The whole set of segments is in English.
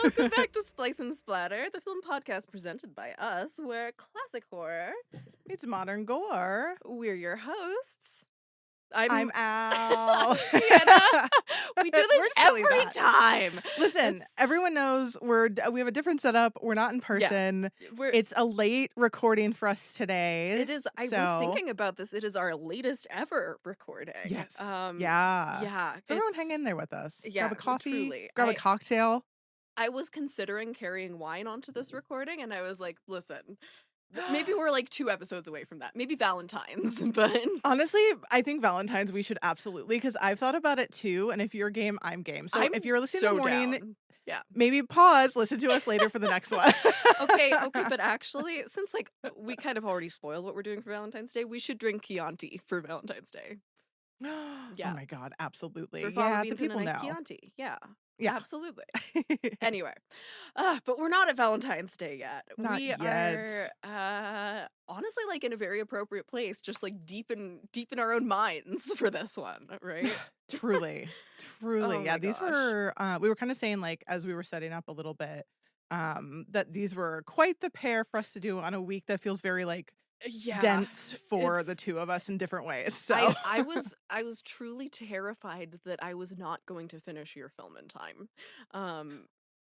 Welcome back to Splice Splatter, the film podcast presented by us, where classic horror It's modern gore. We're your hosts. I'm Al. Siena. We do this We're silly every that. time. Listen, everyone knows we have a different setup. We're not in person. It's a late recording for us today. It is. I was thinking about this. It is our latest ever recording. Yes. Yeah. So everyone hang in there with us. Yeah, Grab a coffee. truly. Grab a cocktail. I was considering carrying wine onto this recording, and I was like, listen, maybe we're like 2 episodes away from that. Maybe Valentine's, but honestly, I think Valentine's we should absolutely, because I've thought about it too. And if you're game, I'm game. So if you're listening in the morning, down. Yeah, maybe pause, listen to us later for the next one. okay. But actually, since like we kind of already spoiled what we're doing for Valentine's Day, we should drink Chianti for Valentine's Day. Yeah. Oh my God, absolutely. For yeah, beans the people and a nice know. Chianti. Yeah. Yeah, absolutely. Anyway, but we're not at Valentine's Day yet. Not we yet. are honestly like in a very appropriate place, just like deep in our own minds for this one, right? Truly. Oh Yeah, my these gosh. were we were kind of saying, like, as we were setting up a little bit, that these were quite the pair for us to do on a week that feels very like dense for the two of us in different ways. So I was truly terrified that I was not going to finish your film in time.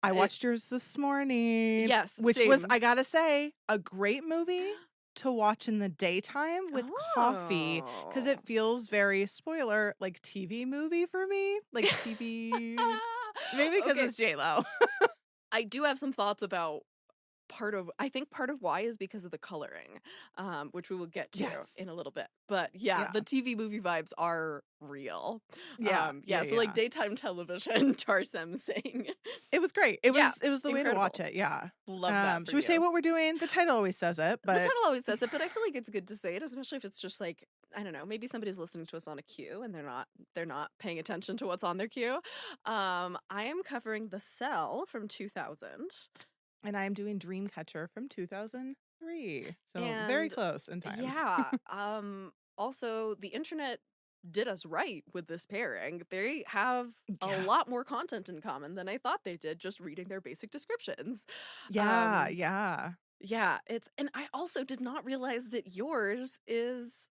I watched yours this morning. Yes, which same. was, I gotta say, a great movie to watch in the daytime with coffee, because it feels very, spoiler, like TV movie for me, like TV. Maybe because it's J-Lo. I do have some thoughts about I think part of why is because of the coloring, which we will get to in a little bit. But yeah, the TV movie vibes are real. So like daytime television, Tarsem saying. It was great. It was the way to watch it. Yeah. Love that. Should we say what we're doing? The title always says it, but the title always says it, but I feel like it's good to say it, especially if it's just like, I don't know, maybe somebody's listening to us on a queue and they're not paying attention to what's on their queue. I am covering The Cell from 2000. And I'm doing Dreamcatcher from 2003. So very close in time. Yeah. Also, the internet did us right with this pairing. They have a lot more content in common than I thought they did, just reading their basic descriptions. Yeah. Yeah, and I also did not realize that yours is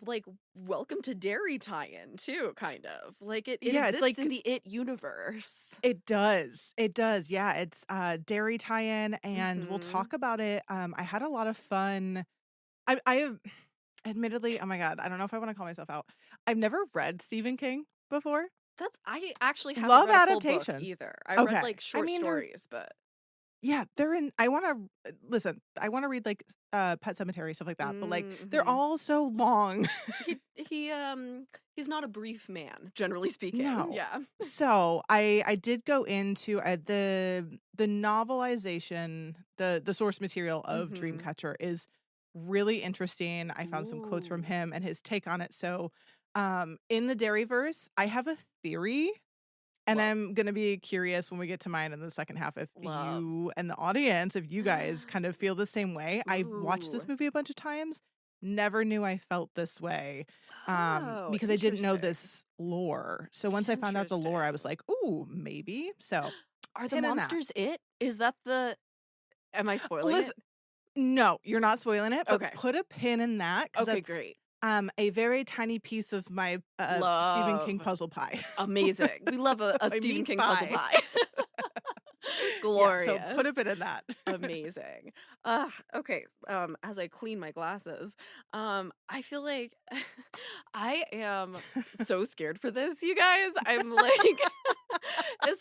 like Welcome to Derry tie-in too, kind of. Like it exists it's like, in the It universe. It does. Yeah, it's Derry tie-in, and we'll talk about it. I had a lot of fun. I have, admittedly, oh my God, I don't know if I want to call myself out. I've never read Stephen King before. I actually haven't love read a full adaptations book either. I read like short stories, but yeah, they're in. I want to read like Pet Sematary, stuff like that, but like they're all so long. He's not a brief man, generally speaking. No. Yeah. So I did go into the novelization, the source material of Dreamcatcher is really interesting. I found some quotes from him and his take on it. So in the Derryverse, I have a theory. And I'm going to be curious when we get to mine in the second half if you and the audience, if you guys kind of feel the same way. I've watched this movie a bunch of times. Never knew I felt this way because I didn't know this lore. So once I found out the lore, I was like, ooh, maybe. So are the monsters it? Is that the... Am I spoiling it? No, you're not spoiling it. But okay. Put a pin in that. Okay, great. A very tiny piece of my Stephen King puzzle pie. Amazing. We love a Stephen King puzzle pie. Glorious. Yeah, so put a bit in that. Amazing. Okay. As I clean my glasses, I feel like I am so scared for this, you guys. I'm like,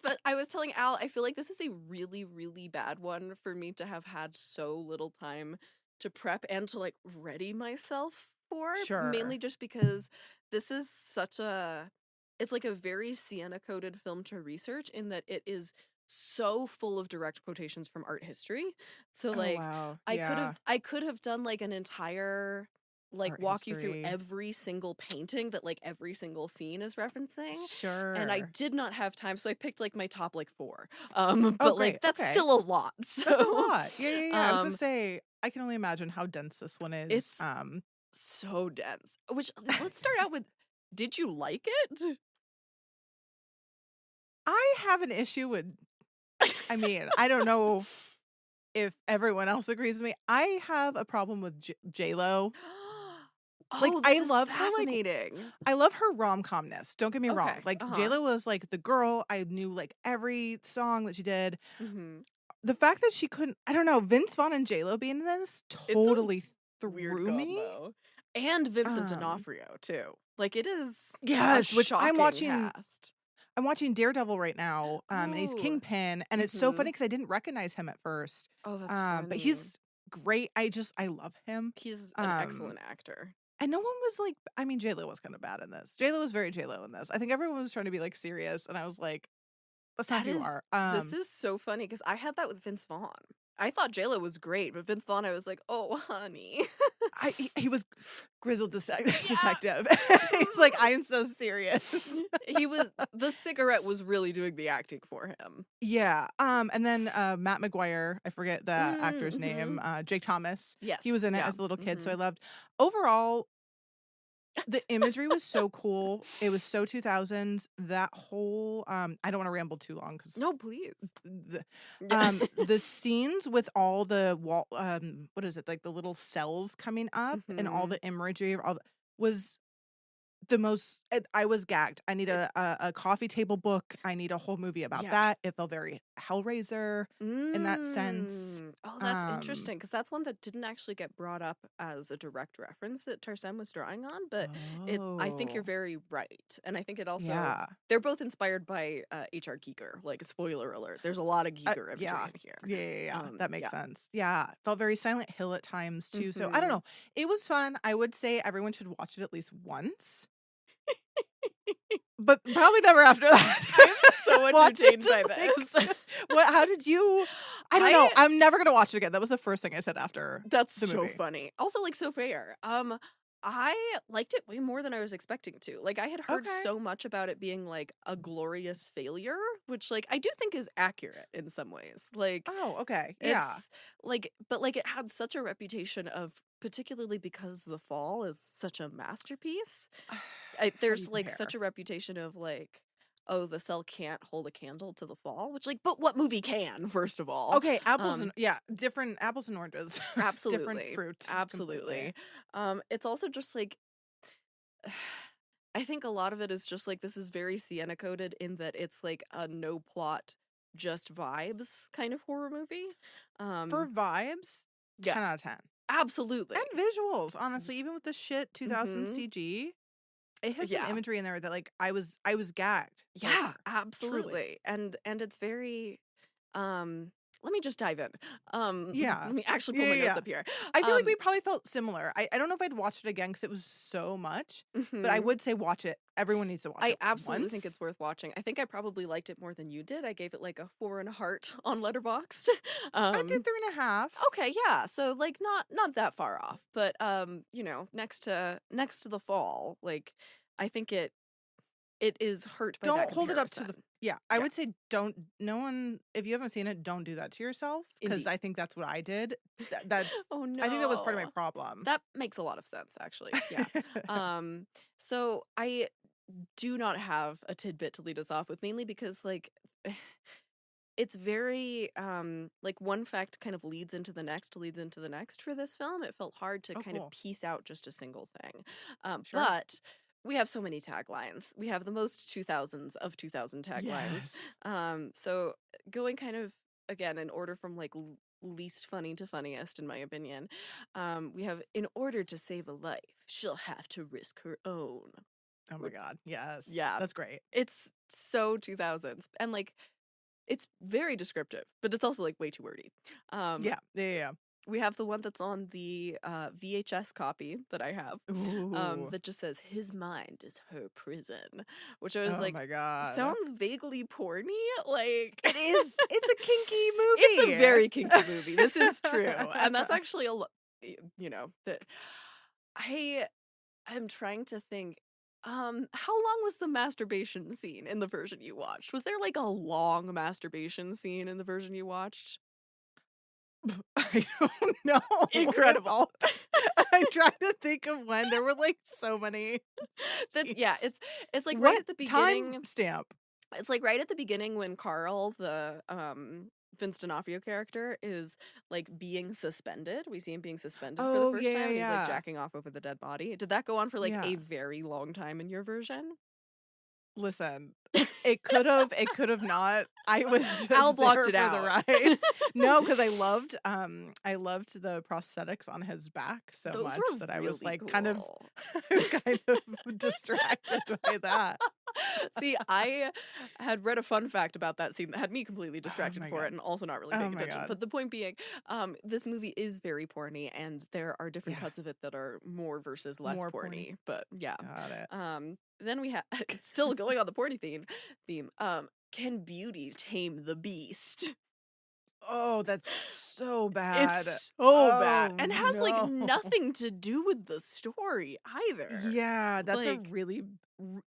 but I was telling Al, I feel like this is a really, really bad one for me to have had so little time to prep and to like ready myself for. Sure. Mainly just because this is it's like a very Siena coded film to research in that it is so full of direct quotations from art history. So like I could have done like an entire like art walk history. You through every single painting that like every single scene is referencing. Sure. And I did not have time, so I picked like my top like 4. But like that's still a lot. So that's a lot. Yeah. I was gonna say I can only imagine how dense this one is. It's so dense. Which let's start out with, did you like it? I have an issue with I mean, I don't know if everyone else agrees with me. I have a problem with J-Lo. Like, Oh, this is fascinating. I love her rom-comness, don't get me wrong. Okay. Like, Uh-huh. J-Lo was, like, the girl, I knew, like, every song that she did. Mhm. The fact that she couldn't I don't know, Vince Vaughn and J-Lo being in this It's a totally weird threw me. combo. And Vincent Um, D'Onofrio, too. Like, it is a yes, which shocking cast. I'm watching Daredevil right now, and he's Oh. Kingpin, and it's so funny Mhm. because I didn't recognize him at first. Oh, that's But funny. he's great. I love him. He's an Um, excellent actor. and no one was like, I mean, J-Lo was kind of bad in this. J-Lo was very J-Lo in this. I think everyone was trying to be like serious, and I was like, that's not That who you is are. this is so funny because I had that with Vince Vaughn. I thought JLo was great, but Vince Vaughn, I was like, "Oh, honey." He was grizzled Yeah. detective. He's like, I am so serious. The cigarette was really doing the acting for him. Yeah. And then Matt McGuire, I forget the actor's name, Mhm. Jake Thomas. He Yes. was in it Yeah. as a little kid, so I Mhm. loved. Overall, the imagery was so cool. It was so 2000s. That whole I don't want to ramble too long because No, please. the Yeah. the scenes with all the wall what is it, like the little cells coming up and all Mhm. the imagery was the most I was gagged. I need It a coffee table book. I need a whole movie about Yeah. that. It felt very Hellraiser in that sense. Oh, that's interesting because that's one that didn't actually get brought up as a direct reference that Tarsem was drawing on, but I think you're Oh. very right. And I think it also Yeah. they're both inspired by H.R. Giger. Like, spoiler alert, there's a lot of Giger imagery Yeah. in here. Yeah. That makes Yeah. sense. Yeah. Felt very Silent Hill at times too. So I don't Mhm. know. It was fun. I would say everyone should watch it at least once. But probably never after I'm that. so Watch it entertained by to, like this. how did you I don't know. I I'm never gonna watch it again. That was the first thing I said after That's the so movie. funny. Also, like, so fair. I liked it way more than I was expecting to. Like, I had heard Okay. so much about it being like a glorious failure, which like I do think is accurate in some ways. Like, Oh, okay. Yeah. it's like, but like it had such a reputation of, particularly because The Fall is such a masterpiece. How do you There's like such compare? a reputation of like, oh, The Cell can't hold a candle to The Fall, which like, but what movie can, first of all? Okay, apples and yeah, different apples and oranges. Different Absolutely. fruit completely. Absolutely. It's also just like I think a lot of it is just like this is very Siena coded in that it's like a no plot, just vibes kind of horror movie. For Um vibes, yeah, 10 out of 10. absolutely. And visuals, honestly, even with the shit 2000 Mhm. CG, it has some Yeah. imagery in there that like I was gagged Yeah, over. Truly. absolutely. And it's very let me just dive in. Yeah. Let me actually pull Yeah, my yeah, notes yeah. up here. I feel like Um we probably felt similar. I don't know if I'd watch it again because it was so much, but I mhm. would say watch it. Everyone needs to watch I it absolutely think once. it's worth watching. I think I probably liked it more than you did. I gave it like a 4 and a heart on Letterboxd. I did um, 3.5. okay, yeah. So like not that far off, but you know, next to The Fall, like I think it is hurt by that Don't hold it up to comparison. the yeah, I Yeah, would say don't no one if you haven't seen it, don't do that to yourself because indeed. I think that's what I did. That's Oh I think that was part of my no. problem. That makes a lot of sense actually. Yeah. So I do not have a tidbit to lead us off with, mainly because like it's very like one fact kind of leads into the next for this film. It felt hard to Oh, kind of cool. piece out just a single thing. Sure. But we have so many taglines. We have the most 2000s of 2000 taglines. Yes. So going kind of again in order from like least funny to funniest in my opinion. We have, in order to save a life, she'll have to risk her own. Oh my god. Yes. Yeah, That's great. it's so 2000s and like it's very descriptive, but it's also, like, way too wordy. Um, Yeah. Yeah, yeah, we have the one that's on the, VHS copy that I have, yeah. Ooh. that just says, "His mind is her prison," which I was Oh like, my god. sounds vaguely porny, like It is. It's a kinky it's a movie. very kinky movie, this is true, and that's actually you know, that I am trying to think, how long was the masturbation scene in the version you watched? Was there, like, a long masturbation scene in the version you watched? I don't know. Incredible. I'm trying to think of when there were like so many That's scenes. yeah, it's like right What at the time beginning. stamp? It's like right at the beginning when Carl, the Vince D'Onofrio character is like being suspended. We see him being suspended for the Oh, first yeah, time, yeah, and he's like yeah. jacking off over the dead body. Did that go on for like Yeah. a very long time in your version? Listen, it could have not. I was Al just blocked there it for the out. ride. No, because I loved the prosthetics on his back so Those much were that I was really like kind of cool. I was kind of distracted by that. See, I had read a fun fact about that scene that had me completely Oh distracted my for it god. and also not really Oh paying my attention. god. But the point being, this movie is very porny, and there are different Yeah. cuts of it that are more versus less More porny. porny. But yeah. Got it. Then we have still going on the porny theme. Can beauty tame the beast? Oh, that's so bad. It's so bad Oh and has like no. nothing to do with the story either. Yeah, that's a Like, really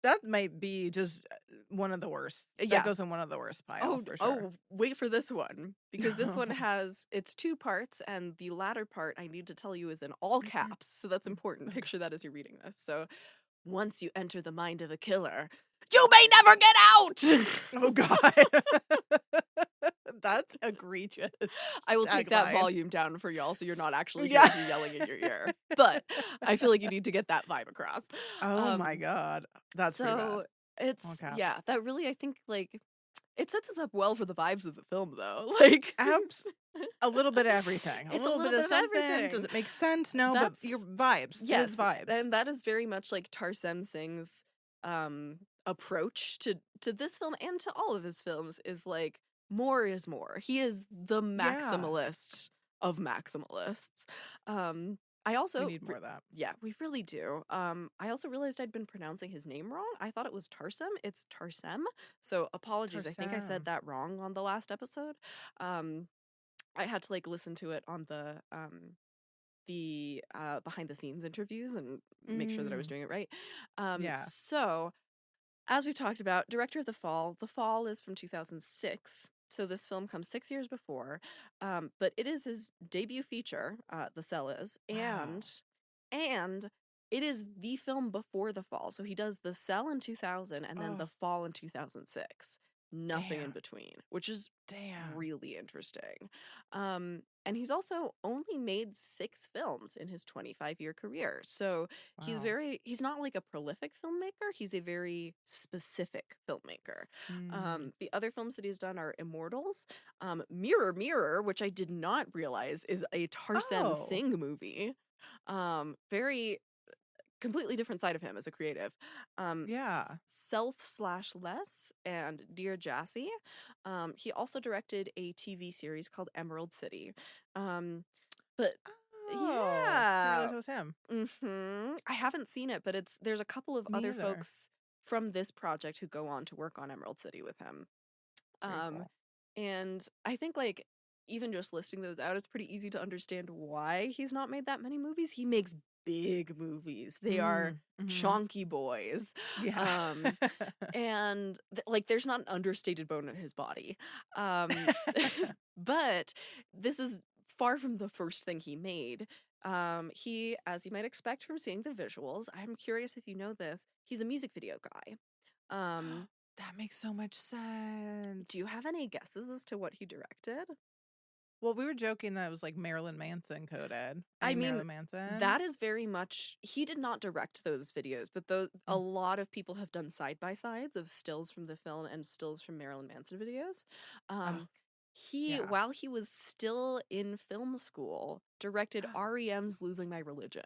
that might be just one of the worst. That yeah. goes in one of the worst pile for sure. Oh, wait for this one because this one has it's two parts and the latter part I need to tell you is in all caps. So that's important. Picture that as you're reading this. So, once you enter the mind of a killer, you may never get out. Oh god. That's egregious. I will take that Tagline. volume down for y'all so you're not actually Yeah. hearing me yelling in your ear. But I feel like you need to get that vibe across. Oh my god. That's pretty bad. So it's All caps. yeah, that really I think like it sets us up well for the vibes of the film though. Like A little bit of everything. It's A little bit of something. everything. Does it make sense? No, That's- but your vibes. Yes, His vibes. and that is very much like Tarsem Singh's approach to this film and to all of his films is like more is more. He is the maximalist of maximalists. I also We need more of that. Yeah, we really do. I also realized I'd been pronouncing his name wrong. I thought it was Tarsem. It's Tarsem. So apologies. I think I said Tarsem. that wrong on the last episode. I had to like listen to it on the behind the scenes interviews and make sure that I was doing it right. Yeah. So as we've talked about, director of The Fall. The Fall is from 2006. So this film comes 6 years before, but it is his debut feature. The Cell is, and it is the film before The Fall. So he does The Cell in 2000 and then The Fall in 2006. Nothing in between, which is really interesting. And he's also only made 6 films in his 25-year career. So he's not like a prolific filmmaker. He's a very specific filmmaker. The other films that he's done are Immortals, Mirror, Mirror, which I did not realize is a Tarsem Singh movie. Very completely different side of him as a creative. Self/Less and Dear Jassy. He also directed a TV series called Emerald City. But yeah, that was him. I haven't seen it, but there's a couple of other folks from this project who go on to work on Emerald City with him. Cool. And I think like even just listing those out, it's pretty easy to understand why he's not made that many movies. He makes big movies. They are chonky boys. Yeah. And like there's not an understated bone in his body. But this is far from the first thing he made. He, as you might expect from seeing the visuals, I'm curious if you know this, he's a music video guy. That makes so much sense. Do you have any guesses as to what he directed? Well, we were joking that it was like Marilyn Manson coded. I mean, Marilyn Manson. that is very much, he did not direct those videos, but a lot of people have done side-by-sides of stills from the film and stills from Marilyn Manson videos. While he was still in film school, directed REM's Losing My Religion.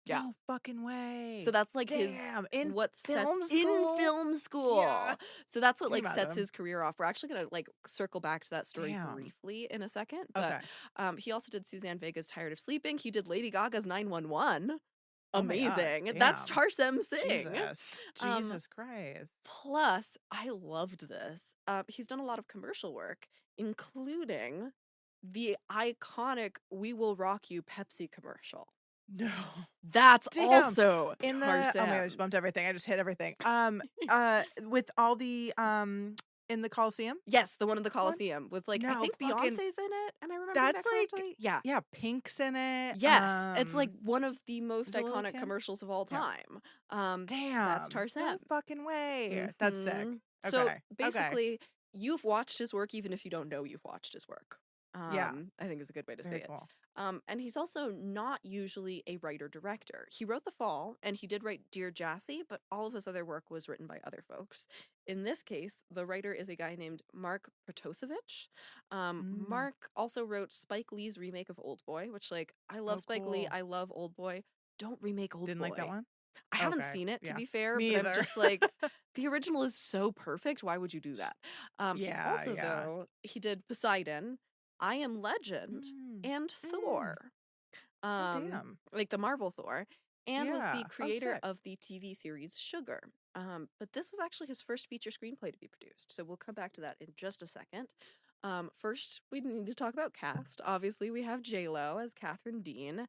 Yeah. No fucking way. So that's like in film school. Yeah. So that's what Can you like sets imagine? his career off. We're actually gonna like circle back to that story briefly in a second. But he also did Suzanne Vega's Tired of Sleeping. He did Lady Gaga's 911. Amazing. That's Tarsem Singh. Jesus Christ. Plus, I loved this. He's done a lot of commercial work, including the iconic We Will Rock You Pepsi commercial. No. That's also in the Tarsem. Oh my god, I just bumped everything. I just hit everything. With all the in the Coliseum? Yes, the one in the Coliseum with like I think Beyonce's in it. Am I remembering that correctly? Yeah. Yeah, Pink's in it. Yes. It's like one of the most Lil' iconic Kim? commercials of all time. Damn. That's Tarsem. No fucking way. That's sick. So basically, you've watched his work even if you don't know you've watched his work. Yeah. I think is a good way to say Very it. cool. And he's also not usually a writer-director. He wrote The Fall, and he did write Dear Jassy, but all of his other work was written by other folks. In this case, the writer is a guy named Mark Protosevich. Mm. Mark also wrote Spike Lee's remake of Oldboy, which, like, I love Oh, Spike Lee. cool. I love Oldboy. Don't remake Didn't like that Oldboy. one? I haven't Okay. seen it, to Yeah. be fair, Me but I'm either. just like, the original is so perfect. Why would you do that? He Yeah, also, yeah. though, he did Poseidon, I Am Legend, Mm. and Mm. Thor, Oh, damn. like the Marvel Thor, and was the Yeah. Oh, creator sick. of the TV series Sugar. But this was actually his first feature screenplay to be produced, so we'll come back to that in just a second. First, we need to talk about cast. Obviously, we have J-Lo as Catherine Dean.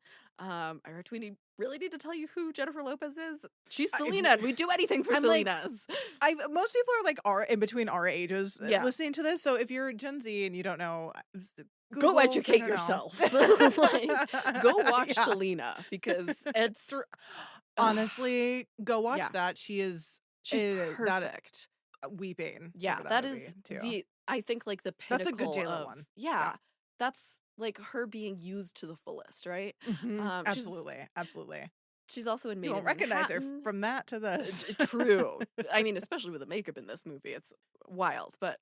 Really need to tell you who Jennifer Lopez is? She's I, Selena, and we do anything for I'm like, Selena's. most people are like in between our ages Yeah. listening to this. So if you're Gen Z and you don't know, Go Google, I educate don't know. yourself. Like, go watch Yeah. Selena because it's honestly, go watch yeah. that. She's that perfect. weeping Yeah, over that that movie is too. I think like the That's a good pinnacle J-Lo of one. yeah, that's like her being used to the fullest, right? Mm-hmm. She's Absolutely. also in You Made in won't recognize her Manhattan. from that to this. True. I mean, especially with the makeup in this movie, it's wild. But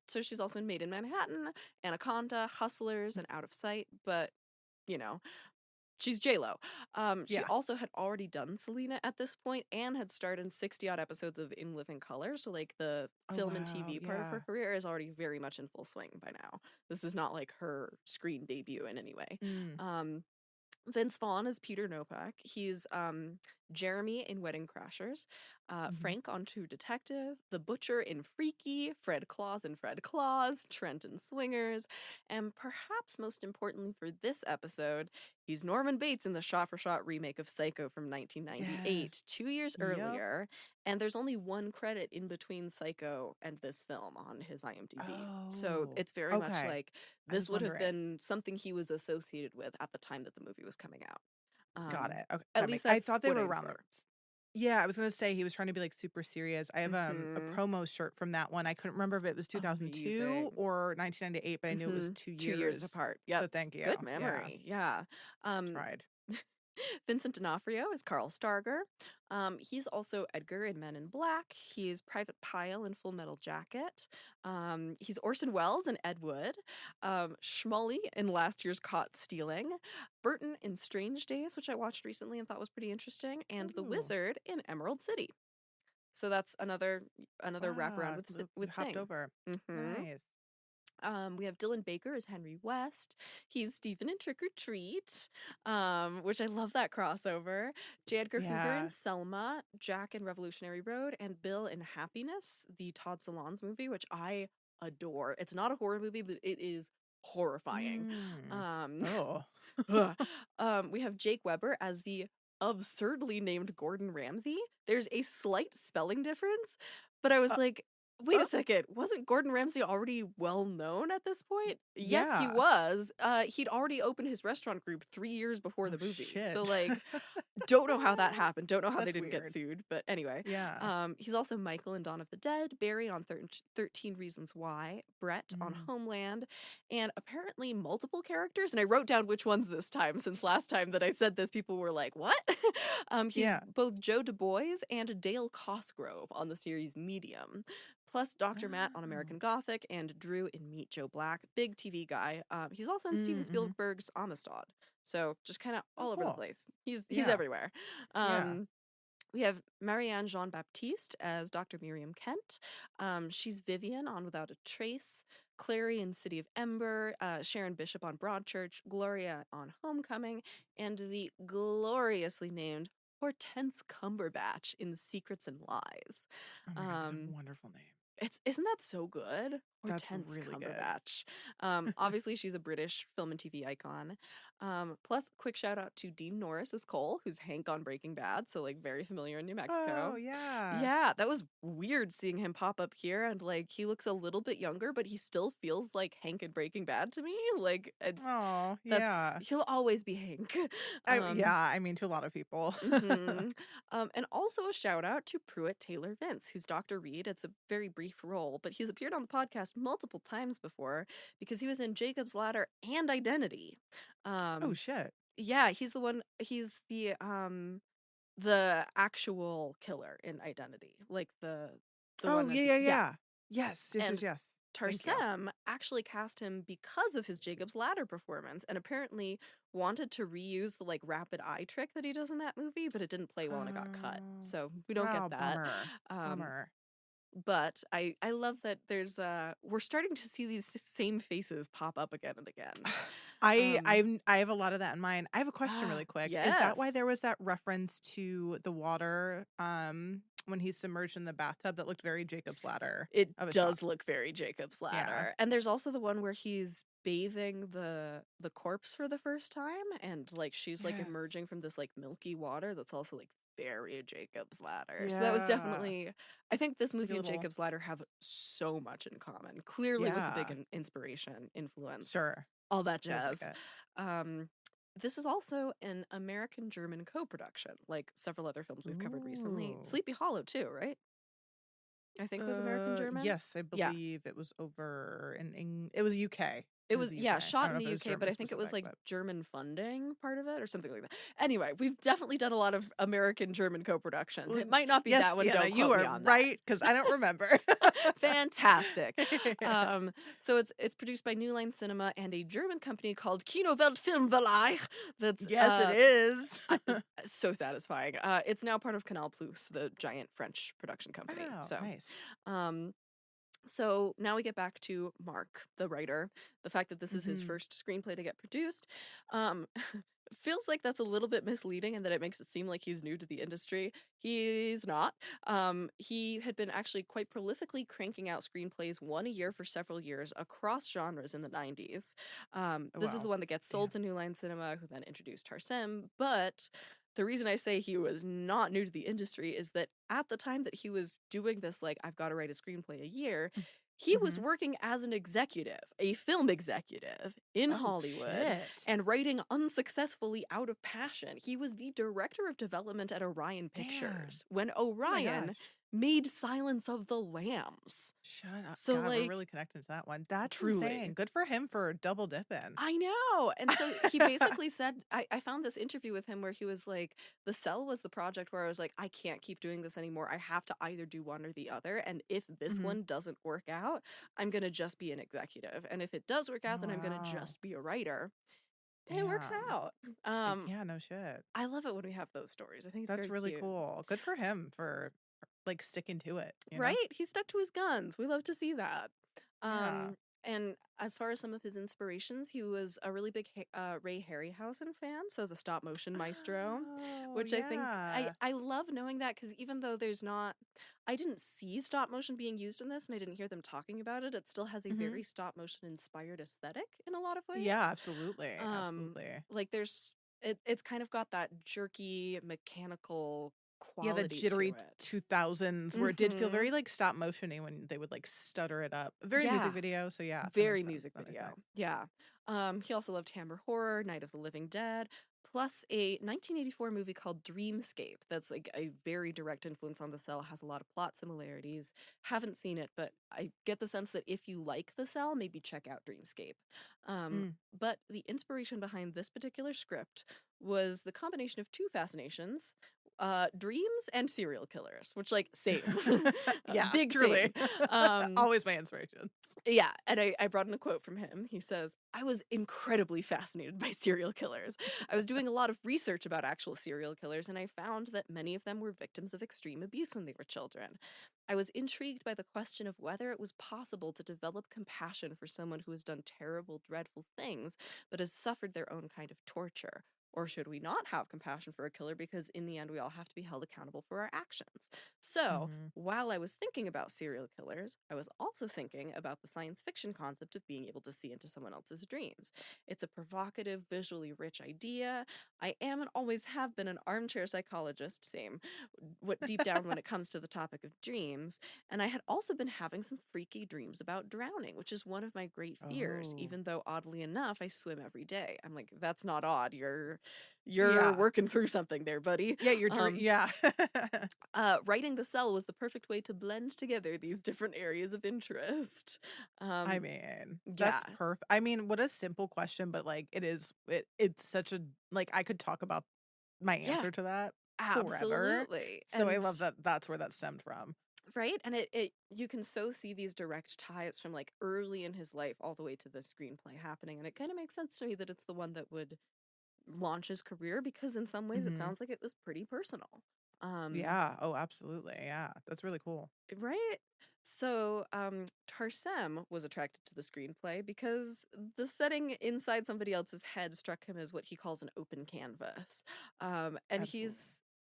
so she's also in Made in Manhattan, Anaconda, Hustlers, and Out of Sight. But you know, she's J-Lo. She Yeah. also had already done Selena at this point and had starred in 60-odd episodes of In Living Color. So, like, the Oh, film and wow. TV part of Yeah. her career is already very much in full swing by now. This is not, like, her screen debut in any way. Mm. Vince Vaughn is Peter Nopak. He's Jeremy in Wedding Crashers, Frank on True Detective, the Butcher in Freaky, Fred Claus in Fred Claus, Trent in Swingers, and perhaps most importantly for this episode, he's Norman Bates in the shot-for-shot remake of Psycho from 1998, Yes. 2 years Yep. earlier, and there's only one credit in between Psycho and this film on his IMDb. So Oh. it's very much Okay. like I this was would have wondering. been something he was associated with at the time that the movie was coming out. Got it. Okay. At least I that's thought they what were I around infer. the Yeah, I was gonna say he was trying to be like super serious. I have a Mhm. promo shirt from that one. I couldn't remember if it was 2002 Amazing. or 1998, but I knew it was 2 2 years years. apart. So Yep. thank you. Good Yeah. memory. Yeah. Um, Tried. Vincent D'Onofrio is Carl Starger. He's also Edgar in Men in Black. He's Private Pyle in Full Metal Jacket. He's Orson Welles in Ed Wood. Schmully in last year's Caught Stealing. Burton in Strange Days, which I watched recently and thought was pretty interesting. And The Ooh. Wizard in Emerald City. So that's another wraparound Wow. with Hopped Sing. over. Mm-hmm. Nice. We have Dylan Baker as Henry West. He's Stephen in Trick or Treat, which I love that crossover. J. Edgar Hoover in Yeah. Selma, Jack in Revolutionary Road, and Bill in Happiness, the Todd Solondz movie, which I adore. It's not a horror movie, but it is horrifying. Mm. Um, Oh. we have Jake Weber as the absurdly named Gordon Ramsay. There's a slight spelling difference, but I was Uh, like, wait a uh, second, wasn't Gordon Ramsay already well known at this point? Yes, he yeah. was. He'd already opened his restaurant group 3 years before Oh the movie. shit. So like, don't know how that happened. Don't know how they That's didn't get weird. sued. But anyway, Yeah. he's also Michael in Dawn of the Dead, Barry on 13 Reasons Why, Brett on Mm. Homeland, and apparently multiple characters. And I wrote down which ones this time, since last time that I said this, people were like, what? He's Yeah. both Joe Du Bois and Dale Cosgrove on the series Medium. Plus Dr. Matt on Oh. American Gothic and Drew in Meet Joe Black. Big TV guy. He's also in Steven Mm-hmm. Spielberg's Amistad. So just kind of Oh, all over the cool. place. He's Yeah. everywhere. Yeah. We have Marianne Jean Baptiste as Dr. Miriam Kent. She's Vivian on Without a Trace. Clary in City of Ember. Sharon Bishop on Broadchurch. Gloria on Homecoming. And the gloriously named Hortense Cumberbatch in Secrets and Lies. Oh my God, that's a Um, wonderful name. isn't that so good? That's Hortense really good. Cumberbatch. Obviously she's a British film and TV icon. Plus quick shout out to Dean Norris as Cole, who's Hank on Breaking Bad, so like very familiar in New Mexico. Oh yeah. Yeah, that was weird seeing him pop up here, and like he looks a little bit younger, but he still feels like Hank in Breaking Bad to me. Like Oh yeah. he'll always be Hank. I mean to a lot of people. Mm-hmm. And also a shout out to Pruitt Taylor Vince, who's Dr. Reed. It's a very brief role, but he's appeared on the podcast cast multiple times before because he was in Jacob's Ladder and Identity. Oh, Um, shit. yeah, he's the actual killer in Identity, like the Oh, one yeah, at the yeah, yeah. yeah. Yes, yes, yes, And yes. Thank you. Tarsem actually cast him because of his Jacob's Ladder performance and apparently wanted to reuse the like rapid eye trick that he does in that movie, but it didn't play well and it got cut. Oh. So we don't get Oh, that. bummer. Um, Bummer. but I love that there's we're starting to see these same faces pop up again and again. Um I have a lot of that in mind. I have a question really quick. Is that why yes. there was that reference to the water when he's submerged in the bathtub that looked very Jacob's Ladder It of a shot? does look very Jacob's Yeah. Ladder. And there's also the one where he's bathing the corpse for the first time and like she's like Yes. emerging from this like milky water that's also like very Jacob's Ladder. So that was Yeah. definitely I think this Like a movie and little Jacob's Ladder have so much in common. Clearly was a big yeah. inspiration, influence, Sure. all that Feels like jazz. it. Um this is also an American-German co-production, like several other films we've covered recently. Ooh. Sleepy Hollow too, right? I think was American-German. Yes, I Yeah. believe it was over it was UK. It It was was the yeah, UK. I shot don't in know if the it was UK, but German I think it was specific, like but German funding part of it or something like that. Anyway, we've definitely done a lot of American-German co-productions. It might not be yes, that one, Sienna, don't you quote me are on that. right because I don't remember. Fantastic. So it's produced by New Line Cinema and a German company called Kinowelt Filmverleih. That's Yes, it is. is so satisfying. It's now part of Canal Plus, the giant French production company. Oh, So, nice. um, so now we get back to Mark, the writer. The fact that this is his Mhm. first screenplay to get produced. Um, feels like that's a little bit misleading and that it makes it seem like he's new to the industry. He's not. He had been actually quite prolifically cranking out screenplays one a year for several years across genres in the 90s. Oh, This is the wow. one that gets Damn. sold to New Line Cinema, who then introduced Tarsem. But the reason I say he was not new to the industry is that at the time that he was doing this, like, I've got to write a screenplay a year, he was Mhm. working as an executive, a film executive in Oh, Hollywood shit. and writing unsuccessfully out of passion. He was the director of development at Orion Damn. Pictures when Oh my Orion gosh. made Silence of the Lambs. Shut up. So, God, we're like, really connected to that one. That's insane. truly. Good for him for double dipping. I know. And so he basically said, I found this interview with him where he was like, The Cell was the project where I was like, I can't keep doing this anymore. I have to either do one or the other. And if this Mhm. one doesn't work out, I'm going to just be an executive. And if it does work out, Oh, then I'm going to wow. just be a writer. And it works Damn. out. Um, Yeah, no shit. I love it when we have those stories. I think it's That's very really cute. cool. Good for him for like sticking to it, you know? Right? He stuck to his guns. We love to see that. Yeah. And as far as some of his inspirations, he was a really big Ray Harryhausen fan, so the stop motion maestro, Oh, which I think yeah. I love knowing that because even though there's not, I didn't see stop motion being used in this, and I didn't hear them talking about it. It still has a very Mhm. stop motion inspired aesthetic in a lot of Yeah, ways. absolutely. Um, Absolutely. like it's kind of got that jerky mechanical Yeah, the quality to jittery it. 2000s where it did feel Mm-hmm. very like stop motiony when they would like stutter it up. Very music Yeah. video, so yeah, that Very makes sense. music That makes video. sense. Yeah. He also loved Hammer Horror, Night of the Living Dead, plus a 1984 movie called Dreamscape. That's like a very direct influence on The Cell, has a lot of plot similarities. Haven't seen it, but I get the sense that if you like The Cell, maybe check out Dreamscape. Mm. But the inspiration behind this particular script was the combination of two fascinations, dreams and serial killers, which like same. Yeah, Big same. truly. Um Always my inspiration. yeah, and I brought in a quote from him. He says, I was incredibly fascinated by serial killers. I was doing a lot of research about actual serial killers, and I found that many of them were victims of extreme abuse when they were children. I was intrigued by the question of whether it was possible to develop compassion for someone who has done terrible, dreadful things, but has suffered their own kind of torture. Or should we not have compassion for a killer because in the end we all have to be held accountable for our actions? So, Mhm. while I was thinking about serial killers, I was also thinking about the science fiction concept of being able to see into someone else's dreams. It's a provocative, visually rich idea. I am and always have been an armchair psychologist, same, what deep down when it comes to the topic of dreams, and I had also been having some freaky dreams about drowning, which is one of my great fears, Oh. even though oddly enough I swim every day. I'm like, that's not odd. You're you're Yeah. working through something there, buddy. Yeah, yeah. Writing the cell was the perfect way to blend together these different areas of interest. I Um, mean, yeah, that's perfect. I mean, what a simple question, but like it's such a like I could talk about my yeah, answer to that forever. absolutely. So I And love that that's where that stemmed from. right, and it you can so see these direct ties from like early in his life all the way to the screenplay happening, and it kind of makes sense to me that it's the one that would launch his career because in some ways it Mhm. sounds like it was pretty personal. Um, Yeah. Oh, absolutely. Yeah. That's really cool. Right? So, Tarsem was attracted to the screenplay because the setting inside somebody else's head struck him as what he calls an open canvas. And Absolutely.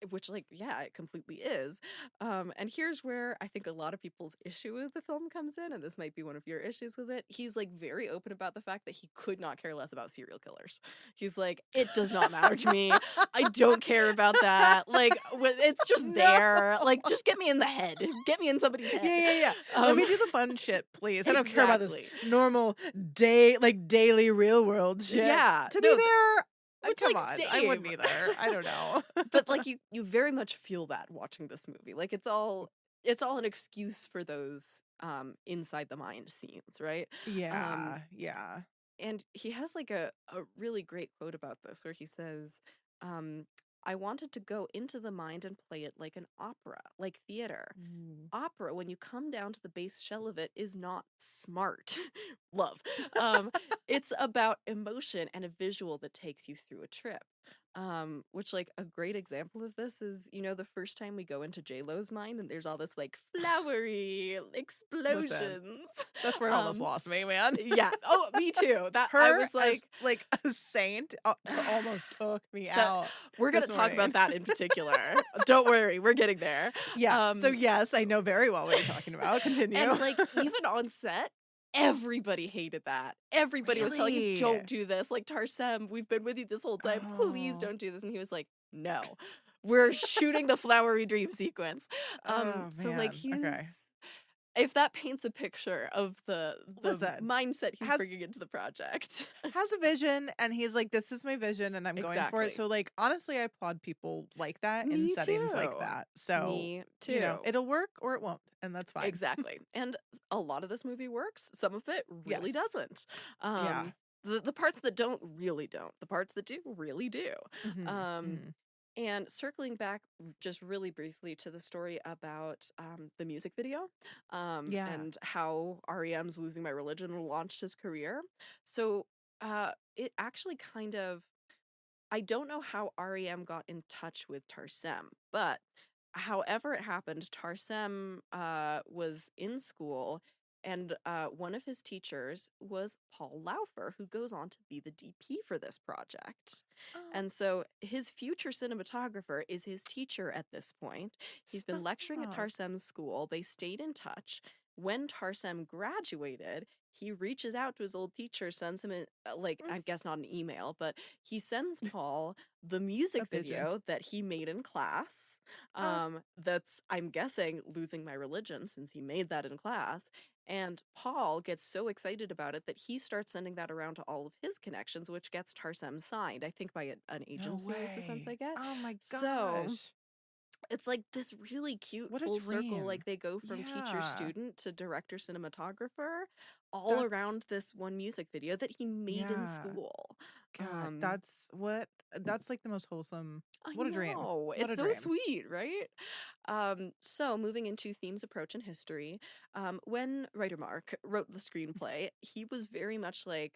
which, like, yeah, it completely is. And here's where I think a lot of people's issue with the film comes in, and this might be one of your issues with it. He's, like, very open about the fact that he could not care less about serial killers. He's like, it does not matter to me. I don't care about that. Like, it's just No. there. Like, just get me in the head. Get me in somebody's Yeah, head. yeah, yeah. Let me do the fun shit, please. I don't care about this Exactly. normal daily real world shit. Yeah. To be No, fair, which come like on. I wouldn't same. either. I don't know. But like you very much feel that watching this movie. Like it's all an excuse for those inside the mind scenes, right? Um Yeah, yeah. and he has like a really great quote about this where he says, um, I wanted to go into the mind and play it like an opera, like theater. Ooh. Opera, when you come down to the base shell of it, is not smart. Love. Um, it's about emotion and a visual that takes you through a trip. Which like a great example of this is, the first time we go into J-Lo's mind and there's all this like flowery Listen, explosions. that's where it almost um, lost me, man. yeah. Oh, me too. That I Her was as like like a saint to almost took me that out we're gonna this talk morning. about that in particular. Don't worry, we're getting there. Yeah. So Um, yes, I know very well what you're talking about. Continue. and like even on set, everybody hated that. Everybody was telling him, Really? "Don't do this." Like Tarsem, we've been with you this whole time. Please Oh. don't do this. And he was like, "No, we're shooting the flowery dream sequence." Oh So like man. Okay. he's if that paints a picture of the Listen, mindset he's has bringing into the project. has a vision and he's like, this is my vision and I'm going for it. Exactly. So like honestly, I applaud people like that in Me settings like too. that. So, Me too. it'll work or it won't, and that's fine. Exactly. And a lot of this movie works. Some of it really Yes. doesn't. Yeah. The parts that don't really don't. The parts that do really do. Mhm. Um, Mhm. and circling back just really briefly to the story about the music video Yeah. and how REM's Losing My Religion launched his career. So it actually kind of I don't know how REM got in touch with Tarsem, but however it happened, Tarsem was in school, and one of his teachers was Paul Laufer, who goes on to be the DP for this project. Oh, And so his future cinematographer is his teacher at this point. He's been lecturing at stop. Tarsem's school. They stayed in touch. When Tarsem graduated, he reaches out to his old teacher, sends him like Mm, I guess not an email, but he sends Paul the a music pigeon. video that he made in class. Oh, That's I'm guessing Losing My Religion since he made that in class. And Paul gets so excited about it that he starts sending that around to all of his connections, which gets Tarsem signed. I think by an no agency is the sense I way. get. Oh my So gosh. it's like this really cute What a full circle. Like dream. they go from teacher Yeah. student to director cinematographer all That's around this one music video that he made in yeah. school. God, Um, that's like the most wholesome. I What a dream. know. What It's a so dream. sweet, right? So moving into themes, approach, and history. When writer Mark wrote the screenplay, he was very much like,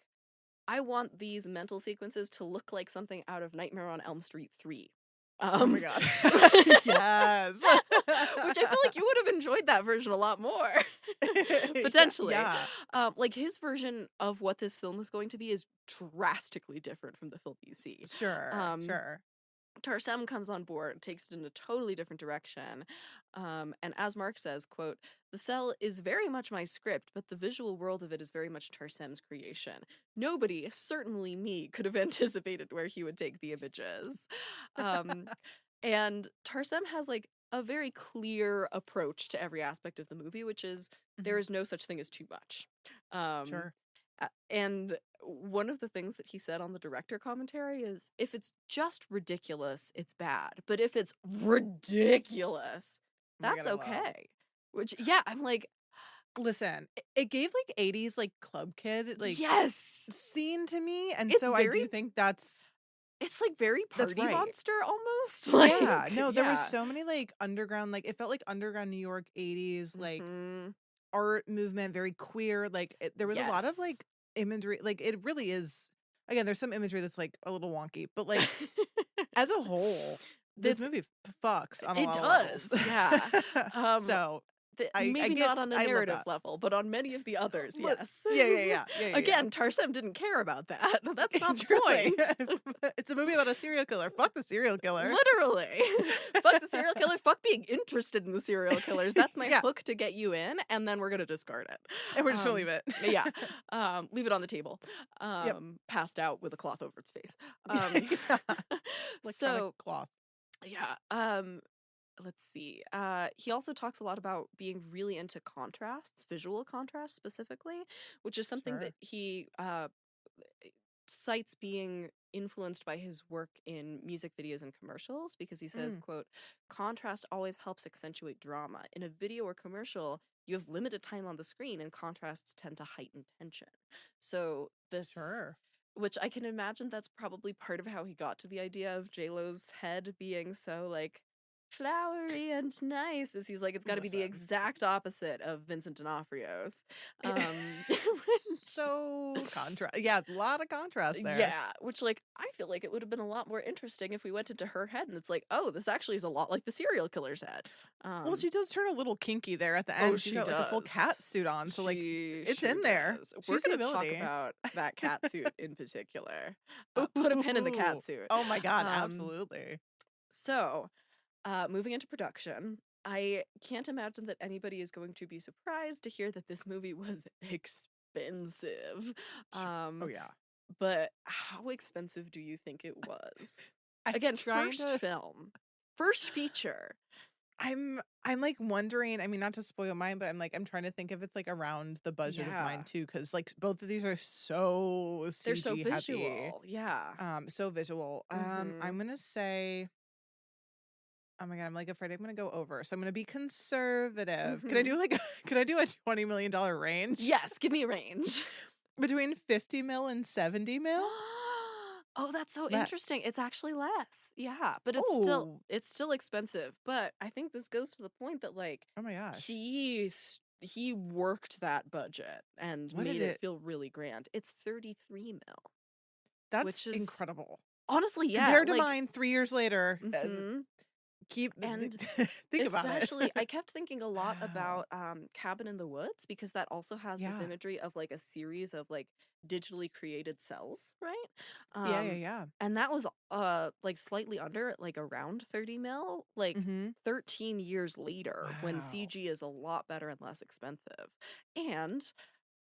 I want these mental sequences to look like something out of Nightmare on Elm Street 3. Oh my Um, god. which Yes. I feel like you would have enjoyed that version a lot more, Yeah, potentially. yeah. Like his version of what this film is going to be is drastically different from the film you see. Sure, Um, sure. Tarsem comes on board, takes it in a totally different direction. And as Mark says, quote, the cell is very much my script, but the visual world of it is very much Tarsem's creation. Nobody, certainly me, could have anticipated where he would take the images. Um, and Tarsem has like a very clear approach to every aspect of the movie, which is there Mhm. is no such thing as too much. Um, Sure. And one of the things that he said on the director commentary is, if it's just ridiculous, it's bad. But if it's ridiculous, Oh my that's god, I love. okay. Which, yeah, I'm like, Listen, it gave like 80s like club kid like yes, scene to me, and it's so I very, do think it's like very that's Party right. Monster almost. Yeah, Like, no, there was yeah. so many like underground, like it felt like underground New York 80s like Hmm. art movement, very queer. Like there was a lot of Yes. like imagery. Like it really is. Again, there's some imagery that's like a little wonky, but like as a whole, this This, movie fucks on a it lot of levels. does, yeah. Um, So I Maybe get not on a I love narrative that. level, but on many of the others, But yes. yeah. Again, Tarsem didn't care about that. That's not the Truly, point. it's a movie about a serial killer. Fuck the serial killer. Literally. Fuck the serial killer. Fuck being interested in the serial killers. That's my Yeah, hook to get you in, and then we're gonna discard it. and we're just gonna leave it. Yeah. Leave it on the table. Yep. Passed out with a cloth over its face. Yeah. Electronic So cloth. yeah. Let's see. He also talks a lot about being really into contrasts, visual contrasts specifically, which is something that Sure. he cites being influenced by his work in music videos and commercials, because he says, Mm, quote, contrast always helps accentuate drama. In a video or commercial, you have limited time on the screen and contrasts tend to heighten tension. So this, sure. which I can imagine that's probably part of how he got to the idea of J-Lo's head being so like flowery and nice, is he's like, it's got to be the Listen. exact opposite of Vincent D'Onofrio's. Which, So contrast. Yeah, a lot of contrast there. yeah, which like I feel like it would have been a lot more interesting if we went into her head and it's like, oh, this actually is a lot like the serial killer's head. Well, she does turn a little kinky there at the Oh, end. She's she got like a full does. cat suit on, so like it's She in there. does. We're She's the gonna talk ability. about that cat suit in particular. Put a pin in the Ooh. cat suit. Oh my god, Um, absolutely. so moving into production, I can't imagine that anybody is going to be surprised to hear that this movie was expensive. Oh Um, yeah. but how expensive do you think it was? I'm Again, trying first to film, first feature. I'm like wondering, I mean, not to spoil mine, but I'm trying to think if it's like around the budget of Yeah, mine too, because like both of these are so they're so CG heavy. visual. Yeah. So visual. Mm-hmm. I'm gonna say, oh my god, I'm like afraid I'm gonna go over. So I'm gonna be conservative. Could I Mm-hmm. do like could I do a $20 million range? Yes, give me a range. Between 50 mil and 70 mil? Oh, that's so That interesting. It's actually less. Yeah, but oh it's still expensive. But I think this goes to the point that like oh my gosh. he worked that budget and What did made it it feel really grand. It's 33 mil, that's which is incredible. honestly, yeah, Compared to like mine 3 years later, mhm. keep And think about it. especially, I kept thinking a lot Wow. about Cabin in the Woods, because that also has this Yeah. imagery of like a series of like digitally created cells, right? Yeah, Um, yeah. and that was like slightly under, like around 30 mil, like Mhm. 13 years later when Wow. CG is a lot better and less expensive. And God.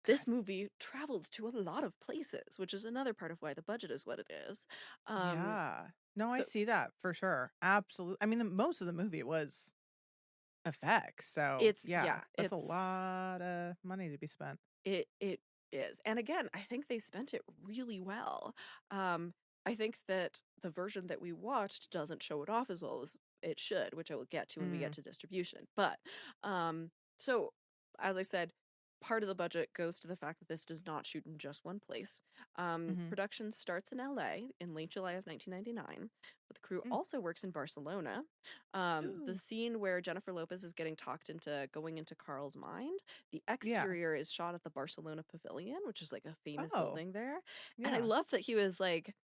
this movie traveled to a lot of places, which is another part of why the budget is what it is. Um, Yeah. No, I so see that for sure. Absolutely. I mean, most of the movie was effects. So, it's, yeah, yeah, that's a lot of money to be spent. it is. And again, I think they spent it really well. Um, I think that the version that we watched doesn't show it off as well as it should, which I will get to when we get Mm. to distribution. But so as I said, part of the budget goes to the fact that this does not shoot in just one place. Mhm. Production starts in LA in late July of 1999, but the crew Mm. also works in Barcelona. The Ooh. scene where Jennifer Lopez is getting talked into going into Carl's mind, the Yeah. exterior is shot at the Barcelona Pavilion, which is like a famous Oh, building there. And I yeah. love that he was like,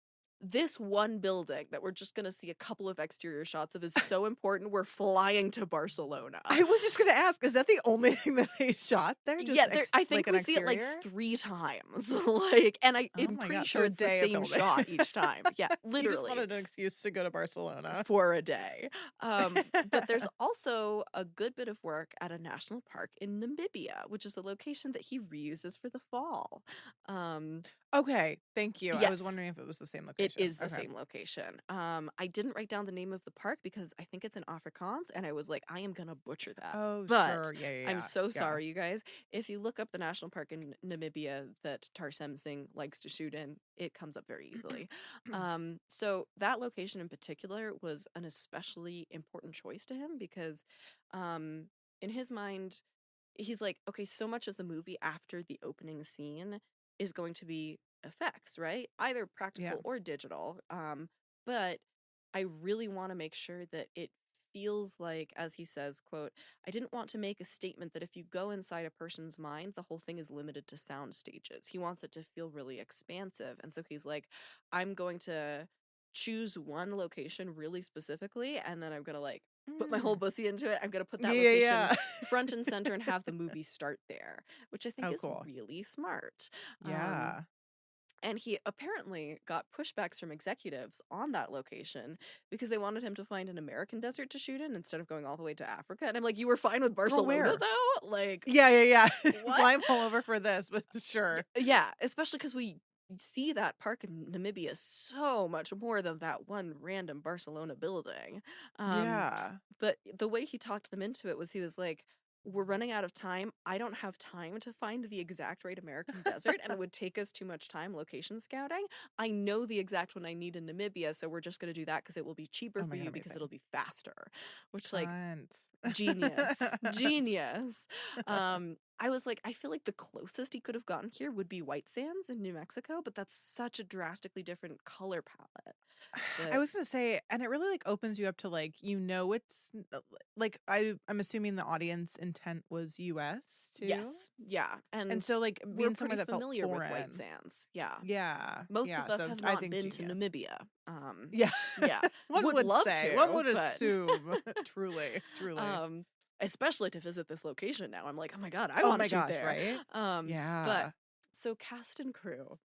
this one building that we're just going to see a couple of exterior shots of is so important. We're flying to Barcelona. I was just gonna ask, is that the only thing that they shot there? Just Yeah, I think like an we see it like exterior? 3 times. Like, and Oh I'm my pretty god. So sure a it's the day of same building. shot each time. Yeah, He just literally wanted an excuse to go to Barcelona. for a day. But there's also a good bit of work at a national park in Namibia, which is a location that he reuses for the fall. Um, Okay, thank you. I was Yes. wondering if it was the same It location. is the Okay. same location. I didn't write down the name of the park because I think it's in Afrikaans, and I was like, I am gonna butcher that. Oh, But sure. Yeah, yeah, I'm yeah. so Yeah. sorry, you guys. If you look up the national park in Namibia that Tarsem Singh likes to shoot in, it comes up very easily. So that location in particular was an especially important choice to him because, um, in his mind, he's like, okay, so much of the movie after the opening scene is going to be effects, right? Either Yeah. practical or digital. But I really want to make sure that it feels like, as he says, quote, I didn't want to make a statement that if you go inside a person's mind, the whole thing is limited to sound stages. He wants it to feel really expansive. And so he's like, I'm going to choose one location really specifically, and then I'm gonna like put my whole Mm. pussy into it. I'm gonna put Yeah, that yeah, location yeah. front and center and have the movie start there, which I think Oh, is cool. really smart. Um, Yeah. and he apparently got pushbacks from executives on that location because they wanted him to find an American desert to shoot in instead of going all the way to Africa. And I'm like, you were fine with Girl, Barcelona where? though? Like, Yeah, yeah, yeah. what? Fly 'em all over for this, but sure. Yeah, especially because we see that park in Namibia so much more than that one random Barcelona building. Um, Yeah. but the way he talked them into it was he was like, we're running out of time. I don't have time to find the exact right American desert, and it would take us too much time location scouting. I know the exact one I need in Namibia, so we're just going to do that because it will be cheaper Oh for my god, you because it'll amazing. be faster. Which, like, Cunt. genius. Genius. I was like, I feel like the closest he could have gotten here would be White Sands in New Mexico, but that's such a drastically different color palette I that was gonna say, and it really like opens you up to like like I'm assuming the audience intent was U.S. too, yes, yeah. and And so like we're being somewhere pretty that felt familiar with White foreign. Sands. Yeah. Yeah, Most yeah. of us So have I not think been to genius. Namibia. Yeah, Yeah. one Would would love say, one to, would but assume. Truly, truly. um especially to visit this location now. I'm like, "Oh my god, I Oh want to my shoot gosh, there." right? But Yeah. so cast and crew.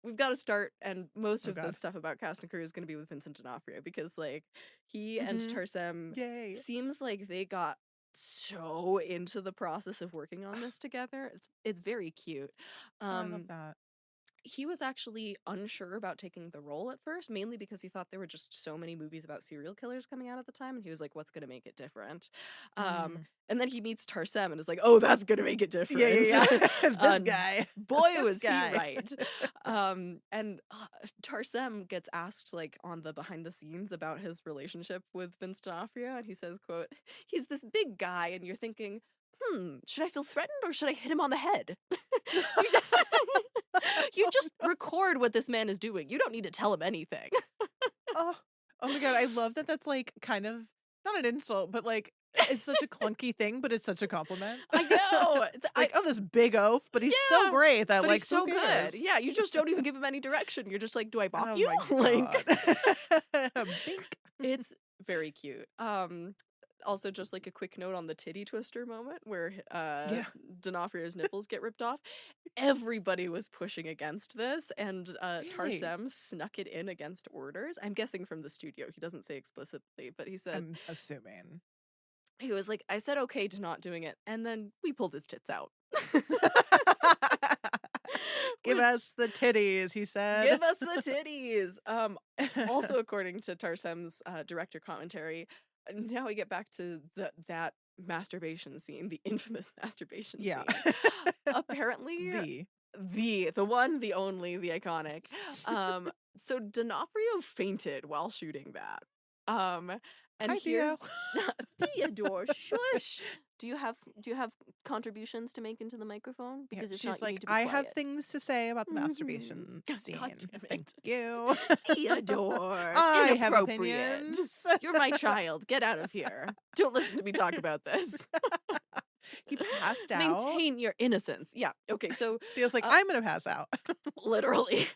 We've got to start, and most Oh of the god. stuff about cast and crew is going to be with Vincent D'Onofrio because like he and Mm-hmm. Tarsem Yay. seems like they got so into the process of working on this together. It's very cute. Oh, I love Um that. he was actually unsure about taking the role at first, mainly because he thought there were just so many movies about serial killers coming out at the time, and he was like, "What's going to make it different?" Um, Mm. and then he meets Tarsem and is like, "Oh, that's going to make it Yeah, different." yeah, yeah. This And guy. boy, This was he guy. right. And Tarsem gets asked like on the behind the scenes about his relationship with Vince D'Onofrio, and he says, "quote He's this big guy, and you're thinking." Should I feel threatened or should I hit him on the head? you, you just record what this man is doing. You don't need to tell him anything. Oh, oh my god, I love that that's, like, kind of not an insult, but, like, it's such a clunky thing, but it's such a compliment. I know. Like, "Oh, this big oaf, but he's so Yeah, great that, but he's like, who so good. cares?" Yeah, you just don't even give him any direction. You're just like, do I bop Oh you? my Like, god. Bink. it's very cute. Also, just like a quick note on the titty twister moment where Yeah. D'Onofrio's nipples get ripped off. Everybody was pushing against this, and Really? Tarsem snuck it in against orders. I'm guessing from the studio. He doesn't say explicitly, but he said I'm assuming. he was like, I said okay to not doing it, and then we pulled his tits out. "Give Which us the titties," he said. give us the titties. Also according to Tarsem's director commentary, now we get back to that masturbation scene, the infamous masturbation Yeah. scene. Apparently The the one, the only, the iconic. So D'Onofrio fainted while shooting that. Um and Hi, Theo. here's Theodore, shush. Do you have contributions to make into the microphone? Yeah, Because if not, she's you like, need to be "I have quiet. things to say about the Mhm. masturbation God scene. damn Thank it. you." Theodore, I have inappropriate. opinions. You're my child. Get out of here. Don't listen to me talk about this. He passed out. Maintain your innocence. Yeah. Okay. So, Theo's like, uh, "I'm gonna pass out." literally,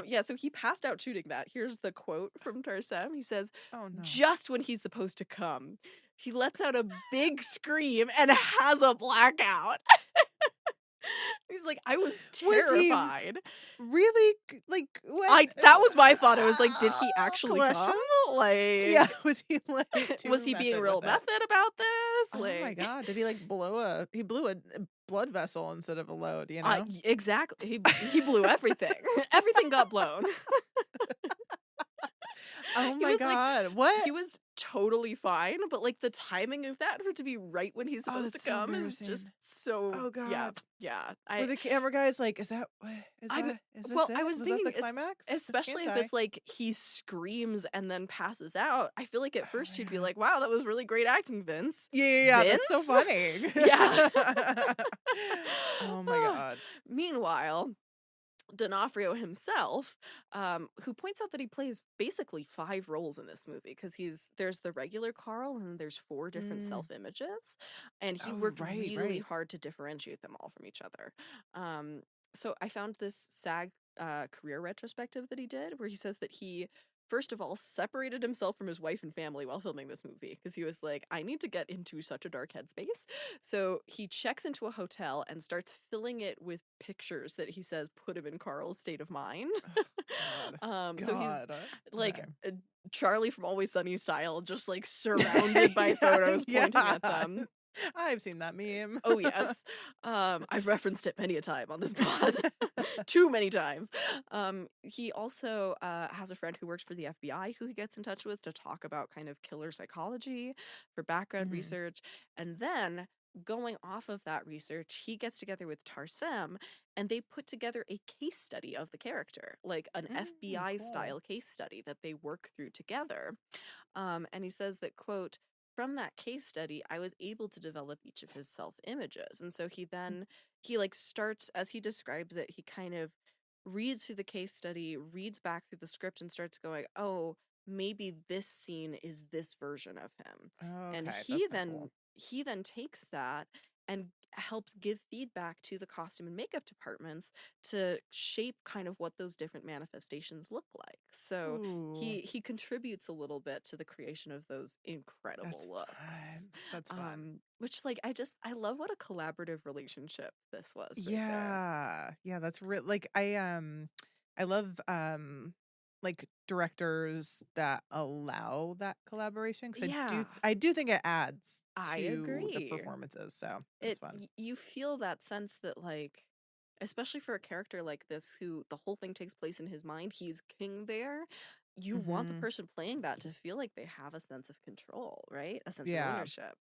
yeah. So he passed out shooting that. Here's the quote from Tarsem. He says, Oh, no. "Just when he's supposed to come, he lets out a big scream and has a blackout." He's like, I was Was he terrified. really like, what? That was my thought. I was like, did he actually Question? come? Yeah, Like, was he, like, was too he being method real with it? method about this? Oh my Like, god, did he, like, he blew a blood vessel instead of a load, you know? Exactly. He blew everything. Everything got blown. Oh He my was like, god, he what? was totally fine, but like the timing of that for it to be right when he's Oh, supposed to that's so come is just embarrassing. so Oh yeah, god. yeah. Were the camera guys like, "Is that what I'm is this well, I it? was Was that thinking the climax? especially Can't if I?" it's like he screams and then passes out. I feel like at Oh, first you'd be yeah. like, "Wow, that was really great acting, Vince." Yeah, that's so Vince? funny. Yeah. Oh my god. Meanwhile, D'Onofrio himself, who points out that he plays basically 5 roles in this movie because there's the regular Carl and there's 4 different Mm. self-images, and he Oh, worked right, really right. hard to differentiate them all from each other. So I found this SAG career retrospective that he did where he says that he first of all separated himself from his wife and family while filming this movie because he was like, I need to get into such a dark headspace. So he checks into a hotel and starts filling it with pictures that he says put him in Carl's state of mind. God. So he's God. like Okay. Charlie from Always Sunny style, just like surrounded by photos Yeah, pointing at yeah. them. I've seen that meme. Oh yes. I've referenced it many a time on this pod. Too many times. He also has a friend who works for the FBI who he gets in touch with to talk about kind of killer psychology for background Mhm. research. And then going off of that research, he gets together with Tarsem and they put together a case study of the character, like an FBI Cool. style case study that they work through together. And he says that, quote, from that case study, I was able to develop each of his self images. And so he like starts, as he describes it, he kind of reads through the case study, reads back through the script, and starts going, oh, maybe this scene is this version of him. And Okay, that's kinda cool. he then takes that and helps give feedback to the costume and makeup departments to shape kind of what those different manifestations look like. So Ooh, he contributes a little bit to the creation of those incredible that's looks. fun. That's fun. Which like I love what a collaborative relationship this was right there. Yeah. Yeah, that's real like, I love, like, directors that allow that collaboration because Yeah, I do think it adds I to the agree. performances, so it's fun. You feel that sense that like especially for a character like this who the whole thing takes place in his mind, he's king there. You want the Mhm. person playing that to feel like they have a sense of control, right? A sense of Yeah. ownership.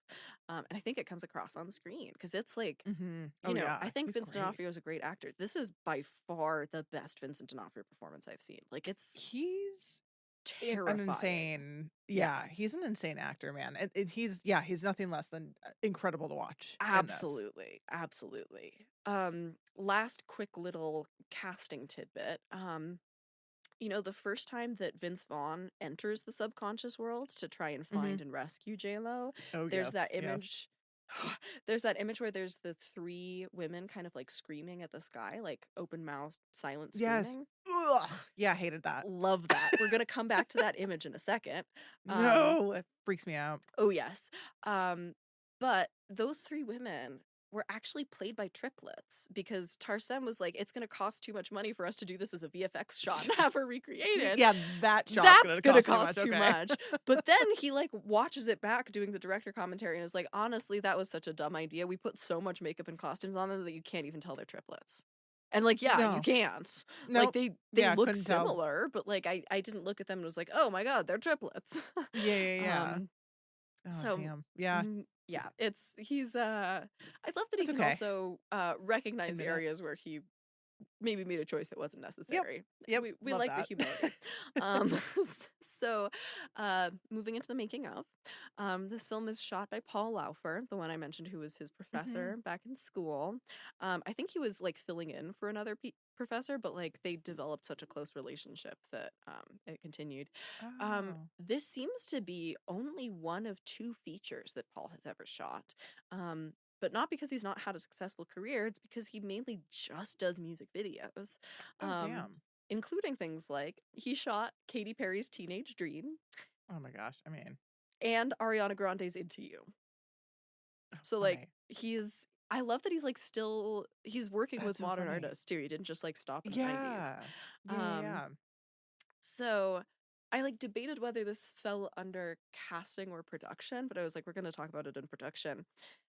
And I think it comes across on screen because it's like, Mhm. you Oh, know, yeah, I think he's Vincent great. D'Onofrio is a great actor. This is by far the best Vincent D'Onofrio performance I've seen. Like it's He's an terrifying. insane Yeah, yeah, he's an insane actor, man, he's yeah, he's nothing less than, incredible to watch in this. absolutely. Absolutely. Last quick little casting tidbit. You know, the first time that Vince Vaughn enters the subconscious world to try and Mhm. find and rescue J-Lo, Oh, there's that yes, yes. image there's that image where there's the 3 women kind of like screaming at the sky, like open mouth, silent Yes. screaming. Ugh. Yeah, hated that. Love that. We're gonna come back to that image in a second. Um, No, it freaks me out. oh yes. But those 3 women were actually played by triplets because Tarsem was like, it's gonna cost too much money for us to do this as a VFX shot and have her recreated. Yeah, that shot's That's gonna gonna cost too cost much, too okay. much. But then he like watches it back doing the director commentary and is like, honestly, that was such a dumb idea. We put so much makeup and costumes on them that you can't even tell they're triplets. And like, yeah, you No. can't. Like Nope. they Yeah, look couldn't tell. similar, but like I didn't look at them and was like, oh my god, they're triplets. Yeah, yeah, yeah. um Oh, so damn. Yeah. yeah, he's I love that he It's can okay. also recognize Admit it. areas where he maybe made a choice that wasn't Yep. necessary. Yep. We Love like the that. humility. So moving into the making of, this film is shot by Paul Laufer, the one I mentioned who was his Mhm. professor back in school. I think he was like filling in for another professor, but like they developed such a close relationship that it continued. Oh. This seems to be only one of 2 features that Paul has ever shot. But not because he's not had a successful career, it's because he mainly just does music videos. Oh, Um, damn. including things like he shot Katy Perry's Teenage Dream Oh my gosh, I mean, and Ariana Grande's Into You. So like okay. I love that he's like still he's working That's with so modern funny. artists too. He didn't just like stop in the 90s. Yeah. Yeah, yeah, Um yeah. so I like debated whether this fell under casting or production, but I was like we're going to talk about it in production.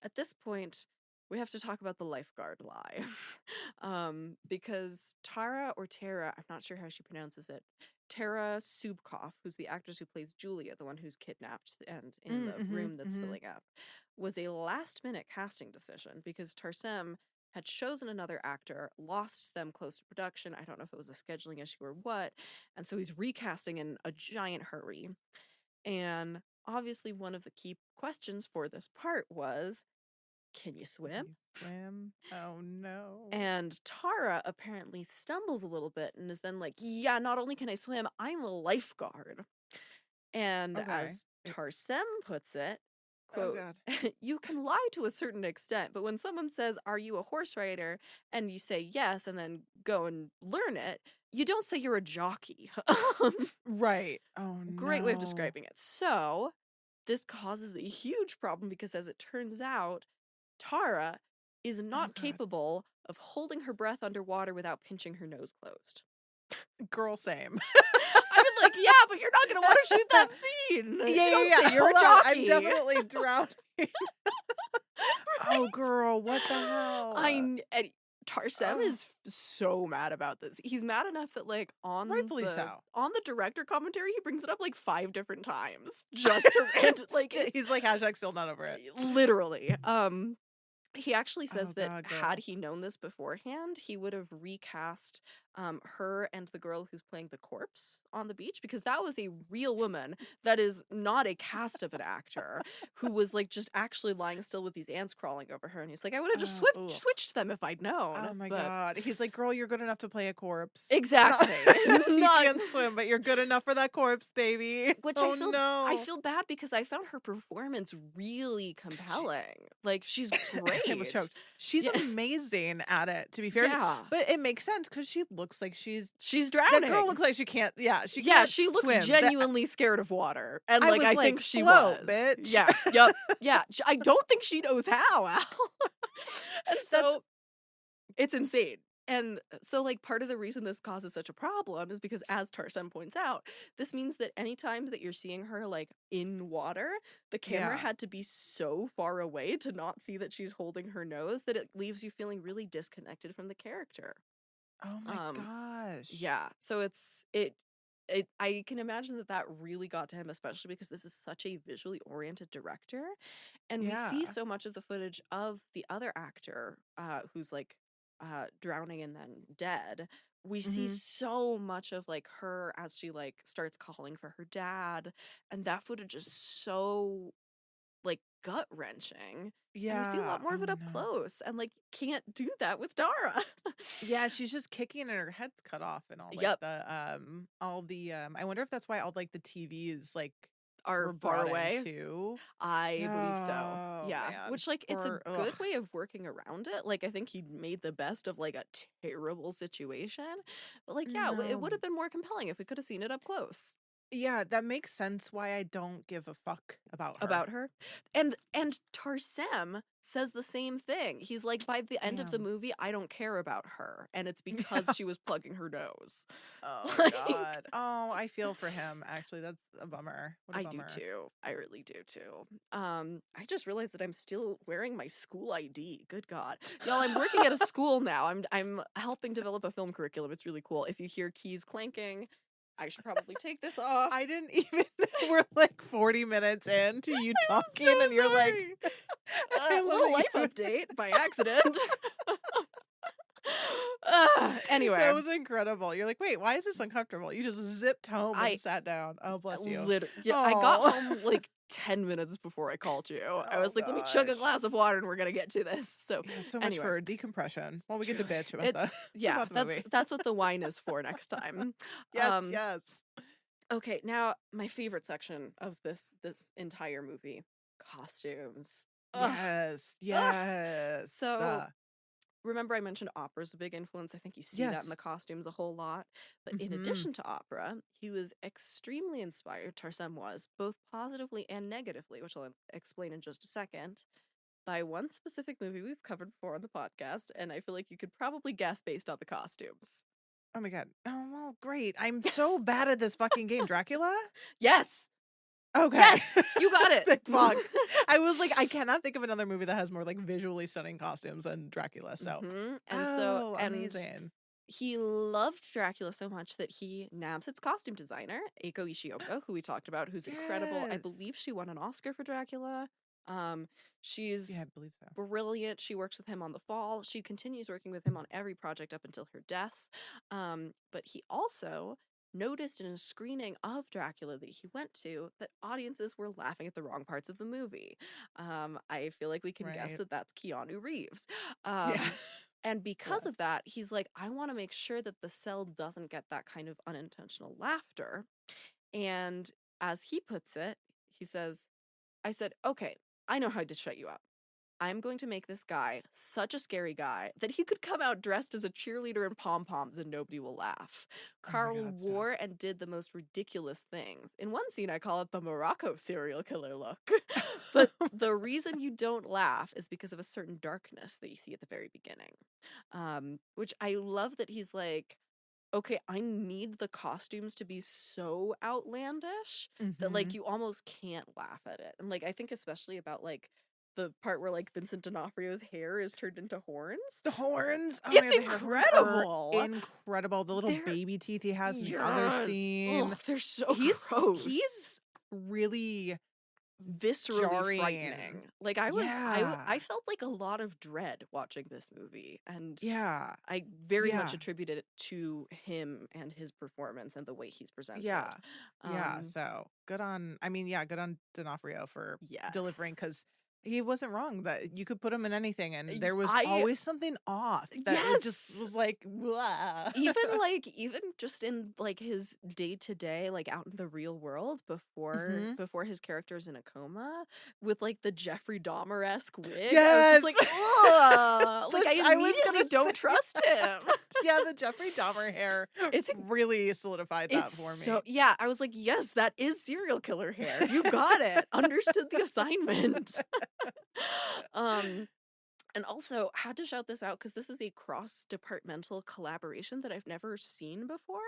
At this point, we have to talk about the lifeguard lie. Because Tara or Tara, I'm not sure how she pronounces it, Tara Subkoff, who's the actress who plays Julia, the one who's kidnapped and in the room that's Mm-hmm. filling up, was a last-minute casting decision because Tarsem had chosen another actor, lost them close to production. I don't know if it was a scheduling issue or what. And so he's recasting in a giant hurry. And obviously, one of the key questions for this part was, can you swim? Can you swim? Oh no. And Tara apparently stumbles a little bit and is then like, yeah, not only can I swim, I'm a lifeguard. And Okay. as Tarsem puts it, Oh quote, god. you can lie to a certain extent, but when someone says, are you a horse rider? And you say yes, and then go and learn it, you don't say you're a jockey. Right. Oh Great way of no. describing it. So this causes a huge problem because, as it turns out, Tara is Oh not god. capable of holding her breath underwater without pinching her nose closed. Girl, same. I mean, like, yeah, but you're not going to want to shoot that scene. Yeah, You don't yeah. say you're a Hold on, jockey. I'm definitely drowning. Oh, Right? girl, what the hell? And Tarsem is so mad about this. He's mad enough that, like, Rightfully so. on the director commentary, he brings it up like 5 different times just to rant. Like, He's like, hashtag still not over it. literally. He actually says Oh, that God, girl. had he known this beforehand, he would have recast her and the girl who's playing the corpse on the beach, because that was a real woman that is not a cast of an actor who was like just actually lying still with these ants crawling over her. And he's like, I would have just switched them if I'd known. Oh my God. He's like, girl, you're good enough to play a corpse. Exactly. You can't swim, but you're good enough for that corpse, baby. Which I feel bad because I found her performance really compelling. Like, she's great. I was choked. She's amazing at it, to be fair. Yeah. But it makes sense because she looks like she's drowning. That girl looks like she can't. Yeah, she looks swim. Genuinely scared of water, and I think she float, was. bitch. Yeah, yep, yeah. I don't think she knows how, Al. And so it's insane. And so, like, part of the reason this causes such a problem is because, as Tarsem points out, this means that anytime that you're seeing her, like, in water, the camera had to be so far away to not see that she's holding her nose that it leaves you feeling really disconnected from the character. Oh my gosh. Yeah. So I can imagine that really got to him, especially because this is such a visually oriented director. And we see so much of the footage of the other actor who's like drowning and then dead. We see so much of like her as she like starts calling for her dad, and that footage is so like gut wrenching. Yeah. And we see a lot more of it up close, and like you can't do that with Tara. Yeah, she's just kicking and her head's cut off and all like I wonder if that's why all like the TVs like are far away too. I believe so. Yeah. Man. Which like it's a good way of working around it. Like, I think he made the best of like a terrible situation. But like, yeah, it would have been more compelling if we could have seen it up close. Yeah, that makes sense why I don't give a fuck about her. And Tarsem says the same thing. He's like, by the end of the movie, I don't care about her, and it's because she was plugging her nose. Oh like, God. Oh, I feel for him. Actually, that's a bummer. What a bummer. I do too. I really do too. I just realized that I'm still wearing my school ID. Good God. Y'all, I'm working at a school now. I'm helping develop a film curriculum. It's really cool. If you hear keys clanking, I should probably take this off. I didn't even. We're like 40 minutes into you talking, and you're like, a little life update by accident. Anyway, that was incredible. You're like, wait, why is this uncomfortable? You just zipped home and sat down. Oh, bless you. I got home like 10 minutes before I called you. I was like, let me chug a glass of water and we're gonna get to this. So, so much for decompression. Well, we get to bitch about that. Yeah, that's what the wine is for next time. Yes. Okay, now my favorite section of this entire movie: costumes. Yes. So, remember I mentioned opera's a big influence. I think you see that in the costumes a whole lot. But in addition to opera, he was extremely inspired, Tarsem was, both positively and negatively, which I'll explain in just a second, by one specific movie we've covered before on the podcast, and I feel like you could probably guess based on the costumes. Oh my God. Oh, well, great. I'm so bad at this fucking game. Dracula? Yes! Okay. Yes, you got it. Thank fuck. I was like, I cannot think of another movie that has more, like, visually stunning costumes than Dracula, so oh, And amazing. he loved Dracula so much that he nabs its costume designer, Eiko Ishioka, who we talked about, who's incredible. I Yes. believe she won an Oscar for Dracula. Um, Yeah, I she's believe so. brilliant. She works with him on The Fall. She continues working with him on every project up until her death. But he also noticed in a screening of Dracula that he went to that audiences were laughing at the wrong parts of the movie. I feel like we can guess Right. that that's Keanu Reeves. Yeah. And because Yes. of that, he's like, I want to make sure that the cell doesn't get that kind of unintentional laughter. And as he puts it, he says, I said, okay, I know how to shut you up. I'm going to make this guy such a scary guy that he could come out dressed as a cheerleader in pom poms and nobody will laugh. Oh my Carl god, stop. wore and did the most ridiculous things. In one scene, I call it the Morocco serial killer look. But the reason you don't laugh is because of a certain darkness that you see at the very beginning. Which I love that he's like, okay, I need the costumes to be so outlandish that like Mhm. you almost can't laugh at it. And like I think especially about like the part where like Vincent D'Onofrio's hair is turned into horns. The horns! Oh my It's god, the hair horns are incredible. incredible. The little They're baby teeth he has in the other yes. scene. Oh, they're so gross. He's really Viscerally jarring. frightening. Like I Yeah. felt like a lot of dread watching this movie, and Yeah. I very much Yeah. attributed it to him and his performance and the way he's presented. Yeah. Yeah, Um, so good on I mean, yeah, good on D'Onofrio for delivering yes. because he wasn't wrong that you could put him in anything and Y- there was I always something off that would just yes. was like, "Blah." Even just in like his day to day, like out in the real world Mhm. before his character's in a coma with like the Jeffrey Dahmer-esque wig, I was just Yes! like, ugh, like I I was immediately gonna don't say trust him. that. Yeah, the Jeffrey Dahmer hair It's really solidified that it's for so me. yeah, I was like, yes, that is serial killer hair. You got it. Understood the assignment. um And also, had to shout this out because this is a cross-departmental collaboration that I've never seen before.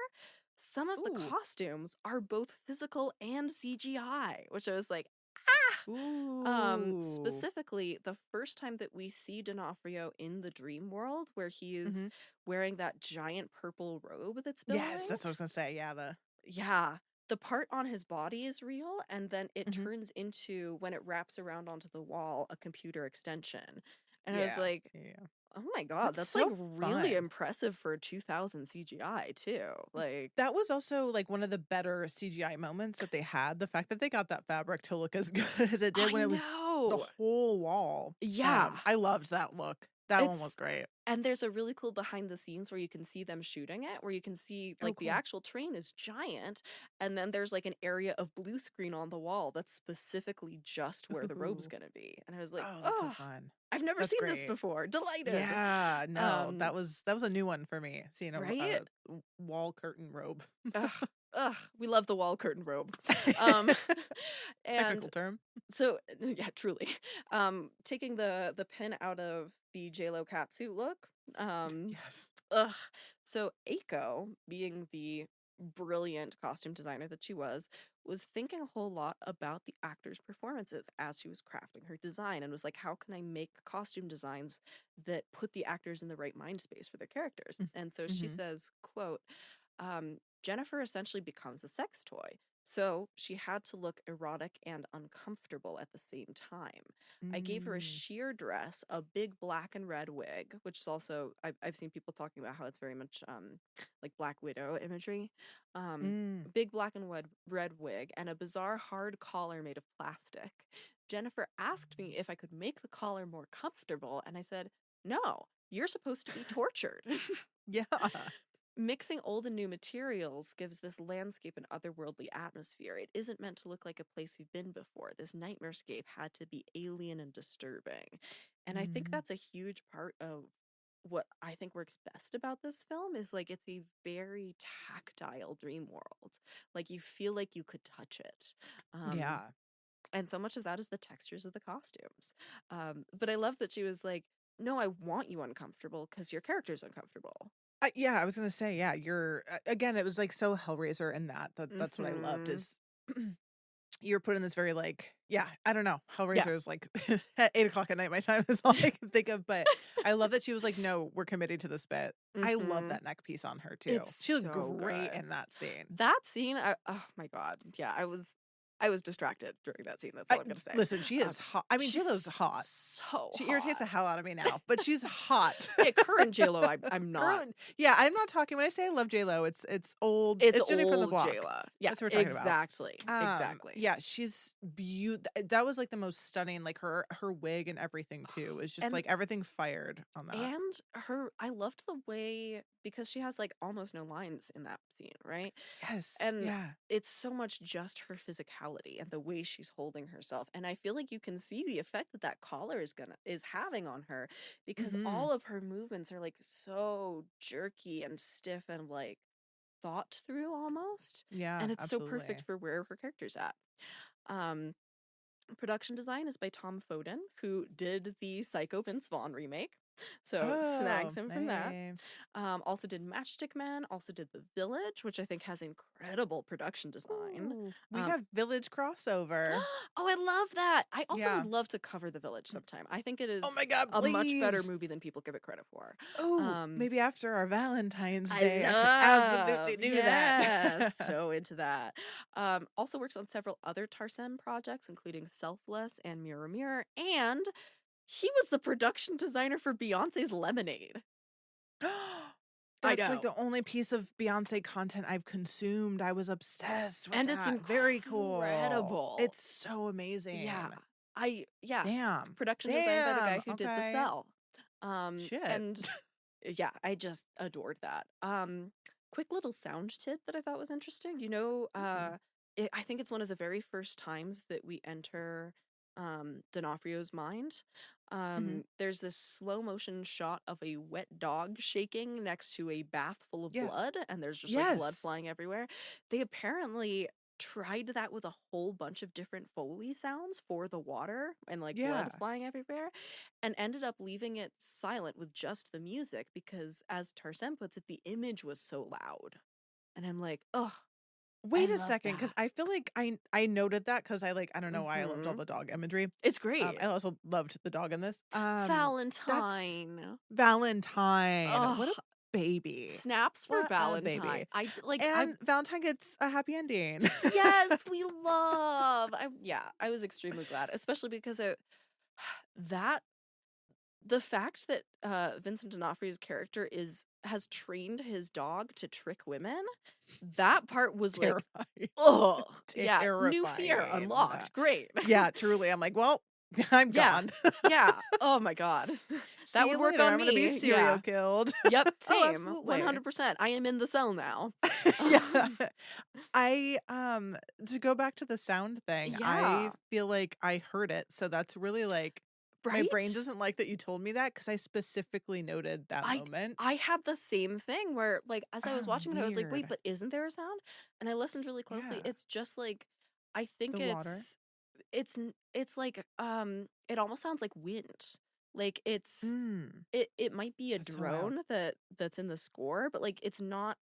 Some of the Ooh. costumes are both physical and CGI, which I was like, ah! Ooh. Specifically, the first time that we see D'Onofrio in the dream world, where he is Mhm. wearing that giant purple robe that's Yes, billowing, that's what I was gonna say, yeah, the yeah, the part on his body is real, and then it Mhm. turns into, when it wraps around onto the wall, a computer extension. And I was Yeah. like, Yeah. oh my god, That's that's like so really fun. impressive for 2000 CGI too. Like, That was also, like, one of the better CGI moments that they had, the fact that they got that fabric to look as good as it did I when it was the know. whole wall. Yeah. I loved that look. That one was It's great. and there's a really cool behind the scenes where you can see them shooting it, where you can see Oh, like the cool. actual train is giant, and then there's like an area of blue screen on the wall that's specifically just where the robe's Ooh. gonna be. And I was like, Oh, that's so oh, fun. I've never That's seen this great. before. Delighted. Yeah, no, Um, that was a new one for me, seeing right? a wall curtain robe. Ugh, ugh, we love the wall curtain robe. Um, Technical and term. so yeah, truly. Taking the pin out of the JLo catsuit look. Um, Yes. ugh. So Eiko, being the brilliant costume designer that she was thinking a whole lot about the actors' performances as she was crafting her design and was like, how can I make costume designs that put the actors in the right mind space for their characters? And so she Mhm. says, quote, Jennifer essentially becomes a sex toy. So she had to look erotic and uncomfortable at the same time. I gave her a Mm. sheer dress, a big black and red wig, which is also I've seen people talking about how it's very much like Black Widow imagery. Mm. Big black and red wig and a bizarre hard collar made of plastic. Jennifer asked me if I could make the collar more comfortable, and I said, "No, you're supposed to be tortured." Yeah. Mixing old and new materials gives this landscape an otherworldly atmosphere. It isn't meant to look like a place we've been before. This nightmarescape had to be alien and disturbing. And I think Mhm. that's a huge part of what I think works best about this film is like it's a very tactile dream world. Like you feel like you could touch it. Um Yeah. and so much of that is the textures of the costumes. But I love that she was like, "No, I want you uncomfortable because your character's uncomfortable." Yeah, I was gonna say, yeah, you're again, it was like so Hellraiser in that's what I loved Mhm. is you're put in this very, like, yeah, I don't know. Yeah. Hellraiser is like at 8 o'clock at night my time is all I can think of, but I love that she was like, "No, we're committed to this bit." I love Mhm. that neck piece on her too. It's She looked so great good. in that scene. That scene, oh my god. Yeah, I was distracted during that scene. That's I all I'm gonna say. listen, she is hot. I mean, J-Lo's She's hot. so She irritates the hot. hell out of me now, but she's hot. Yeah, current JLo, I'm not. Girl, yeah, I'm not talking when I say I love J-Lo, it's old, It's it's Jenny from the old block. JLo. Yeah, That's what we're talking about. exactly. Exactly. Yeah, she's that was like the most stunning, like her wig and everything too. Is just And like everything fired on that. I loved the way because she has like almost no lines in that scene, right? Yes. And Yeah. it's so much just her physicality and the way she's holding herself. And I feel like you can see the effect that that collar is having on her because Mhm. all of her movements are like so jerky and stiff and like thought through almost. Yeah, And it's so perfect absolutely. for where her character's at. Um, Production design is by Tom Foden, who did the Psycho Vince Vaughn remake. So snags Oh, him from that. hey. Also did Matchstick Man, also did The Village, which I think has incredible production design. Ooh, we Um, have village crossover. oh, I love that. I also Yeah. would love to cover The Village sometime. I think it Oh is my god, a much better please. movie than people give it credit for. Oh, Um, maybe after our Valentine's I Day, I could absolutely love, do that. yes, so into that. Also works on several other Tarsem projects, including Selfless and Mirror Mirror, and he was the production designer for Beyonce's Lemonade. I That's like know. the only piece of Beyonce content I've consumed. I was obsessed with And it's that. Very cool. incredible. It's so Yeah. amazing. Yeah. Damn. Production design by the guy Damn. who did The Okay. Cell. Shit. And yeah, I just adored that. Quick little sound tip that I thought was interesting. Mm. I think it's one of the very first times that we enter D'Onofrio's mind. Mhm. There's this slow motion shot of a wet dog shaking next to a bath full of Yes. blood, and there's just like blood Yes. flying everywhere. They apparently tried that with a whole bunch of different Foley sounds for the water and like blood Yeah. flying everywhere, and ended up leaving it silent with just the music because, as Tarsem puts it, the image was so loud. And I'm like, oh, I Wait a love second, because that. I feel like I noted that because I don't know why I loved all Hmm. the dog imagery. It's great. I also loved the dog in this. That's Valentine. Valentine. What a Oh, baby. snaps for What a Valentine. baby. I And Valentine gets a happy ending. yes, we love. I was extremely glad, especially because that the fact that Vincent D'Onofrio's character has trained his dog to trick women, that part was like, Terrifying. oh yeah, new fear Terrifying. unlocked. Great. Yeah, truly. I'm like, well, I'm Yeah. gone. Yeah. Oh my god. See That you would work later. on I'm gonna be me. serial Yeah. killed. Yep, Oh, same. absolutely. 100%. I am in the cell now. Yeah. I to go back to the sound thing, I Yeah. feel like I heard it. So that's really like my brain Right? doesn't like that you told me that because I specifically noted that I moment. I had the same thing where like as I was Oh, watching it I was like, "Wait, weird. but isn't there a sound?" And I listened really closely. Yeah. It's just like I think The water. it's like it almost sounds like wind. Like Mm. it might be a That's so wild. drone that's in the score, but like it's not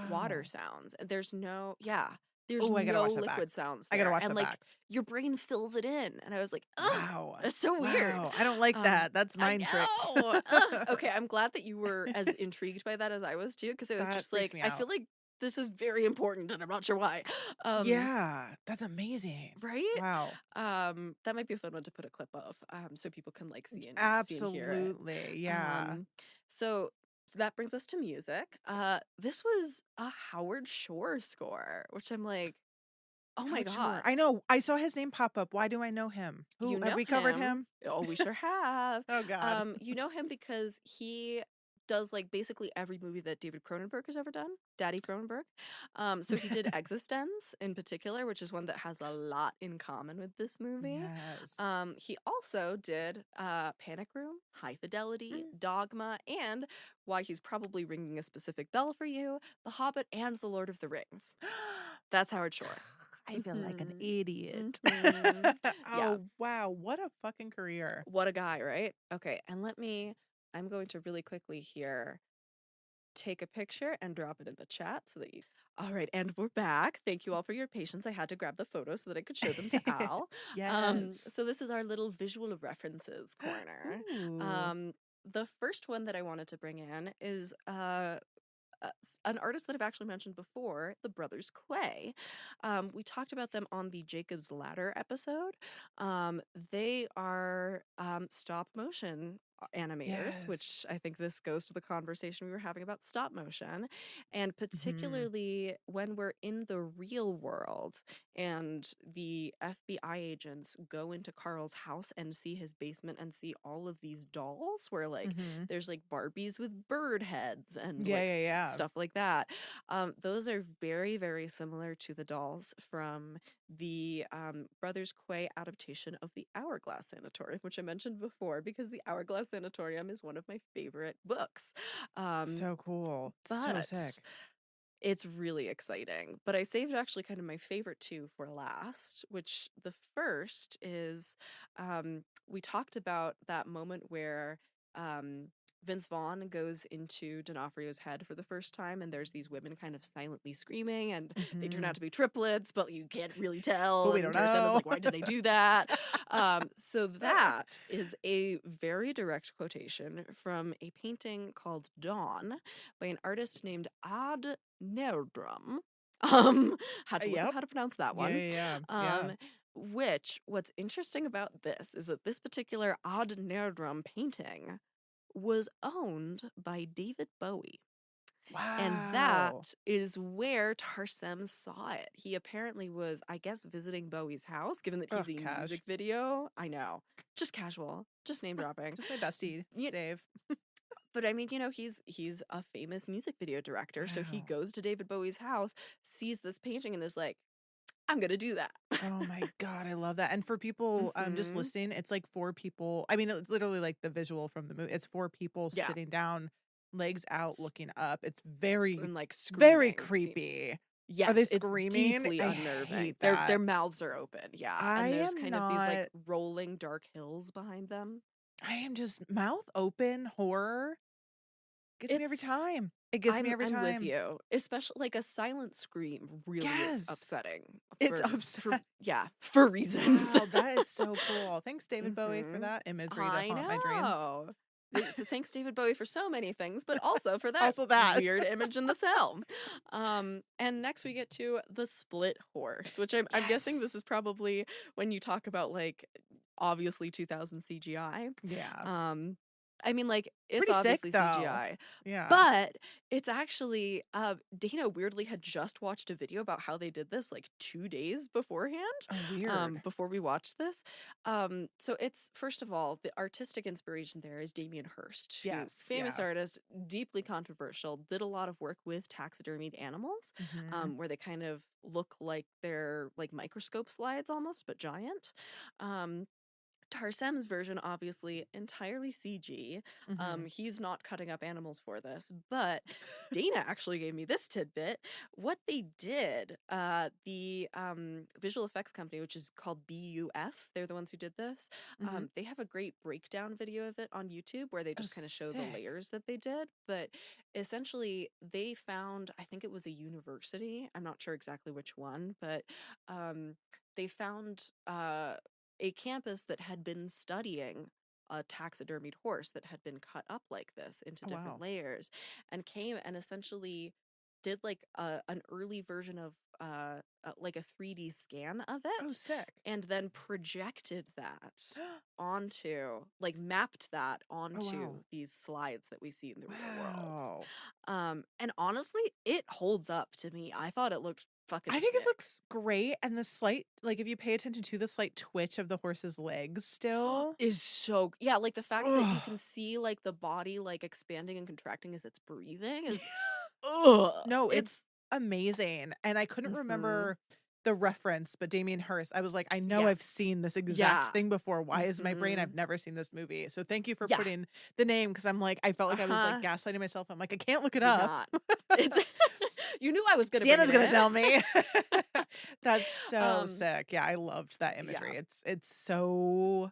water Wow. sounds. There's no yeah. There's Oh, I gotta no watch that back. liquid sounds I gotta there. watch And that like back. your brain fills it in. And I was like, "Oh, Wow. that's so weird." Wow. I don't like that. That's I mind tricks. know. Okay, I'm glad that you were as intrigued by that as I was too, because it was That just freaks like me I out. feel like this is very important and I'm not sure why. Um, Yeah, that's amazing. right? Wow. That might be a fun one to put a clip of, so people can like see and hear it. Absolutely. Yeah. Um, so that brings us to music. This was a Howard Shore score, which I'm like, oh my Howard Shore. god. I know. I saw his name pop up. Why do I know him? You Who have know we covered him. him? Oh, we sure have. Oh God. You know him because he does like basically every movie that David Cronenberg has ever done. Daddy Cronenberg. So he did Existence in particular, which is one that has a lot in common with this movie. Yes. He also did Panic Room, High Fidelity, Mm. Dogma, and why he's probably ringing a specific bell for you, The Hobbit and The Lord of the Rings. That's Howard Shore. I feel like an Mhm. idiot. Mhm. Yeah. Oh wow, what a fucking career. What a guy, right? Okay, and I'm going to really quickly here take a picture and drop it in the chat so that you. All right, and we're back. Thank you all for your patience. I had to grab the photos so that I could show them to Al. Yes. So this is our little visual references corner. Ooh. Um, the first one that I wanted to bring in is an artist that I've actually mentioned before, the Brothers Quay. We talked about them on the Jacob's Ladder episode. They are stop motion animators, which Yes. I think this goes to the conversation we were having about stop motion. And Mhm. particularly when we're in the real world and the FBI agents go into Carl's house and see his basement and see all of these dolls where like Mhm. there's like Barbies with bird heads and Yeah, like yeah, yeah. stuff like that. Those are very, very similar to the dolls from the Brothers Quay adaptation of the Hourglass Sanatorium, which I mentioned before because the Hourglass Sanatorium is one of my favorite books. Um, So cool. So but sick. it's really exciting. But I saved actually kind of my favorite two for last, which the first is we talked about that moment where um, Vince Vaughn goes into D'Onofrio's head for the first time, and there's these women kind of silently screaming, and they turn out Mhm. to be triplets, but you can't really tell. But we And don't Tarsem is know. like, why did they do that? So that is a very direct quotation from a painting called Dawn by an artist named Ad Nerdrum. Had to look up Yep. how to pronounce that Yeah, one. yeah, yeah. Yeah. Um, which what's interesting about this is that this particular Ad Nerdrum painting was owned by David Bowie. And Wow. that is where Tarsem saw it. He apparently was, I guess, visiting Bowie's house, given that Ugh, he's a music cash. video. I know. Just casual. Just name dropping. Just my bestie, Yeah, Dave. but I mean, he's a famous music video director, so he Wow. goes to David Bowie's house, sees this painting, and is like, "I'm gonna do that." Oh my god, I love that. And for people just Hmm. listening, it's like four people. I mean, it's literally like the visual from the movie. It's four people Yeah, sitting down, legs out, S- looking up. It's very, and like very screaming. creepy. Are they Yes, it's screaming? deeply I unnerving. hate Their that. mouths are open, yeah, I and there's am kind of these like not rolling dark hills behind them. I am just mouth open horror gets me every It's time. It gets me every I'm with time. you. Especially like a silent scream really is Yes. upsetting It's for upset. yeah, for reasons. Wow, that is so cool. Thanks, David Bowie, for Mhm. that imagery to I haunt my dreams. know. So thanks David Bowie for so many things, but also for that Also that. weird image in the cell. And next we get to the split horse, which I'm guessing this Yes. is probably when you talk about like obviously 2000 CGI. Yeah. Um, I mean like it's Pretty sick obviously though. CGI, Yeah. but it's actually Dana weirdly had just watched a video about how they did this like 2 days beforehand, Oh, weird. before we watched this. So it's first of all, the artistic inspiration there is Damien Hirst, who Yes. famous Yeah. artist, deeply controversial, did a lot of work with taxidermied animals, Mhm. where they kind of look like they're like microscope slides almost, but giant. Um, Tarsem's version, obviously, entirely CG. Mhm. He's not cutting up animals for this, but Dana actually gave me this tidbit. What they did, the visual effects company, which is called BUF, they're the ones who did this. Mhm. They have a great breakdown video of it on YouTube where they Oh, just kind of show the sick. layers that they did. But essentially, they found, I think it was a university, I'm not sure exactly which one, but um, they found a campus that had been studying a taxidermied horse that had been cut up like this into Oh, different wow. layers and came and essentially did like an early version of like a 3D scan of Oh, it sick. and then projected that onto like mapped that Oh, onto wow. these slides that we see in the real world. Wow. And honestly, it holds up to me. I thought it looked I fucking think it sick. looks great, and the slight like, if you pay attention to the slight twitch of the horse's legs still. Is so yeah, like the fact that you Ugh. can see like the body like expanding and contracting as it's breathing is ugh. No, it's It's amazing, and I couldn't mhm. remember the reference, but Damien Hirst, I was like, "I know I've Yes. seen this exact Yeah. thing before. Why is my brain Mhm. I've never seen this movie." So thank you for Yeah. putting the name because 'cause I'm like I felt like I was, like, Uh-huh. gaslighting myself. I'm like, "I can't look it You're up. not. It's you knew I was gonna bring Siena's it gonna in. tell me." That's so Um, sick. Yeah, I loved that yeah. imagery. It's so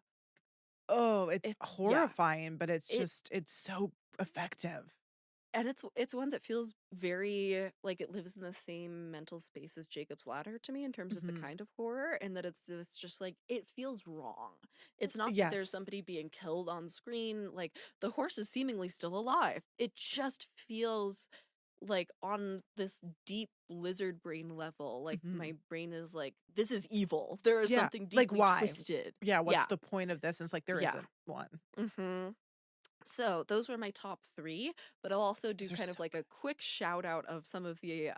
oh, it's It yeah. horrifying, but it's It just it's so effective. And it's one that feels very like it lives in the same mental space as Jacob's Ladder to me in terms of the Mhm. kind of horror, and that it's just like it feels wrong. It's not that there's Yes. somebody being killed on screen, like the horse is seemingly still alive. It just feels like on this deep lizard brain level, like Mhm. my brain is like, this is evil. There is Yeah, something like, deeply why? twisted. Yeah, what's Yeah. the point of this? And it's like, there Yeah. isn't one. Mm-hmm. So those were my top three, but I'll also do Those are kind of so like a quick shout out of some of the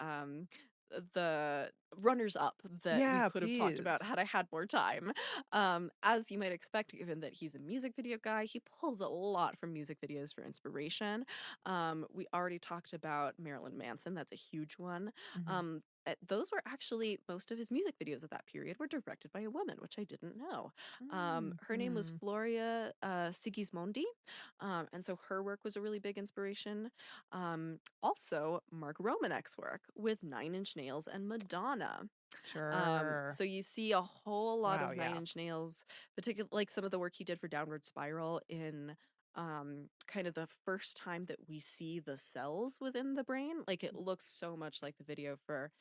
runners up that we Yeah, could have talked about please. had I had more time. As you might expect, given that he's a music video guy, he pulls a lot from music videos for inspiration. We already talked about Marilyn Manson, that's a huge one. Mhm. Those were actually most of his music videos at that period were directed by a woman, which I didn't know. Her name was Mhm. Floria Sigismondi, and so her work was a really big inspiration. Also, Mark Romanek's work with Nine Inch Nails and Madonna. Sure. So you see a whole lot Wow, of Nine yeah. Inch Nails, particularly like some of the work he did for Downward Spiral in kind of the first time that we see the cells within the brain. Like it looks so much like the video for.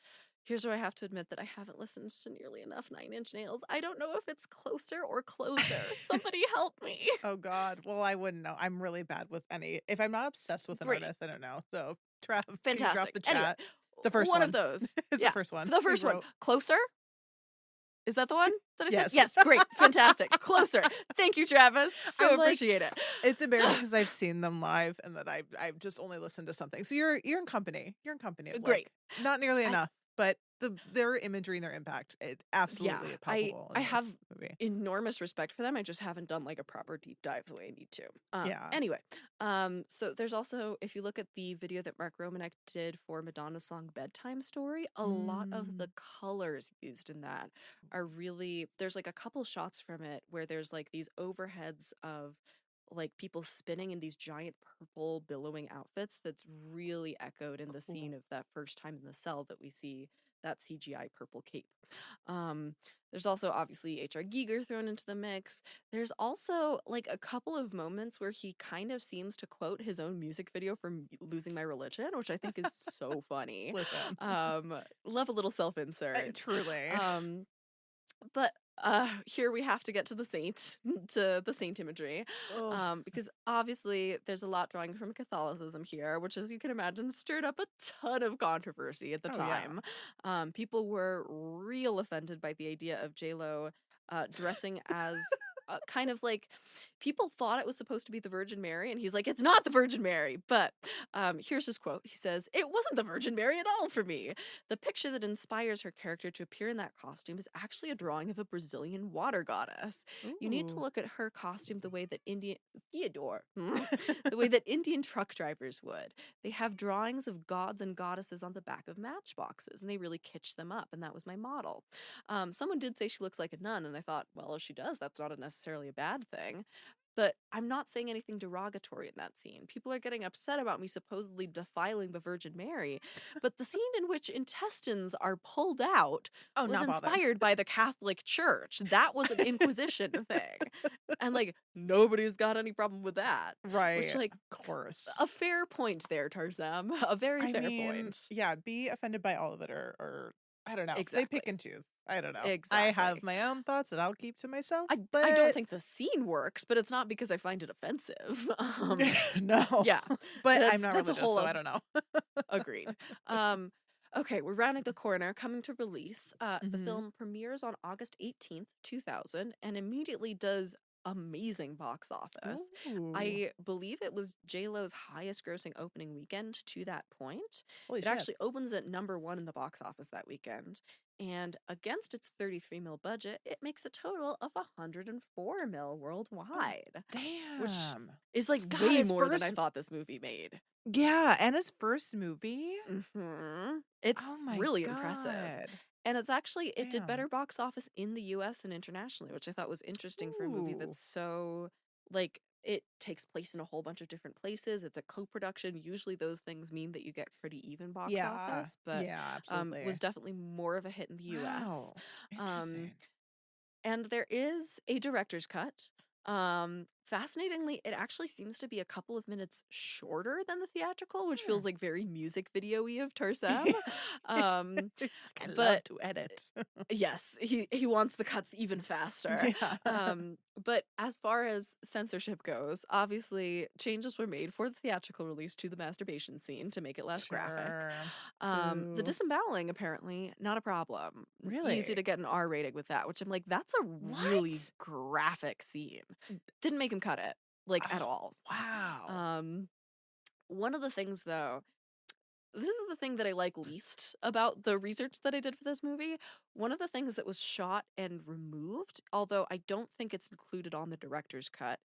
Here's where I have to admit that I haven't listened to nearly enough Nine Inch Nails. I don't know if it's closer or closer. Somebody help me. Oh god. Well, I wouldn't know. I'm really bad with any if I'm not obsessed with an Great. artist, I don't know. So, Trav, can you drop Fantastic. the Anyway, chat? The first one of one. those. It's the Yeah. first one The he first one. wrote. Closer? Is that the one that I said? Yes. Yes. Great. Fantastic. Closer. Thank you, Travis. So I'm like, appreciate it. it's embarrassing because I've seen them live and that I've just only listened to something. So you're in company. You're in company of Great. like not nearly I enough, but their imagery and their impact, it Yeah, absolutely I palpable I in have this movie. enormous respect for them. I just haven't done like a proper deep dive the way I need to. Yeah. Anyway, so there's also if you look at the video that Mark Romanek did for Madonna's song Bedtime Story, a lot of the Mm. colors used in that are really there's like a couple shots from it where there's like these overheads of like people spinning in these giant purple billowing outfits that's really echoed in the scene Cool. of that first time in the cell that we see that CGI purple cape. Um, there's also obviously H.R. Giger thrown into the mix. There's also like a couple of moments where he kind of seems to quote his own music video from Losing My Religion, which I think is so funny. Listen. Love a little self insert. Truly. But here we have to get to the saint, to the saint imagery, Oh. because obviously there's a lot drawing from Catholicism here, which, as you can imagine, stirred up a ton of controversy at the Oh yeah. time. People were real offended by the idea of J-Lo dressing as kind of like people thought it was supposed to be the Virgin Mary, and he's like, it's not the Virgin Mary. But here's his quote. He says, "It wasn't the Virgin Mary at all for me. The picture that inspires her character to appear in that costume is actually a drawing of a Brazilian water goddess. You need to Ooh. look at her costume the way that Theodore, the way that Indian truck drivers would. They have drawings of gods and goddesses on the back of matchboxes, and they really kitsch them up, and that was my model. Someone did say she looks like a nun, and I thought, well, if she does, that's not necessarily a bad thing. But I'm not saying anything derogatory in that scene. People are getting upset about me supposedly defiling the Virgin Mary, but the scene in which intestines are pulled out Oh, was not bothered. inspired by the Catholic Church. That was an Inquisition thing. And like nobody's got any problem with that. Which Right. like Of course. a fair point there, Tarzam. A very I fair mean, point. yeah, be offended by all of it or I don't know. They pick Exactly. and choose. I don't know. I have Exactly. my own thoughts that I'll keep to myself, I don't but think the scene works, but it's not because I find it offensive. no. Yeah, But I'm not that's a religious, whole so I don't know. agreed. Okay, we're rounding the corner, coming to release. The Mhm. film premieres on August 18th, 2000, and immediately does amazing box office. Ooh. I believe it was J-Lo's highest grossing opening weekend to that point. Holy It shit. actually opens at #1 in the box office that weekend. And against its 33 mil budget, it makes a total of 104 mil Oh, worldwide, which damn. is like God, way his more than I first thought this movie made. yeah, and his first movie? It's Oh my really impressive. god. And it's actually it did Damn. better box office in the US than internationally, which I thought was interesting for a movie Ooh. that's so like it takes place in a whole bunch of different places. It's a co-production. Usually those things mean that you get pretty even box Yeah. office, but Yeah, absolutely. was definitely more of a hit in the US. Wow. Um Interesting. and there is a director's cut Fascinatingly, it actually seems to be a couple of minutes shorter than the theatrical, which Hmm. feels like very music video-y of Tarsem. Um, He's like, I love but to edit. yes, he wants the cuts even faster. Yeah. But as far as censorship goes, obviously changes were made for the theatrical release to the masturbation scene to make it less graphic. Sure. The Boo. disemboweling, apparently, not a problem. Easy Really? to get an R rating with that, which I'm like, that's a really What? graphic scene. Didn't make him cut it, like, at Oh, all. wow. Um, one of the things, though, this is the thing that I like least about the research that I did for this movie. One of the things that was shot and removed, although I don't think it's included on the director's cut,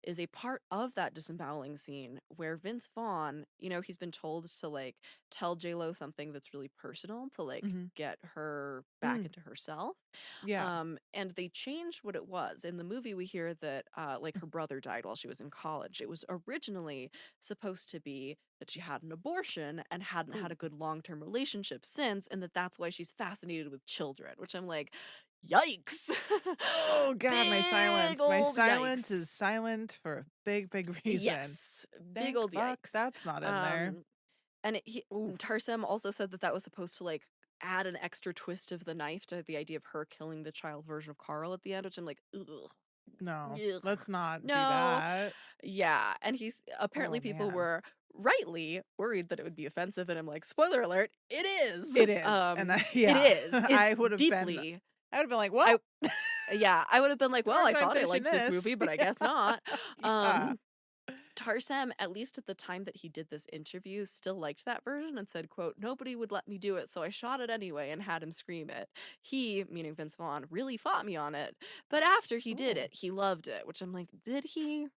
is a part of that disemboweling scene where Vince Vaughn, he's been told to like tell J-Lo something that's really personal to like Hmm. get her back Mm, into herself. yeah. And they changed what it was. In the movie, we hear that like her brother died while she was in college. It was originally supposed to be that she had an abortion and hadn't had Ooh. a good long-term relationship since, and that's why she's fascinated with children, which I'm like, yikes. Oh God, my Big silence. My old silence is yikes. silent for a big, big reason. Yes, big Thank old fuck yikes. that's not in there. Um, and Oof. Tarsem also said that was supposed to like add an extra twist of the knife to the idea of her killing the child version of Carl at the end, which I'm like, ugh. No, Ugh. let's not do No. that. Yeah, and he's apparently Oh people man. were rightly worried that it would be offensive, and I'm like, spoiler alert, it is. It is. And I, It yeah, is. It's deeply. I would have been like, I well, yeah, I would have been like, well, hard I time thought I finishing liked this this. movie, but I guess not. Yeah. Tarsem, at least at the time that he did this interview, still liked that version and said, quote, nobody would let me do it, so I shot it anyway and had him scream it. He, meaning Vince Vaughn, really fought me on it. But after he did Ooh. it, he loved it, which I'm like, did he?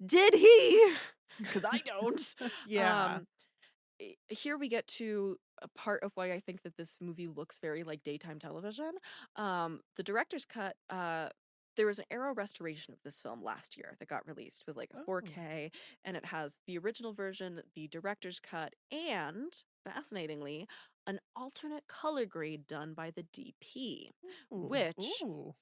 Did he? Because I don't. Yeah. Um, Here we get to a part of why I think that this movie looks very like daytime television. The director's cut, there was an Arrow restoration of this film last year that got released with like a Oh. 4K, and it has the original version, the director's cut, and fascinatingly, an alternate color grade done by the DP, Ooh. which Ooh.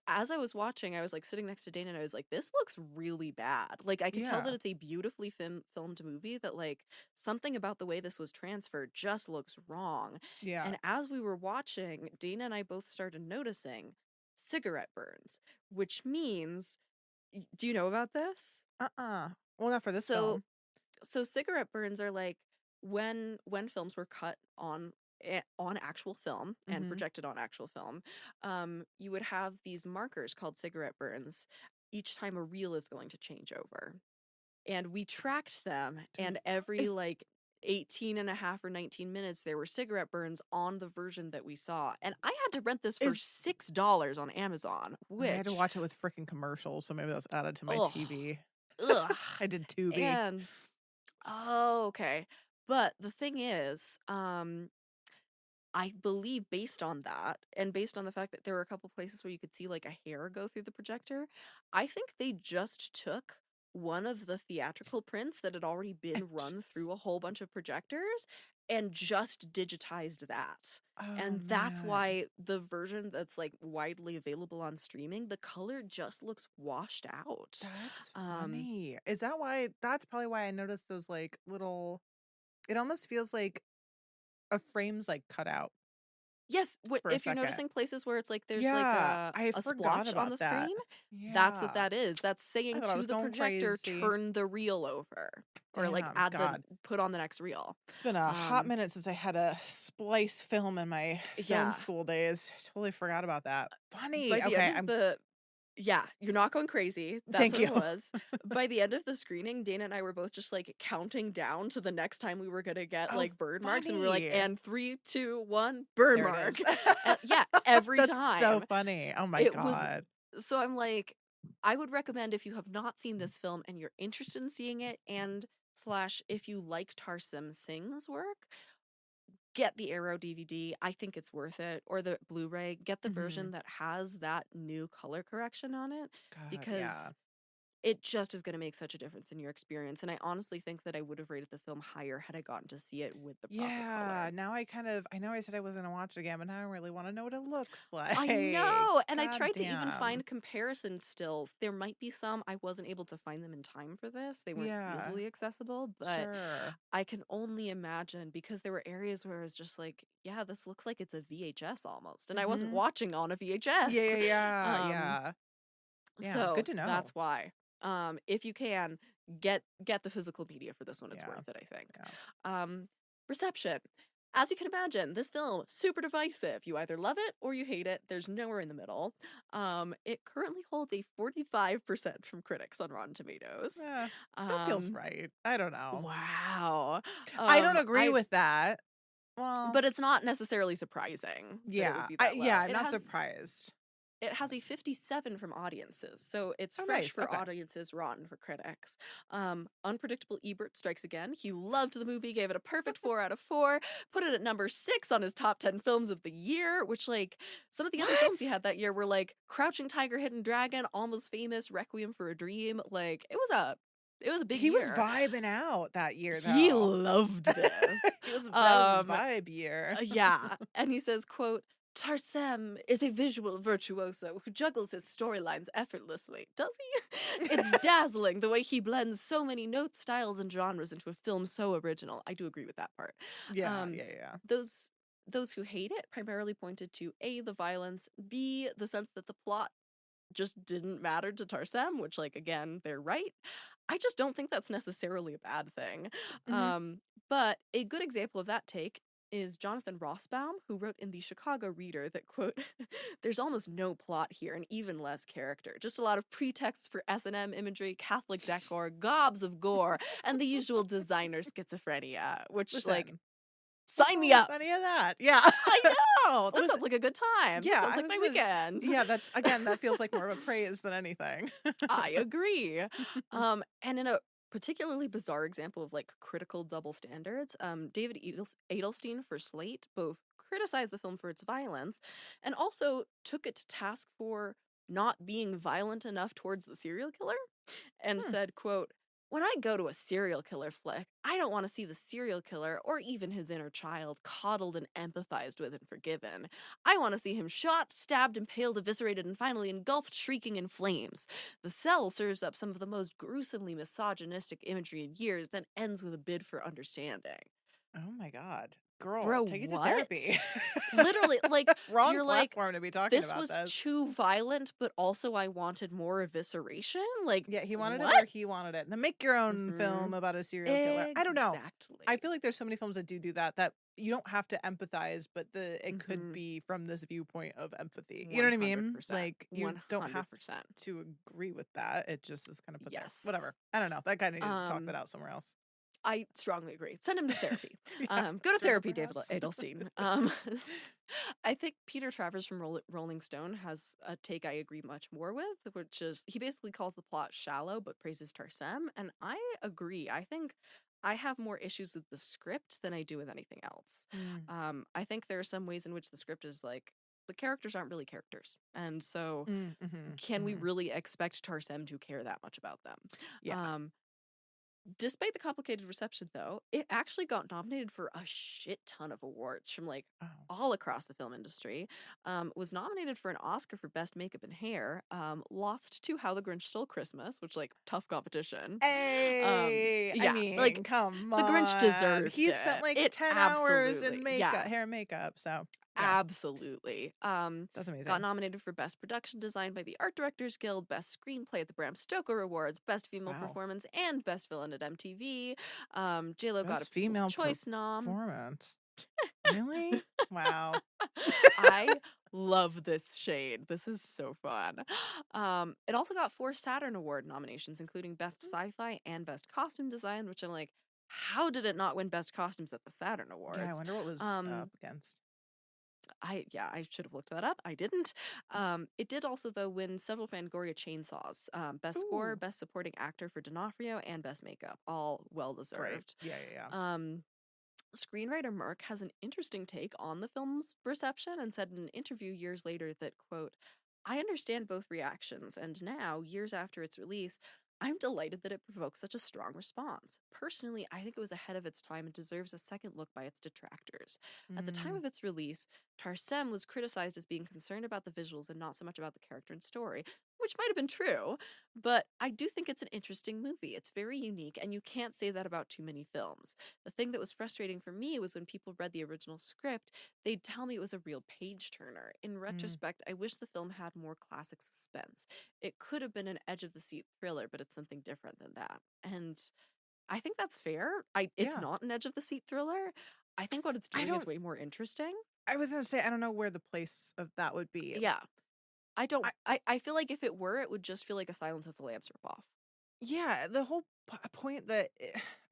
as I was watching, I was like sitting next to Dana and I was like, this looks really bad. Like I could tell that Yeah. it's a beautifully filmed movie, that like something about the way this was transferred just looks wrong. Yeah. And as we were watching, Dana and I both started noticing cigarette burns, which means, do you know about this? Uh-uh. Well, not for this So film. cigarette burns are like when films were cut on actual film and Mm-hmm. projected on actual film, you would have these markers called cigarette burns each time a reel is going to change over, and we tracked them, and every Is like 18 and a half or 19 minutes there were cigarette burns on the version that we saw, and I had to rent this for is $6 on Amazon, I had to which, watch it with freaking commercials, so maybe that's added to my ugh, TV. ugh. I did Tubi. And oh, okay. But the thing is, I believe based on that, and based on the fact that there were a couple places where you could see like a hair go through the projector, I think they just took one of the theatrical prints that had already been run through a whole bunch of projectors and just digitized that. Oh And that's man. why the version that's like widely available on streaming, the color just looks washed out. That's Um, funny. Is that why that's probably why I noticed those like little it almost feels like a frame's like cut out Yes, for a if you're second. noticing places where it's like there's like Yeah, I a forgot splotch on about the that. screen, that's what Yeah. that is. That's I saying thought I to was the going projector, crazy. turn the reel over, or like Damn, God. put on the next reel. It's been a hot Um, minute since I had a splice film in my film yeah. school days. Totally forgot about that. By Funny. the end Okay, of I'm the Yeah, you're not going crazy. That's thank what you. it was. By the end of the screening, Dana and I were both just like counting down to the next time we were gonna get Oh, like burn marks, and we were like, funny. and 3, 2, 1, burn There it mark. is. And yeah, every That's so time. funny. Oh my It was God. So I'm like, I would recommend, if you have not seen this film and you're interested in seeing it, and slash if you like Tarsem Singh's work, get the Arrow DVD. I think it's worth it. Or the Blu-ray. Get the Mhm. version that has that new color correction on it, God, because yeah. it just is going to make such a difference in your experience. And I honestly think that I would have rated the film higher had I gotten to see it with the proper Yeah, color. now I know I said I wasn't gonna watch it again, but now I really want to know what it looks I like. know. And I God tried to even damn. find comparison stills. There might be some. I wasn't able to find them in time for this. They weren't Yeah, easily accessible, but sure. I can only imagine because there were areas where it was just like, yeah, this looks like it's a VHS almost. And I wasn't Mm-hmm. watching on a Yeah, VHS. yeah, yeah, Um, yeah. Yeah, so good to know. that's why. If you can, get the physical media for this one. It's Yeah, worth it, I think. yeah. Um, reception. As you can imagine, this film super divisive. You either love it or you hate it. There's nowhere in the middle. It currently holds a 45% from critics on Rotten Tomatoes. Yeah, that feels Um, right. I don't know. wow. I don't agree I with that. Well, but it's not necessarily surprising that it would yeah, be that low. yeah, not surprised. It has a 57 from audiences, so it's Oh, fresh nice. for Okay. audiences, rotten for critics. Unpredictable Ebert strikes again. He loved the movie, gave it a perfect 4 out of 4, put it at number 6 on his top 10 films of the year, which, like, some of the other films he What? had that year were, like, Crouching Tiger, Hidden Dragon, Almost Famous, Requiem for a Dream. Like, it was a big He was year. vibing out that year, He though. loved this. That was his vibe year. Yeah, and he says, quote, Tarsem is a visual virtuoso who juggles his storylines effortlessly. Does he? It's dazzling the way he blends so many notes, styles, and genres into a film so original. I do agree with that part. Yeah, Um, yeah, yeah. those who hate it primarily pointed to A, the violence, B, the sense that the plot just didn't matter to Tarsem, which, like, again, they're right. I just don't think that's necessarily a bad thing. Mhm. But a good example of that take is Jonathan Rossbaum, who wrote in the Chicago Reader that, quote, there's almost no plot here and even less character. Just a lot of pretexts for S&M imagery, Catholic decor, gobs of gore, and the usual designer schizophrenia, which, like, Listen, what's sign wrong me with up. any of that? Yeah. I know! That Listen, sounds like a good time. That yeah, sounds I like was my just weekend. yeah, that's again, that feels like more of a praise than anything. I agree. And in a particularly bizarre example of like critical double standards, David Edelstein for Slate both criticized the film for its violence and also took it to task for not being violent enough towards the serial killer and Hmm. said, quote, when I go to a serial killer flick, I don't want to see the serial killer or even his inner child coddled and empathized with and forgiven. I want to see him shot, stabbed, impaled, eviscerated, and finally engulfed, shrieking in flames. The Cell serves up some of the most gruesomely misogynistic imagery in years, then ends with a bid for understanding. Oh my god. Girl, Bro, take it to what? therapy. Literally, like, Wrong you're like, platform to be talking this about was this. too violent, but also I wanted more evisceration? Like, Yeah, he wanted it what? where he wanted it. Then make your own Mm-hmm. film about a serial killer. I don't know. I Exactly. feel like there's so many films that do that that you don't have to empathize, but it could Mm-hmm. be from this viewpoint of empathy. You know what I mean? 100%. Like you don't have 100%. to agree with that. It just is kind of put there. Yes. Whatever. I don't know. That guy needed to talk that Um, out somewhere else. I strongly agree. Send him to therapy. Yeah, Go to journal therapy, David perhaps. Edelstein. I think Peter Travers from Rolling Stone has a take I agree much more with, which is he basically calls the plot shallow but praises Tarsem, and I agree. I think I have more issues with the script than I do with anything else. Mm, I think there are some ways in which the script is like the characters aren't really characters, and so mhm, can we mhm. really expect Tarsem to care that much about them? Yeah. Um, Despite the complicated reception, though, it actually got nominated for a shit ton of awards from like Oh. all across the film industry. Was nominated for an Oscar for Best Makeup and Hair. Lost to How the Grinch Stole Christmas, which like tough competition. Hey, I Yeah, like mean, come the Grinch on. deserved He spent it. like It 10 hours in absolutely, makeup, yeah, hair and makeup. So, yeah, absolutely. that's Got amazing. nominated for Best Production Design by the Art Directors Guild, Best Screenplay at the Bram Stoker Awards, Best Female Wow. Performance, and Best Villain at MTV. J-Lo got a Best People's female Choice nom. performance. Really? Wow. I love this shade. This is so fun. It also got 4 Saturn Award nominations, including Best Sci-Fi and Best Costume Design, which I'm like, how did it not win Best Costumes at the Saturn Yeah, I Awards? wonder what was Um, up against. I should have looked that up. I didn't. It did also though win several Fangoria chainsaws. Best score, Ooh, best supporting actor for D'Onofrio, and best makeup. All well great. deserved. Yeah, yeah, yeah. Um, Screenwriter Merck has an interesting take on the film's reception and said in an interview years later that, quote, I understand both reactions, and now, years after its release, I'm delighted that it provoked such a strong response. Personally, I think it was ahead of its time and deserves a second look by its detractors. At the time Mm, of its release, Tarsem was criticized as being concerned about the visuals and not so much about the character and story, which might have been true, but I do think it's an interesting movie. It's very unique, and you can't say that about too many films. The thing that was frustrating for me was when people read the original script, they'd tell me it was a real page turner. In mm. retrospect, I wish the film had more classic suspense. It could have been an edge of the seat thriller, but it's something different than that. And I think that's fair. It's Yeah. not an edge of the seat thriller. I think what it's I doing is don't way more interesting. I was gonna say, I don't know where the place of that would be. Yeah. I don't I I feel like if it were, it would just feel like a Silence of the Lambs ripoff. Yeah, the whole point that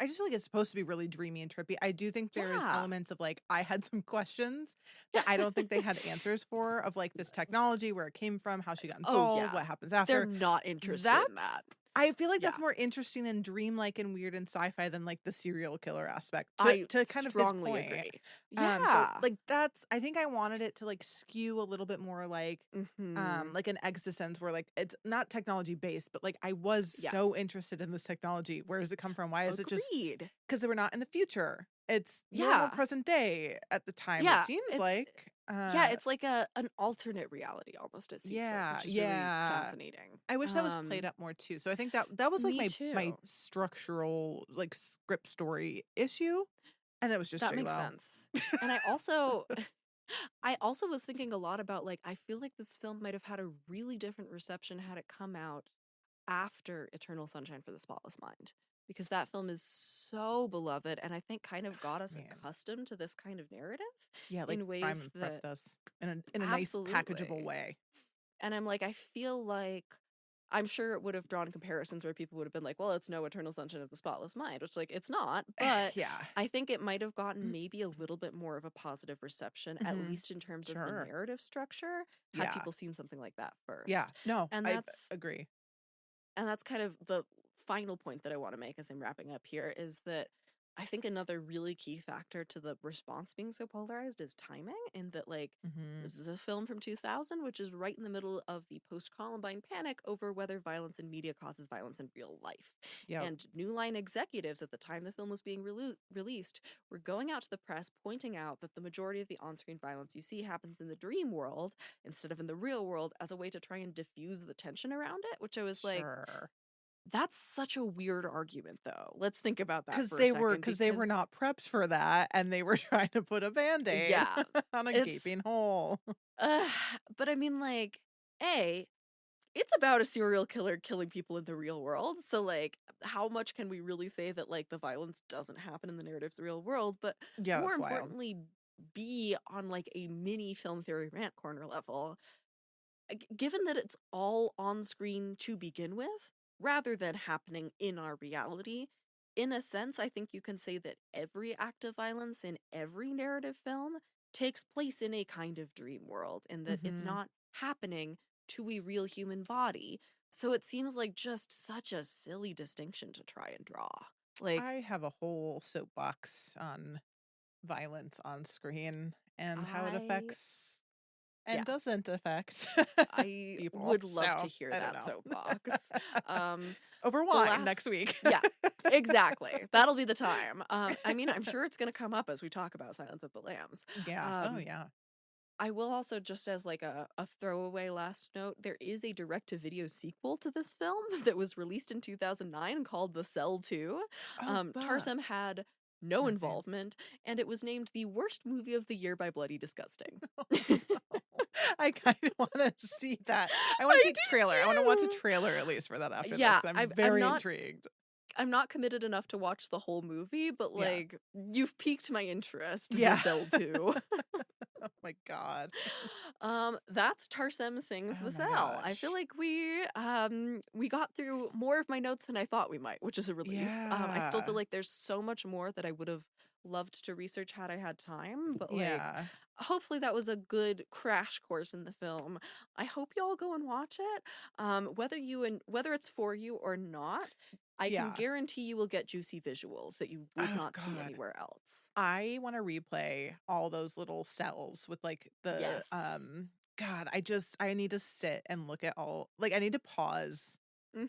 I just feel like it's supposed to be really dreamy and trippy. I do think there's Yeah. elements of like I had some questions that I don't think they had answers for of like this technology, where it came from, how she got Oh involved, yeah. what happens They're after. not interested in That's that. I feel like Yeah. that's more interesting and dreamlike and weird and sci-fi than like the serial killer aspect. To I to kind of his strongly point. agree. So Yeah. like that's I think I wanted it to like skew a little bit more Mhm. like an existence where like it's not technology based, but like I was Yeah. so interested in this technology. Where does it come from? Why is it just Agreed. because we're not in the future? It's normal Yeah. present day at the time, it Yeah. seems It's like. Yeah, it's like an alternate reality almost, it seems like, Yeah, which is really yeah. fascinating. I wish that was played up more too. So I think that was like Me my too. structural like script story issue, and it was just That J makes Lo. sense. And I also I also was thinking a lot about like I feel like this film might have had a really different reception had it come out after Eternal Sunshine for the Spotless Mind. Because that film is so beloved and I think kind of got us Man, accustomed to this kind of narrative yeah, like in Prime ways and Prep that does in a nice packageable absolutely. way. And I'm like, I feel like I'm sure it would have drawn comparisons where people would have been like, well, it's no Eternal Sunshine of the Spotless Mind, which like it's not, but Yeah. I think it might have gotten maybe a little bit more of a positive reception, at Hmm. least in terms of the Sure. narrative structure, had Yeah. people seen something like that Yeah. first. No, And I that's agree. and that's kind of the final point that I want to make as I'm wrapping up here is that I think another really key factor to the response being so polarized is timing, and that, like, Hmm. this is a film from 2000, which is right in the middle of the post Columbine panic over whether violence in media causes violence in real life. Yep. And New Line executives at the time the film was being released were going out to the press pointing out that the majority of the on screen violence you see happens in the dream world instead of in the real world as a way to try and diffuse the tension around it, which I was like, Sure. that's such a weird argument, though. Let's think about that Because for a they were second because they were because, not prepped for that, and they were trying to put a Band-Aid yeah, on a it's, gaping hole. uh, but I mean, like, A, it's about a serial killer killing people in the real world. So, like, how much can we really say that, like, the violence doesn't happen in the narrative's real world? But Yeah, more that's wild. importantly, B, on like a mini film theory rant corner level, given that it's all on screen to begin with, rather than happening in our reality, in a sense, I think you can say that every act of violence in every narrative film takes place in a kind of dream world, and that it's Mhm. not happening to a real human body. So it seems like just such a silly distinction to try and draw. Like, I have a whole soapbox on violence on screen and how it I, affects yeah, and doesn't affect I people, would love to so hear I don't that know. soapbox. Um, Over the wine last next week. Yeah, exactly. That'll be the time. I mean, I'm sure it's gonna come up as we talk about Silence of the Lambs. Yeah. Oh, Um, yeah. I will also, just as like a throwaway last note, there is a direct-to-video sequel to this film that was released in 2009 called The Cell 2. Oh, fuck. Tarsem had no Not fan. involvement, and it was named the worst movie of the year by Bloody Disgusting. Oh, no. I kind of want to see that. I want to I see a do trailer. I want to watch a too. trailer at least for that after this Yeah, because I'm I'm very not intrigued. I'm not committed enough to watch the whole movie, but Yeah. like you've piqued my interest, The Yeah. Cell 2. Oh my God. That's Tarsem Sings Oh The my Cell. I feel gosh. like we got through more of my notes than I thought we might, which is a relief. I still feel Yeah. like there's so much more that I would have loved to research had I had time, but like Yeah. hopefully that was a good crash course in the film. I hope y'all go and watch it. Whether it's for you or not, I can Yeah. guarantee you will get juicy visuals that you would Oh not see God. anywhere else. I want to replay all those little cells with like the Yes. God, I need to sit and look at all like I need to pause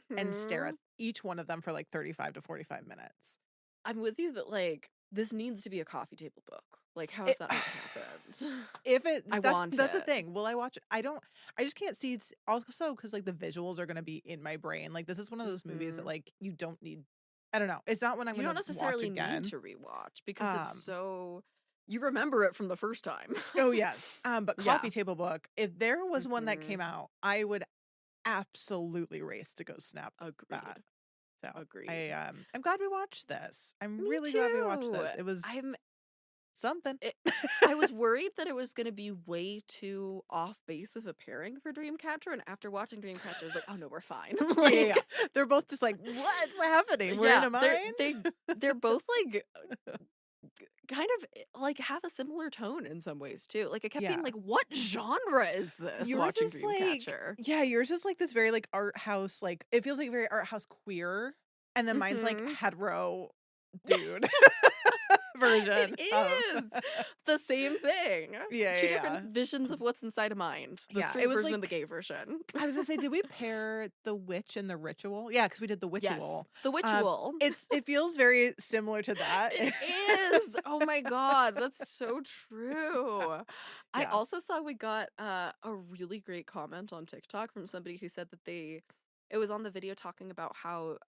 and stare at Mhm. each one of them for like 35 to 45 minutes. I'm with you that, like, this needs to be a coffee table book. Like, how has It that not happened? if I it want that's the it. thing. Will I watch it? I just can't see it's also because like the visuals are gonna be in my brain. Like this is one of those movies that Mhm. like you don't need. I don't know. It's not one I'm You don't gonna watch necessarily need again. to rewatch because it's Um so you remember it from the first time. oh yes. But Yeah. coffee table book, if there was one that came Mhm. out, I would absolutely race to go snap that. Agreed. So Agreed. I'm glad we watched this. I'm Me really glad we watched too. this. It was I'm something. it, I was worried that it was going to be way too off base of a pairing for Dreamcatcher, and after watching Dreamcatcher, I was like, "Oh no, we're fine." Yeah, yeah, Like, yeah. They're both just like, what's happening? We're in yeah, a mind? they're both like kind of like have a similar tone in some ways too. Like I kept being Yeah. like, "What genre is this?" Yours Watching is like Dreamcatcher. yeah, yours is like this very like art house, like it feels like very art house queer. And then mine's like Mhm. hetero dude version It of is the same thing. yeah, Two yeah, different yeah. visions of what's inside a mind. The Yeah. It straight was version and the like gay version. I was gonna say, did we pair the witch and the ritual? Yeah, because we did the Yes, witchual. the ritual. It feels very similar to that. It is. Oh my god, that's so true. I Yeah. also saw we got a really great comment on TikTok from somebody who said that it was on the video talking about how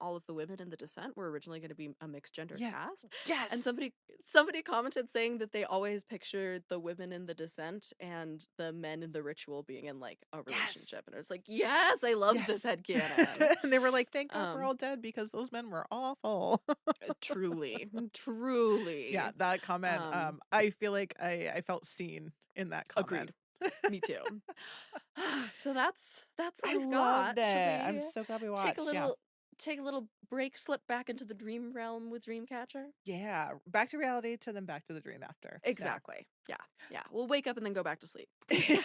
all of the women in the descent were originally going to be a mixed gender Yeah. cast, and Yes. somebody commented saying that they always pictured the women in the descent and the men in the ritual being in like a Yes. relationship, and I was like, yes, I love this Yes. headcanon. And they were like, thank God we're um all dead because those men were awful. Truly, Yeah, truly. that comment, Um, I feel like I felt seen in that comment. Agreed. Me too. So that's what I we've loved got. Should it. I'm we so glad we take a watched, yeah. little take a little break, slip back into the dream realm with Dreamcatcher? Yeah, back to reality to then back to the dream after, so Exactly. Yeah. Yeah. We'll wake up and then go back to sleep. Yeah.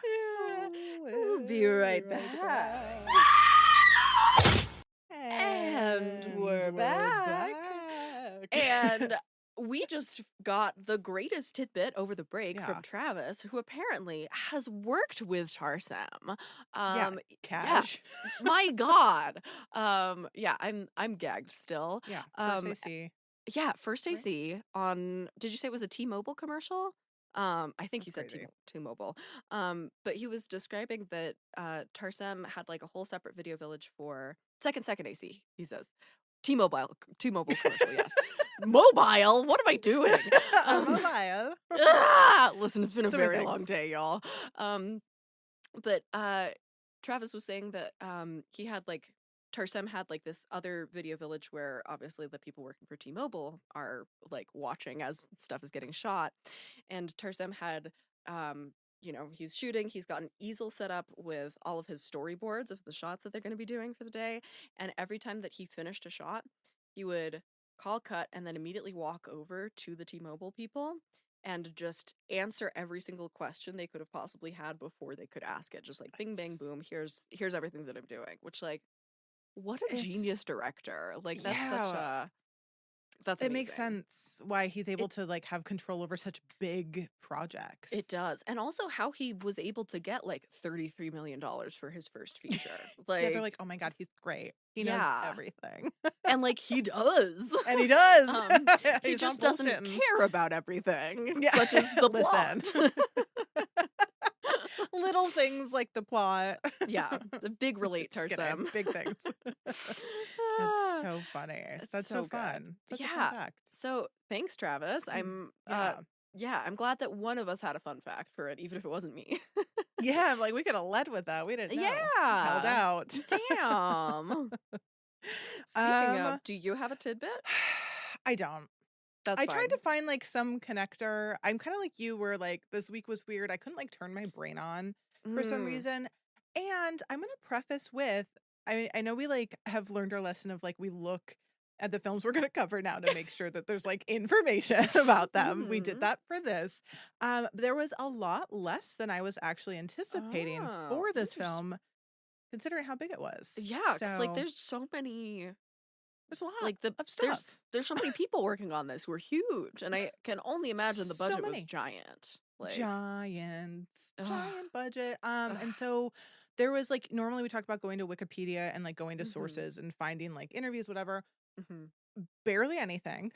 Oh, We'll be we'll be right right back. back. And And we're we're back. back. And we just got the greatest tidbit over the break from Yeah. Travis, who apparently has worked with Tarsem. Yeah, Yeah, cash. my God. Yeah, I'm gagged still. Yeah, first Um, AC, yeah, first right? AC on. Did you say it was a T-Mobile commercial? I think he That's said crazy. T-Mobile. But he was describing that Tarsem had like a whole separate video village for second AC. He says T-Mobile commercial. Yes, mobile. What am I doing? A Um, mobile. listen, it's been a So many very long things. day, y'all. But Travis was saying that he had like Tarsem had like this other video village where obviously the people working for T-Mobile are like watching as stuff is getting shot, and Tarsem had he's shooting, he's got an easel set up with all of his storyboards of the shots that they're going to be doing for the day, and every time that he finished a shot, he would call cut and then immediately walk over to the T-Mobile people and just answer every single question they could have possibly had before they could ask it. Just like bing bang It's boom, here's everything that I'm doing. Which like what a genius it's director. Like yeah, that's it makes amazing. sense why he's able It to, like, have control over such big it projects. does. And also how he was able to get like $33 million for his first feature. Yeah, they're Like like, "Oh my god, he's great. He knows yeah. everything." And like he does. And he does. He He's not just doesn't bullshitting. care about everything, Yeah, such as the listen. plot. Little things like the plot. Yeah, the big relate Just kidding, Tarsem. big things. That's Ah, so funny. it's That's so so good. fun. Such a fun Yeah. fact. So thanks, Travis. I'm Yeah. yeah, I'm glad that one of us had a fun fact for it, even if it wasn't me. Yeah, I'm like, we could have led with that. We didn't know. Held Yeah. out. Damn. Speaking Um, of, do you have a tidbit? I don't. That's I tried fine. to find like some connector. I'm kind of like you where like this week was weird. I couldn't like turn my brain on for some Mm. reason. And I'm gonna preface with I know we like have learned our lesson of like we look at the films we're gonna cover now to make sure that there's like information about them. We did Mhm. that for this. There was a lot less than I was actually anticipating Oh, for this interesting. film, considering how big it was. Yeah, because like So there's so many there's a lot like the of there's stuff. there's so many people working on this who are huge, and I can only imagine the So budget was many. giant. Like, Giants, ugh, giant budget. And ugh. so there was, like, normally we talk about going to Wikipedia and, like, going to Mhm. sources and finding, like, interviews, whatever. Mhm. Barely anything.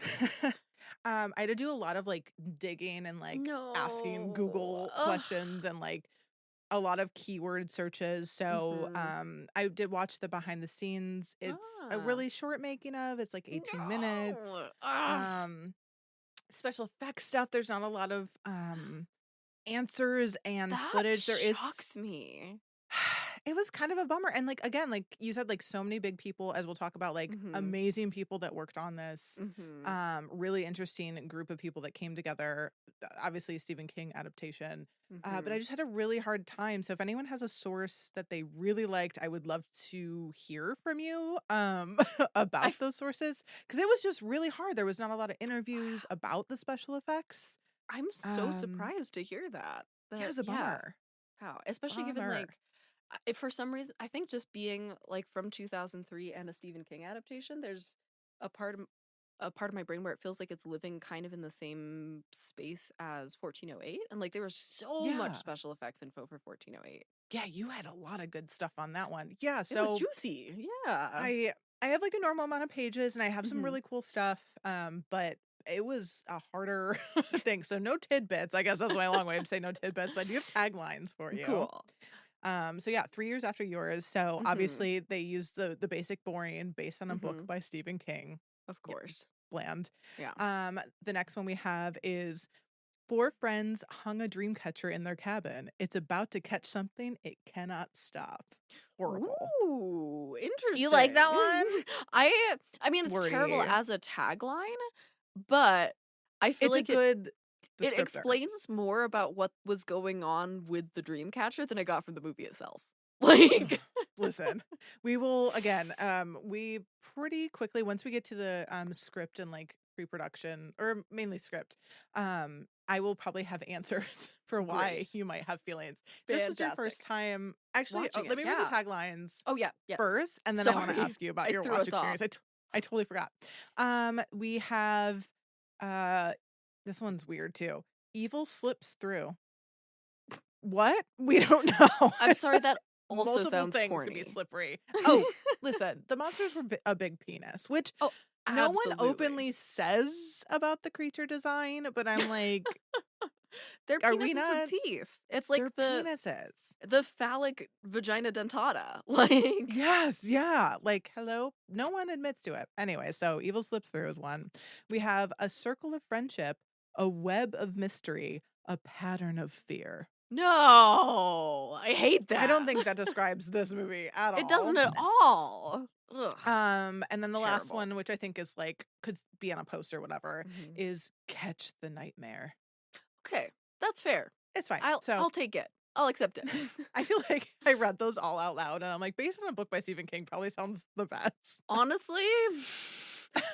I had to do a lot of, like, digging and, like, asking No. Google Ugh. questions and, like, a lot of keyword searches. So, Mhm. I did watch the behind the scenes. It's a Ah. really short making of. It's like 18 minutes. No. Ah. Um, Special effects stuff, there's not a lot of, answers and That footage. There is shocks me. it was kind of a bummer, and, like, again, like you said, like, so many big people, as we'll talk about, like, Mhm. amazing people that worked on this, Mhm. really interesting group of people that came together, obviously a Stephen King adaptation, but I Mhm. just had a really hard time. So if anyone has a source that they really liked, I would love to hear from you, I about f those sources, because it was just really hard. There was not a lot of interviews about the special effects. I'm so Um, surprised to hear that. yeah, it That was a yeah. bummer. How? Especially given Bummer. like if for some reason I think just being like from 2003 and a Stephen King adaptation, there's a part of a part of my brain where it feels like it's living kind of in the same space as 1408 and like there was so much Yeah. special effects info for 1408. Yeah, you had a lot of good stuff on that one. Yeah, It was so juicy. Yeah. I I have like a normal amount of pages and I have some Mhm. really cool stuff, but it was a harder thing. So no tidbits. I guess that's my long way of saying no tidbits, but I do have taglines for you. Cool. So yeah, 3 years after yours. So Mhm. obviously they used the basic boring based on a book Mhm. by Stephen King. Of Yeah, course. bland. Yeah. The next one we have is four friends hung a dream catcher in their cabin. It's about to catch something it cannot stop. Horrible. Ooh, You like interesting. that one? I mean it's terrible Wordy. as a tagline, but I feel It's a like it good it descriptor. explains more about what was going on with the Dreamcatcher than I got from the movie itself. Like Listen, we will again, we pretty quickly once we get to the script and like pre-production or mainly script, I will probably have answers for why great. you might have feelings. This was your first Fantastic. time. Actually, Watching let it, me read the yeah. taglines Oh yeah, yes. first, and then I want to Sorry. ask you about I your threw watch us off. experience. I totally forgot. We have uh this one's weird too. Evil slips through. What? We don't know. I'm sorry that also Multiple sounds things can be corny. slippery. Oh, listen, the monsters were a big penis, which Oh, no one absolutely. openly says about the creature design, but I'm like, They're are we penises with not? teeth. It's They're like penises. the phallic vagina dentata. Like Yes, yeah. Like, hello? No one admits to it. Anyway, so evil slips through is one. We have a circle of friendship, a web of mystery, a pattern of fear. no, I hate I don't that. think that describes this movie at It doesn't all. at all. Ugh, And then the last terrible. one, which I think is like could be on a poster, whatever, Mhm. is Catch the Nightmare. Okay, that's fair. It's fine. I'll So I'll take it. I'll accept it. I feel like I read those all out loud and I'm like, based on a book by Stephen King, probably sounds the best. Honestly,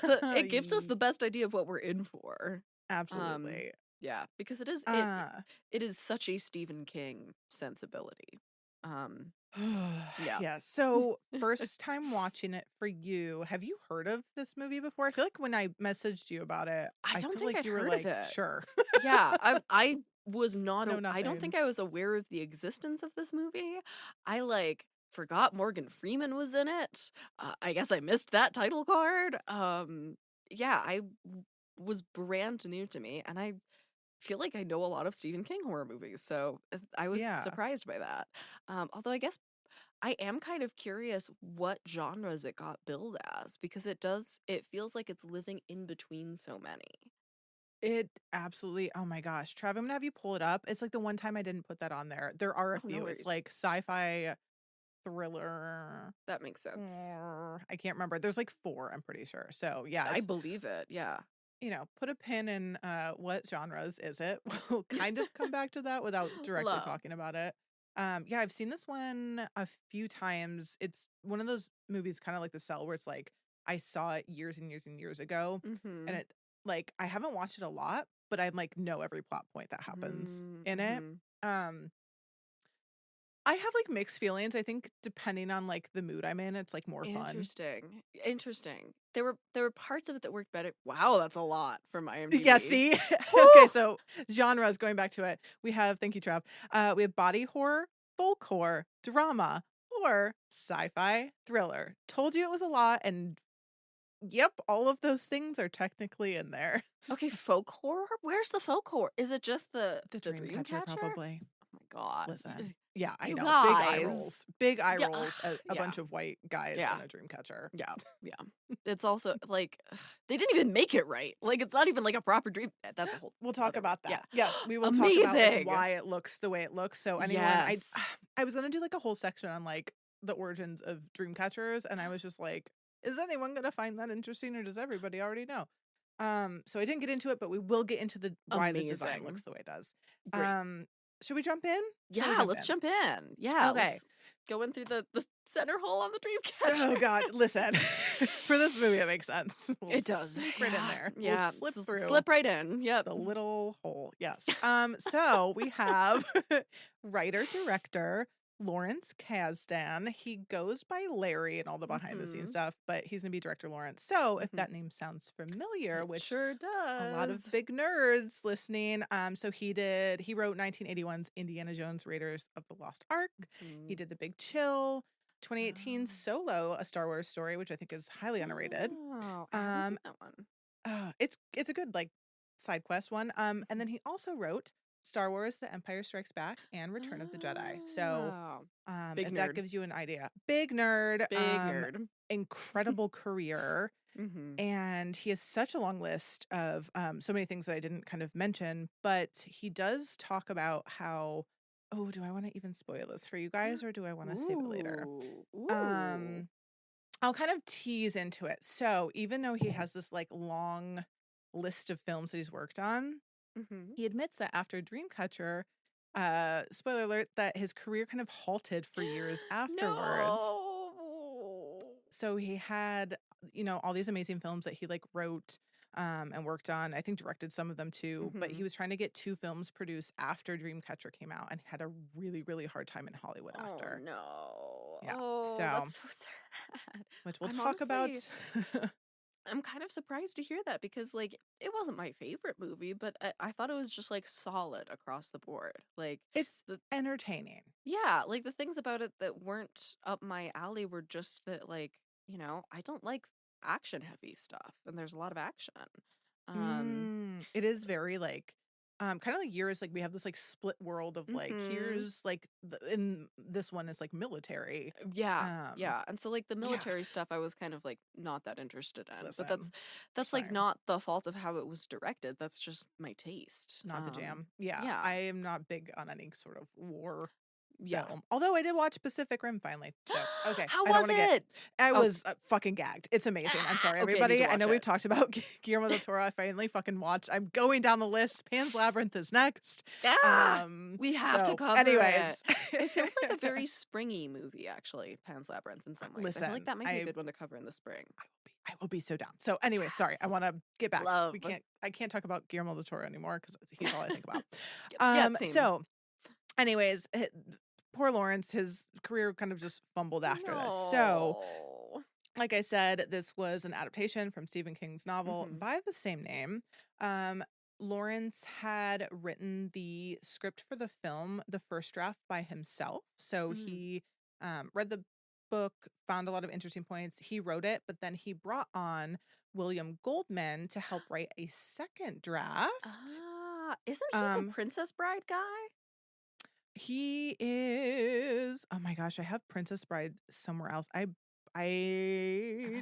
so it gives us Ye- the best idea of what we're in for. Um, Absolutely. yeah, because Uh it is such a Stephen King sensibility. Um, yeah. yeah. So first time watching it for you, have you heard of this movie before? I feel like when I messaged you about it, I I don't feel think like I'd you were heard of like, it. sure. Yeah, I was not No, I don't nothing. think I was aware of the existence of this movie. I like forgot Morgan Freeman was in it. I guess I missed that title card. Yeah, was brand new to me and I feel like I know a lot of Stephen King horror movies, so I was Yeah. surprised by that. Although I guess I am kind of curious what genres it got billed as because it feels like it's living in between so many. It absolutely oh my gosh, Trav, I'm gonna have you pull it up. It's like the one time I didn't put that on there. There are a Oh, no few. It's worries. like sci-fi, thriller, That makes sense. I can't remember. There's like 4, I'm pretty sure. So yeah, I it's believe it. Yeah. put a pin in what genres is it? We'll kind of come back to that without directly Love. talking about it. Yeah, I've seen this one a few times. It's one of those movies kind of like The Cell where it's like I saw it years and years and years ago and Mhm. it like I haven't watched it a lot, but I like know every plot point that happens in it. Mhm. Um I have like mixed feelings. I think depending on like the mood I'm in, it's like more fun. Interesting. Interesting. There were parts of it that worked better. Wow, that's a lot from Yeah, IMDb. see? Okay, Whew! so genres, going back to it, we have thank you, Trav. We have body horror, folk horror, drama, or sci-fi thriller. Told you it was a lot, and yep, all of those things are technically in there. Okay, folk horror? Where's the folk horror? Is it just the The the Dreamcatcher, Dreamcatcher? probably. Oh my god. Listen. Yeah, I You know. Big eye guys. rolls. Big eye Yeah, rolls. A yeah. bunch of white guys Yeah. in a Dreamcatcher. Yeah. Yeah. It's also like they didn't even make it right. Like it's not even like a proper dream. That's a whole We'll talk other about that. yeah. Yes, we will talk about like, Amazing. why it looks the way it looks. So anyone, Yes. I was gonna do like a whole section on like the origins of Dreamcatchers, and I was just like, is anyone gonna find that interesting, or does everybody already know? So I didn't get into it, but we will get into the why the design Amazing. looks the way it does. Great. Should we jump in? Shall we Yeah, let's jump in. Yeah, Okay. let's go in through the center hole on the Dreamcatcher. Oh God, listen. For this movie, it makes sense. We'll It does. sneak right in there. Yeah. We'll slip through. Slip right in. Yep. The little hole. Yes. So we have writer director Lawrence Kasdan. He goes by Larry and all the behind the scenes stuff, but he's gonna be director Lawrence. So if that name sounds familiar, which sure does. a lot of big nerds listening. So he wrote 1981's Indiana Jones Raiders of the Lost Ark. He did The Big Chill. 2018 Solo, a Star Wars story, which I think is highly underrated. Oh, I haven't seen that one. It's a good like side quest one. And then he also wrote Star Wars: The Empire Strikes Back and Return of the Jedi. So Big if that nerd. gives you an idea. Big nerd. Big nerd. Incredible career. Mm-hmm. And he has such a long list of so many things that I didn't kind of mention, but he does talk about how, oh, do I want to even spoil this for you guys, or do I want to save it later? Ooh. I'll kind of tease into it. So even though he has this like long list of films that he's worked on, he admits that after Dreamcatcher, spoiler alert, that his career kind of halted for years afterwards. No. So he had, all these amazing films that he like wrote and worked on. I think directed some of them too, but he was trying to get 2 films produced after Dreamcatcher came out and had a really, really hard time in Hollywood after. Oh no. Yeah. Oh, So that's so sad. which we'll I'm talk about. I'm kind of surprised to hear that because like it wasn't my favorite movie, but I thought it was just like solid across the board. Like It's the entertaining. yeah, like the things about it that weren't up my alley were just that like, I don't like action heavy stuff and there's a lot of action. It is very like kind of like yours, like we have this like split world of like here's like in this one is like military. Yeah, Um yeah. And so like the yeah. military stuff I was kind of like not that interested in. But Listen, that's like same. not the fault of how it was directed. That's just my taste. Not the jam. Yeah. Yeah. I am not big on any sort of war Yeah. film. Although I did watch Pacific Rim finally. So okay. How I don't was want to it? I Oh. was fucking gagged. It's amazing. I'm sorry, Okay, I need everybody. to I know watch we've it. talked about Guillermo del Toro. I finally fucking watched. I'm going down the list. Pan's Labyrinth is next. We have to So, cover anyways. it feels like a very springy movie, actually, Pan's Labyrinth in some ways. I feel like Listen, that might be a good one to cover in the spring. I will be so down. So anyway, sorry. I want to get back. Love. I can't talk about Guillermo del Toro anymore because he's all I think about. Yeah, same. So anyways, poor Lawrence, his career kind of just fumbled after this. So like I said, this was an adaptation from Stephen King's novel by the same name. Lawrence had written the script for the film, the first draft, by himself. So he read the book, found a lot of interesting points. He wrote it, but then he brought on William Goldman to help write a second draft. Isn't he the Princess Bride guy? He is. Oh my gosh, I have Princess Bride somewhere else. I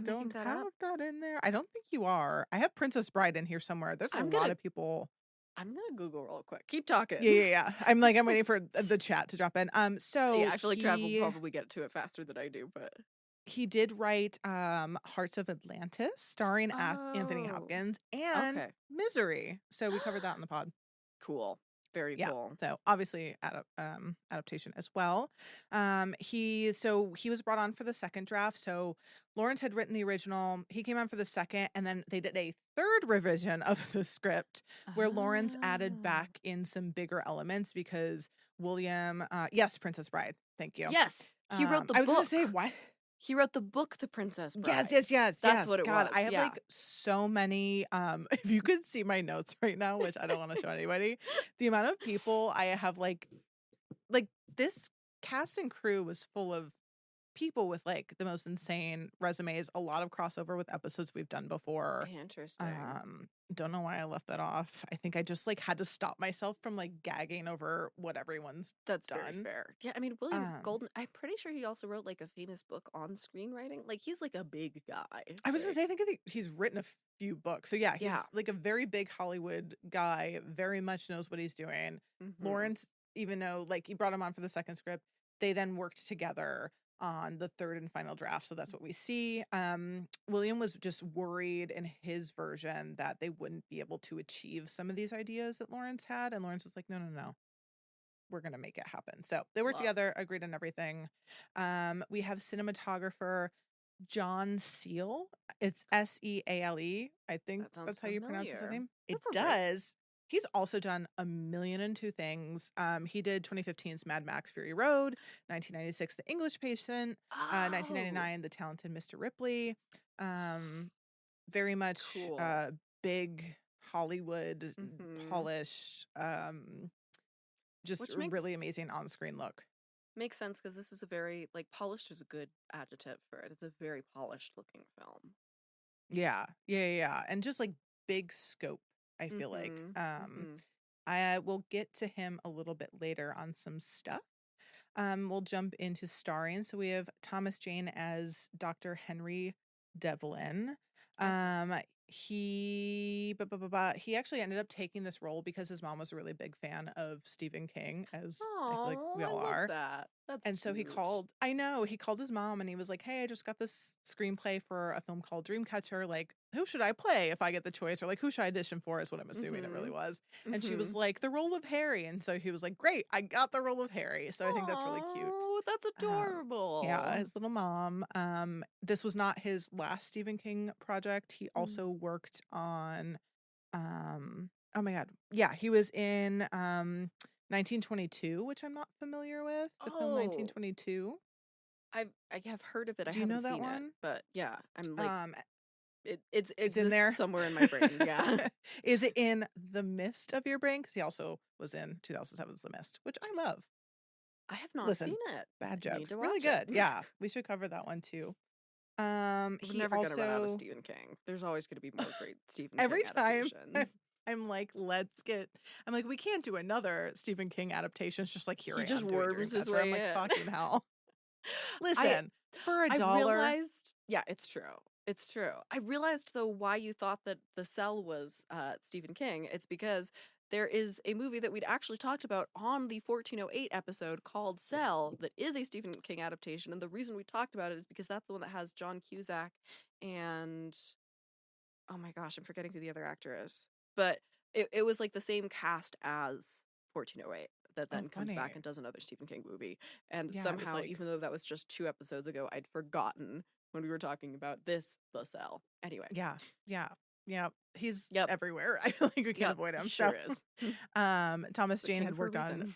don't have that in there. I don't think you are. I have Princess Bride in here somewhere. There's a lot of people. I'm gonna Google real quick. Keep talking. Yeah. I'm waiting for the chat to drop in. So yeah, I feel like Trav will probably get to it faster than I do, but he did write Hearts of Atlantis, starring Anthony Hopkins, and Misery. So we covered that in the pod. Cool. Very cool. So obviously adaptation as well. He was brought on for the second draft. So Lawrence had written the original. He came on for the second, and then they did a third revision of the script where Lawrence added back in some bigger elements because William, yes, Princess Bride. Thank you. Yes, he wrote the book. I was going to say what. He wrote the book, The Princess Bride. Yes. That's what it was. I have like so many. If you could see my notes right now, which I don't want to show anybody, the amount of people I have like this cast and crew was full of people with like the most insane resumes, a lot of crossover with episodes we've done before. Interesting. Don't know why I left that off. I think I just like had to stop myself from like gagging over what everyone's That's very done. fair. Yeah, I mean, William Um, Golden, I'm pretty sure he also wrote like a famous book on screenwriting. Like he's like a big guy. I was gonna say, Like, I think he's written a few books. So yeah, yeah. he's like a very big Hollywood guy, very much knows what he's doing. Mm-hmm. Lawrence, even though like he brought him on for the second script, they then worked together on the third and final draft. So that's what we see. William was just worried in his version that they wouldn't be able to achieve some of these ideas that Lawrence had. And Lawrence was like, no, no, no. We're gonna make it happen. So they worked Love. together, agreed on everything. We have cinematographer John Seal. It's Seale. I think That sounds that's how you pronounce his familiar. name. It That sounds right. does. He's also done a million and two things. He did 2015's Mad Max Fury Road, 1996 The English Patient, Oh, 1999 The Talented Mr. Ripley. Um, very much cool. big Hollywood Mm-hmm. polished, just Which really amazing on-screen look. makes sense because this is a very like polished is a good adjective for it. It's a very polished looking film. Yeah. Yeah, yeah, yeah, and just, like, big scope, I feel like. Mm-hmm. Mm-hmm. I will get to him a little bit later on some stuff. We'll jump into starring. So we have Thomas Jane as Dr. Henry Devlin. Okay. Um, he actually ended up taking this role because his mom was a really big fan of Stephen King, as I feel like Oh, we I all love are. that. That's And so cute. he called his mom and he was like, "Hey, I just got this screenplay for a film called Dreamcatcher. Like, who should I play if I get the choice? Or like, who should I audition for?" Is what I'm assuming it really Mm-hmm. was. And she Mm-hmm. was like, "The role of Harry." And so he was like, "Great, I got the role of Harry." So I think that's really cute. Oh, that's Yeah, adorable. his little mom. This was not his last Stephen King project. He Mm. also worked on oh my god. Yeah, he was in 1922, which I'm not familiar with. The film Oh, 1922. I have heard of it. I Do you know haven't that seen it, one? but yeah, I'm like Um, it it's in exists there. somewhere in my brain. Yeah. Is it in the mist of your brain? Because he also was in 2007's The Mist, which I love. I have not seen Listen, it. bad I need jokes. to Really watch it. good. Yeah, we should cover that one too. We're He never gonna run out of also Stephen King. There's always gonna be more great Stephen every King time adaptations. I'm like, I'm like, we can't do another Stephen King adaptation. It's just like, here He I just am doing worms his Dreamcatcher. I'm way like, in. fucking hell. I Listen, for a I dollar. realized, yeah, it's true. It's true. I realized though why you thought that The Cell was Stephen King. It's because there is a movie that we'd actually talked about on the 1408 episode called Cell that is a Stephen King adaptation, and the reason we talked about it is because that's the one that has John Cusack and oh my gosh, I'm forgetting who the other actor is. But it was like the same cast as 1408 that Oh, then comes back funny. and does another Stephen King movie. And Yeah, it was somehow, like, even though that was just 2 episodes ago, I'd forgotten when we were talking about this, The Cell. Anyway, yeah, yeah, yeah. He's yep, everywhere. I feel like we can't yep, avoid he him. So, sure is. Thomas He's a Jane king had for a worked on reason.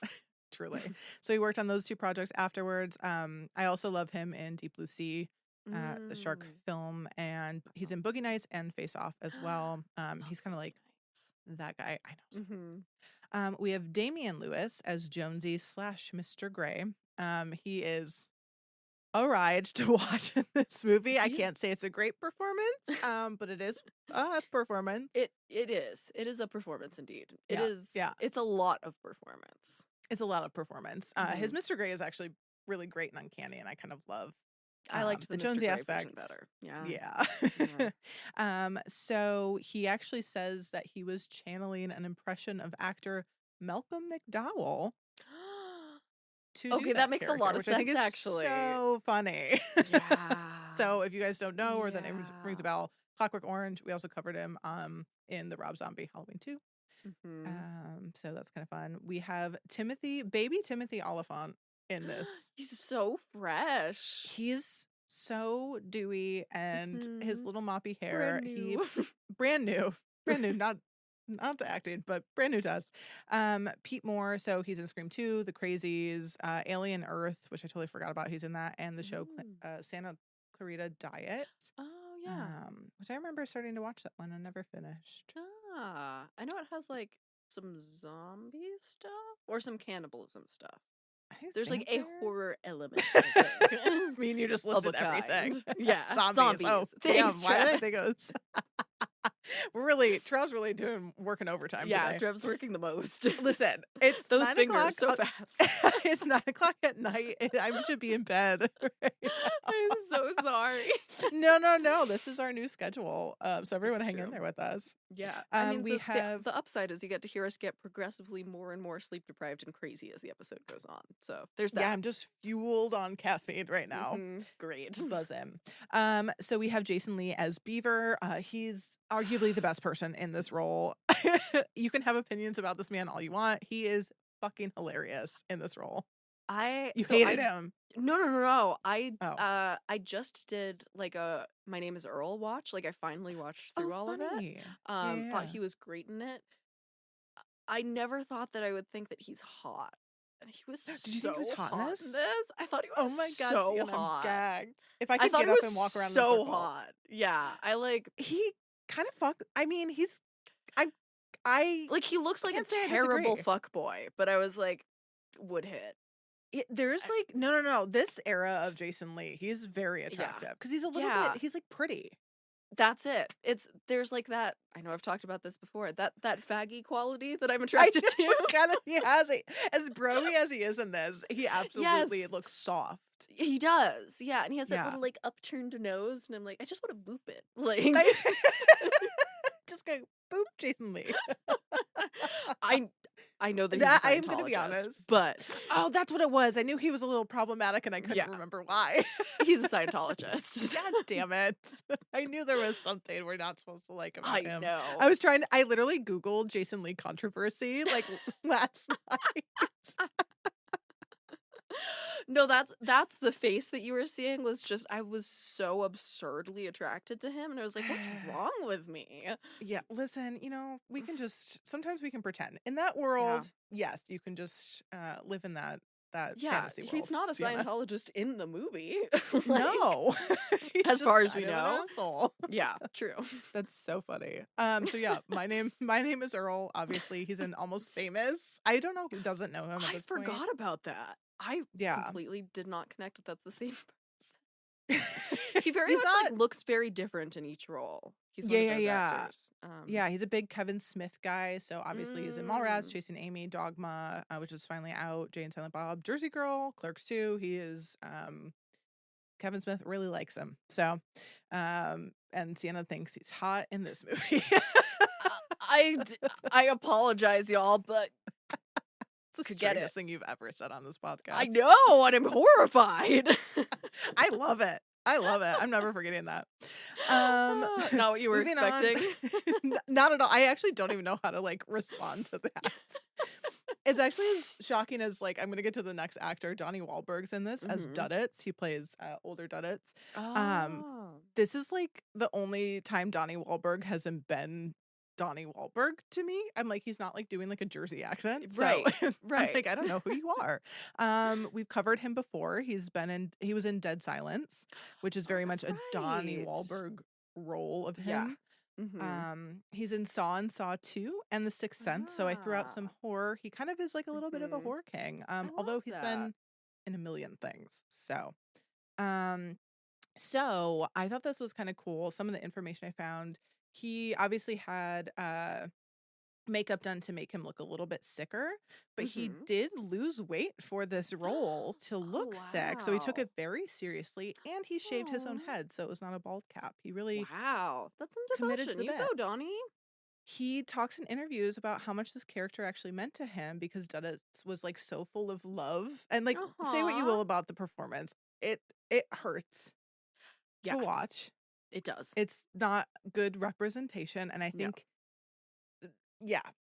truly. So he worked on those two projects afterwards. I also love him in Deep Blue Sea, the shark Mm. film, and That he's film. in Boogie Nights and Face Off as well. Love He's kind of Boogie like Nights. that guy. I know. So Mm-hmm. we have Damian Lewis as Jonesy slash Mr. Gray. He is a ride to watch in this movie. I He's can't say it's a great performance, but it is a performance. it is. It is a performance indeed. It Yeah, is yeah, it's a lot of performance. it's a lot of performance. His Mhm. Mr. Gray is actually really great and uncanny, and I kind of love I liked the the Mr. Jonesy Grey version aspects. better. Yeah. Yeah. Yeah. So he actually says that he was channeling an impression of actor Malcolm McDowell to do Okay, that that makes a character, lot of which I think sense is actually. so funny. Yeah. So if you guys don't know or the name rings a Yeah. bell, Clockwork Orange, we also covered him in the Rob Zombie Halloween 2. Mhm. So that's kind of fun. We have baby Timothy Oliphant in this. He's so fresh. He's so dewy and his Mhm. little moppy hair. Brand He new. brand new, brand new, not to acting, but brand new to us. Pete Moore, so he's in Scream 2, The Crazies, Alien Earth, which I totally forgot about. He's in that, and the show Mm. Santa Clarita Diet. Oh yeah. Which I remember starting to watch that one and never finished. I know it has like some zombie stuff or some cannibalism stuff. I There's like a vampires? horror element, I think. I mean, you just Of listed a kind. everything. Yeah. Zombies. Oh, damn. Thanks, Why did I think it Travis. was Trell's really working overtime Yeah, today. Trev's working the most. Listen, it's Those 9 fingers o'clock. so fast. It's 9 o'clock at night. I should be in bed right now. I'm so sorry. No. This is our new schedule. So everyone It's hang in true. there with us. Yeah. I mean, We have the upside is you get to hear us get progressively more and more sleep deprived and crazy as the episode goes on. So there's that. yeah, I'm just fueled on caffeine right now. Great. Buzzing. So we have Jason Lee as Beaver. He's arguably the best person in this role. You can have opinions about this man all you want. He is fucking hilarious in this role. You hated him. No. Oh. I just did like a My Name is Earl watch. Like I finally watched through all of it. Thought he was great in it. I never thought that I would think that he's hot. And he was Did you think he was hot in this? I thought he Oh was my god, so Sienna, I'm hot. gagged. If I I could thought get he up was and walk around in a so circle. hot. Yeah, He kind of I mean, he's like he looks like a can't say I terrible disagree. fuckboy, but I was like, would hit. There's like no. This era of Jason Lee, he's very attractive because he's a little bit. He's like pretty. That's it. There's like that. I know I've talked about this before. That faggy quality that I'm attracted to. Kind of, he has it as broy as he is in this. He absolutely Yes. looks soft. He does, yeah, and he has that Yeah. little like upturned nose, and I'm like, I just want to boop it, like. Just go boop, Jason Lee. I know that he's a Scientologist, I'm gonna be honest, but oh, that's what it was. I knew he was a little problematic, and I couldn't remember why. He's a Scientologist. God damn it! I knew there was something we're not supposed to like about him. I know. I literally Googled Jason Lee controversy like last night. No, that's the face that you were seeing was just I was so absurdly attracted to him, and I was like, what's wrong with me? Yeah, listen, we can sometimes we can pretend. In that world, yes, you can just live in that fantasy world. He's not a Sienna. Scientologist in the movie. No. As far as we know. An asshole. Yeah, true. That's so funny. So yeah, my name is Earl. Obviously, he's in Almost Famous. I don't know who doesn't know him at this point. I forgot about that. I completely did not connect that that's the same person. He very much like looks very different in each role. He's one of those actors. Yeah, he's a big Kevin Smith guy. So obviously he's in Mallrats, Chasing Amy, Dogma, which is finally out, Jay and Silent Bob, Jersey Girl, Clerks 2. He is Kevin Smith really likes him. So and Sienna thinks he's hot in this movie. I apologize, y'all, but it's the strangest thing you've ever said on this podcast. I know, and I'm horrified. I love it. I'm never forgetting that. Not what you were expecting. Not at all. I actually don't even know how to like respond to that. It's actually as shocking as like I'm gonna get to the next actor. Donnie Wahlberg's in this as Duddits. He plays older Duddits. This is like the only time Donnie Wahlberg hasn't been Donnie Wahlberg to me. I'm like, he's not like doing like a Jersey accent. Right. So, Right. I'm like, I don't know who you are. We've covered him before. He was in Dead Silence, which is very much a Donnie Wahlberg role of him. Yeah. He's in Saw and Saw 2 and The Sixth Sense. So I threw out some horror. He kind of is like a little bit of a horror king. Although he's been in a million things. So I thought this was kind of cool. Some of the information I found, he obviously had makeup done to make him look a little bit sicker, but he did lose weight for this role to look sick. So he took it very seriously, and he shaved his own head, so it was not a bald cap. He really that's some committed to devotion. the You go, Donnie. He talks in interviews about how much this character actually meant to him because Duddits was like so full of love, and like say what you will about the performance, it hurts to watch. It does. It's not good representation, and I think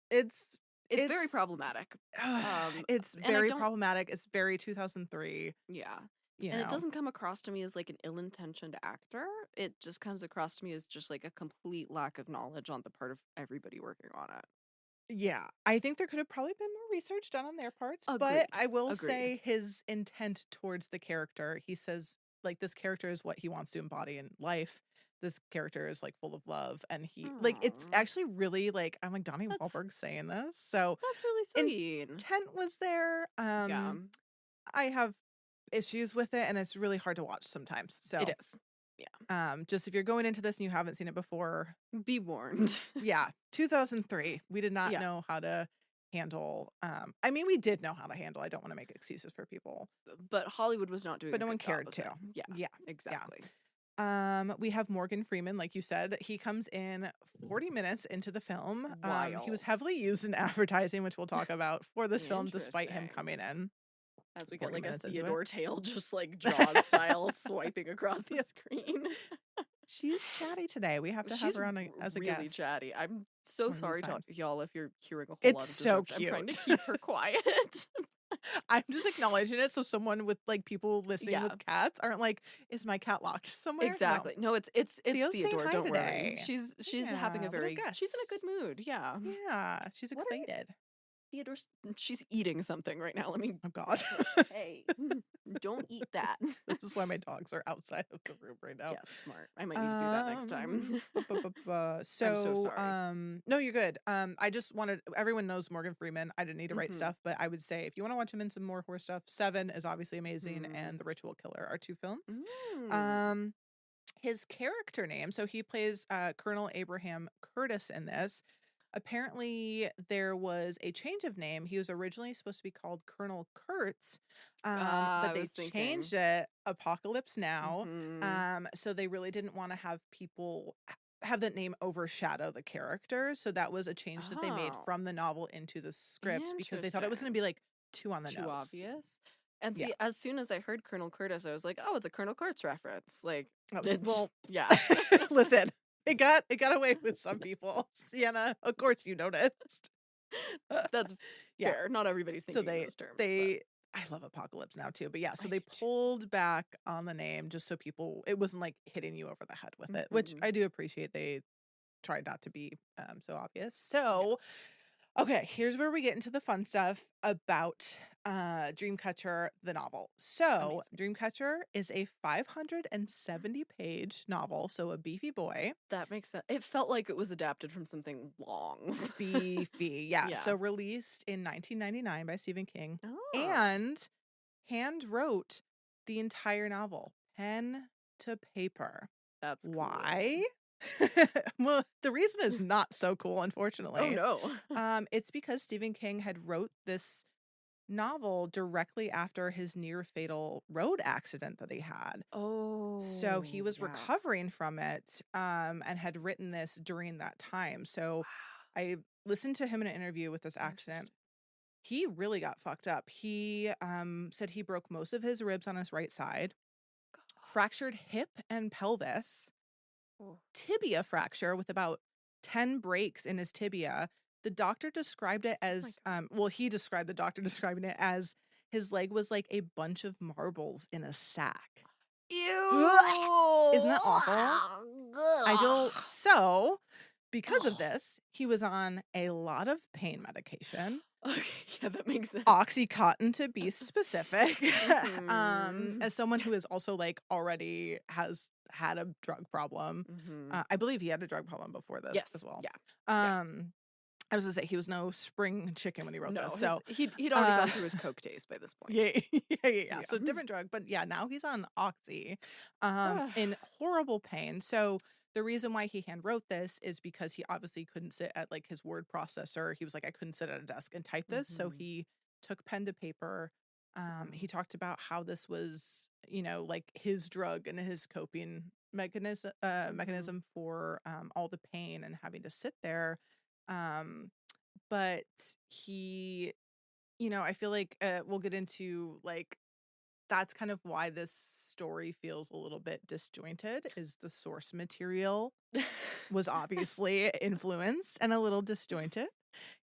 it's very problematic. It's very problematic. It's very 2003. Yeah. And it doesn't come across to me as like an ill-intentioned actor. It just comes across to me as just like a complete lack of knowledge on the part of everybody working on it. Yeah, I think there could have probably been more research done on their parts, Agreed. but I will say his intent towards the character, he says like this character is what he wants to embody in life. This character is like full of love, and he like it's actually really like I'm like Donnie Wahlberg saying this, so that's really sweet. Intent was there. I have issues with it, and it's really hard to watch sometimes. It So, is. Yeah. just if you're going into this and you haven't seen it before, Be warned. yeah, 2003. We did not Yeah. know how to handle. I mean, we did know how to handle. I don't want to make excuses for people, But Hollywood was not doing but a no one good job cared of to. it. Yeah. Yeah, Exactly. yeah. We have Morgan Freeman, like you said. He comes in 40 minutes into the film. He was Wild. heavily used in advertising, which we'll talk about for this film, despite him Interesting. coming in As we get 40 like a minutes into it. Theodore tail, just like Jaws style swiping across the Yeah. screen. She's chatty today. We have to have She's her on as a really guest. chatty. I'm so one of these sorry to times. y'all if you're hearing a whole lot It's of so disruption. I'm trying to cute. keep her quiet. I'm just acknowledging it so someone with like people listening Yeah. with cats aren't like, is my cat locked somewhere? No. Exactly. No, it's Theo's saying Theodore. hi Don't worry. today. She's Yeah, having a little very she's in a good guest. mood. Yeah. Yeah, she's What are you- excited. Theodore's she's eating something right now. Let me Oh God. hey, don't eat that. This is why my dogs are outside of the room right now. Yes, smart. I might need to do that next time. So, sorry. no, you're good. I just wanted everyone knows Morgan Freeman. I didn't need to write Mhm. stuff, but I would say if you want to watch him in some more horror stuff, Seven is obviously amazing, Mm. and The Ritual Killer are two films. Mm. His character name, so he plays Colonel Abraham Curtis in this. Apparently, there was a change of name. He was originally supposed to be called Colonel Kurtz, but I they was thinking. changed it Apocalypse Now. Mhm. So they really didn't want to have people have that name overshadow the character. So that was a change that they made Oh, from the novel into the script because they thought it was going to interesting. be like too on the Too nose. obvious. And Yeah. see, as soon as I heard Colonel Curtis, I was like, "Oh, it's a Colonel Kurtz reference." Like, it's Well, yeah. listen, it got away with some people. Sienna, of course you noticed. That's Yeah. fair. Not everybody's So thinking those terms. I love Apocalypse Now too, but yeah, so I they do too. pulled back on the name just so people it wasn't like hitting you over the head with it, which Mhm. I do appreciate. They tried not to be so obvious. So okay, here's where we get into the fun stuff about Dreamcatcher, the novel. So, Amazing. Dreamcatcher is a 570-page novel, so a beefy boy. That makes sense. It felt like it was adapted from something long. Beefy, yeah. Yeah. So, released in 1999 by Stephen King Oh, and hand wrote the entire novel, pen to paper. that's cool. Why? Well, the reason is not so cool, Oh unfortunately. no. It's because Stephen King had wrote this novel directly after his near fatal road accident that he had. So he Oh, was yeah. recovering from it, and had written this during that time. So Wow. I listened to him in an interview with this accident. Interesting. He really got fucked up. He said he broke most of his ribs on his right side, fractured hip and pelvis, Oh. tibia fracture with about 10 breaks in his tibia. The doctor described it as he described the doctor describing it as his leg was like a bunch of marbles in a sack. Ew. Isn't that awful? I feel so because of this, he was on a lot of pain medication. Okay, yeah, that makes sense. Oxycontin to be specific. Mhm. As someone who is also like already has had a drug problem. Mhm. I believe he had a drug problem before this as Yes. well. Yeah. I was gonna say he was no spring chicken when he wrote No, this. So he'd already gone through his coke days by this point. yeah, yeah. Yeah. So different drug, but yeah, now he's on oxy, Ah. in horrible pain. So the reason why he hand wrote this is because he obviously couldn't sit at like his word processor. He was like, I couldn't sit at a desk and type this. So Mhm. he took pen to paper. Wow. He talked about how this was, like his drug and his coping Mhm. mechanism for all the pain and having to sit there. But he, I feel like we'll get into like that's kind of why this story feels a little bit disjointed is the source material was obviously influenced and a little disjointed.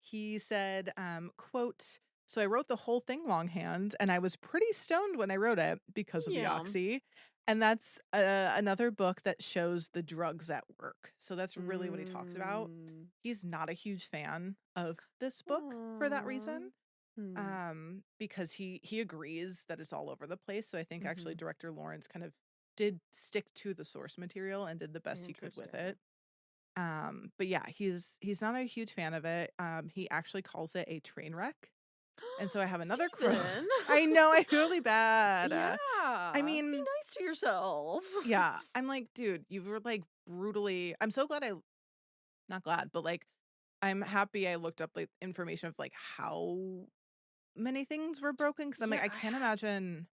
He said, quote, so I wrote the whole thing longhand and I was pretty stoned when I wrote it because of the Yeah. oxy. And that's another book that shows the drugs at work. So that's really what he talks about. Mm. He's not a huge fan of this book for that Aw. reason, Hmm. because he agrees that it's all over the place. So I think actually Mhm. director Lawrence kind of did stick to the source material and did the best he could with it. Interesting. But yeah, he's not a huge fan of it. He actually calls it a train wreck. And so I have another crow. Steven. I know, I feel really bad. Yeah. I Be mean, nice to yourself. yeah, I'm like, dude, you were like brutally. I'm so glad not glad, but like, I'm happy I looked up like information of like how many things were broken because I'm Yeah, like, I can't imagine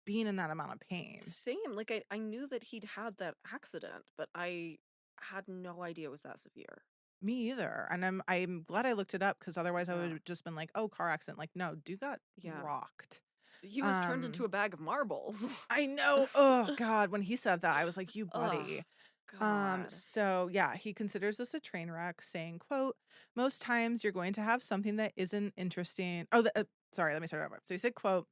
being in that amount of pain. same. Like I knew that he'd had that accident, but I had no idea it was that severe. Me either. And I'm glad I looked it up because otherwise I would Yeah. have just been like, oh, car accident. Like, no, dude got Yeah. rocked. He was turned into a bag of marbles. I know. Oh God. When he said that, I was like, you Oh, buddy. God. So yeah, he considers this a train wreck, saying, quote, most times you're going to have something that isn't interesting. Oh, sorry, let me start over. So he said, quote,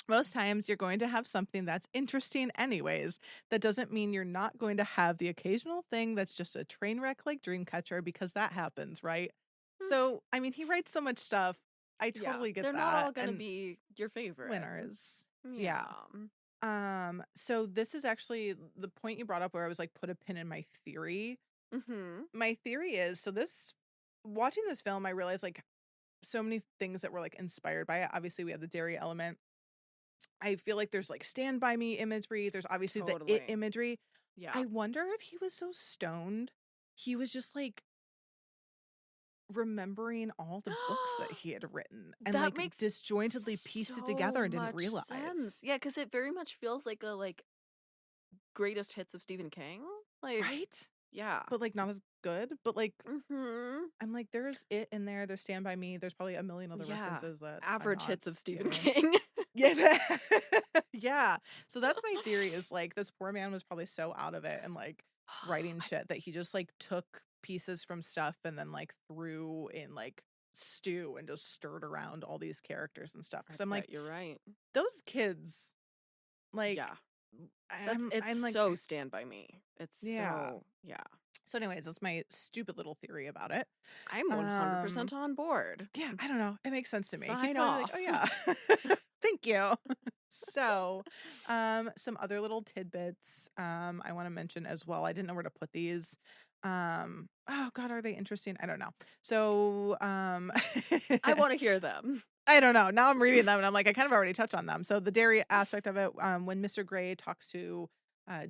most times you're going to have something that's interesting anyways. That doesn't mean you're not going to have the occasional thing that's just a train wreck like Dreamcatcher because that happens, right? Mm, So, I mean, he writes so much stuff. I Yeah. totally get They're not that. all gonna And be your favorite. winners. Yeah. Yeah. So this is actually the point you brought up where I was like, put a pin in my theory. Mm-hmm. My theory is so this watching this film, I realized like so many things that were like inspired by it. Obviously, we have the dairy element. I feel like there's like Stand By Me imagery. There's obviously the It Totally. imagery. Yeah. I wonder if he was so stoned, he was just like remembering all the books that he had written and That like makes disjointedly pieced it together so and didn't much realize. sense. Yeah, because it very much feels like a greatest hits of Stephen King. Like, Right? yeah. But like not as good. But like Mm-hmm. I'm like, there's It in there, there's Stand By Me, there's probably a million other Yeah. references that I'm Average not hits of Stephen getting. King. Yeah. Yeah. So that's my theory is like this poor man was probably so out of it and like writing shit that he just like took pieces from stuff and then like threw in like stew and just stirred around all these characters and stuff. Cause I'm like, You're right. those kids, like, Yeah. I'm like, so Stand By Me. It's yeah. so, yeah. So, anyways, that's my stupid little theory about it. I'm 100% on board. Yeah, I don't know. It makes sense to me. He'd Sign probably be like, off. oh yeah. Thank you. So, some other little tidbits I want to mention as well. I didn't know where to put these. Oh God, are they interesting? I don't know. So, I want to hear them. I don't know. Now I'm reading them and I'm like, I kind of already touched on them. So the dairy aspect of it, when Mr. Gray talks to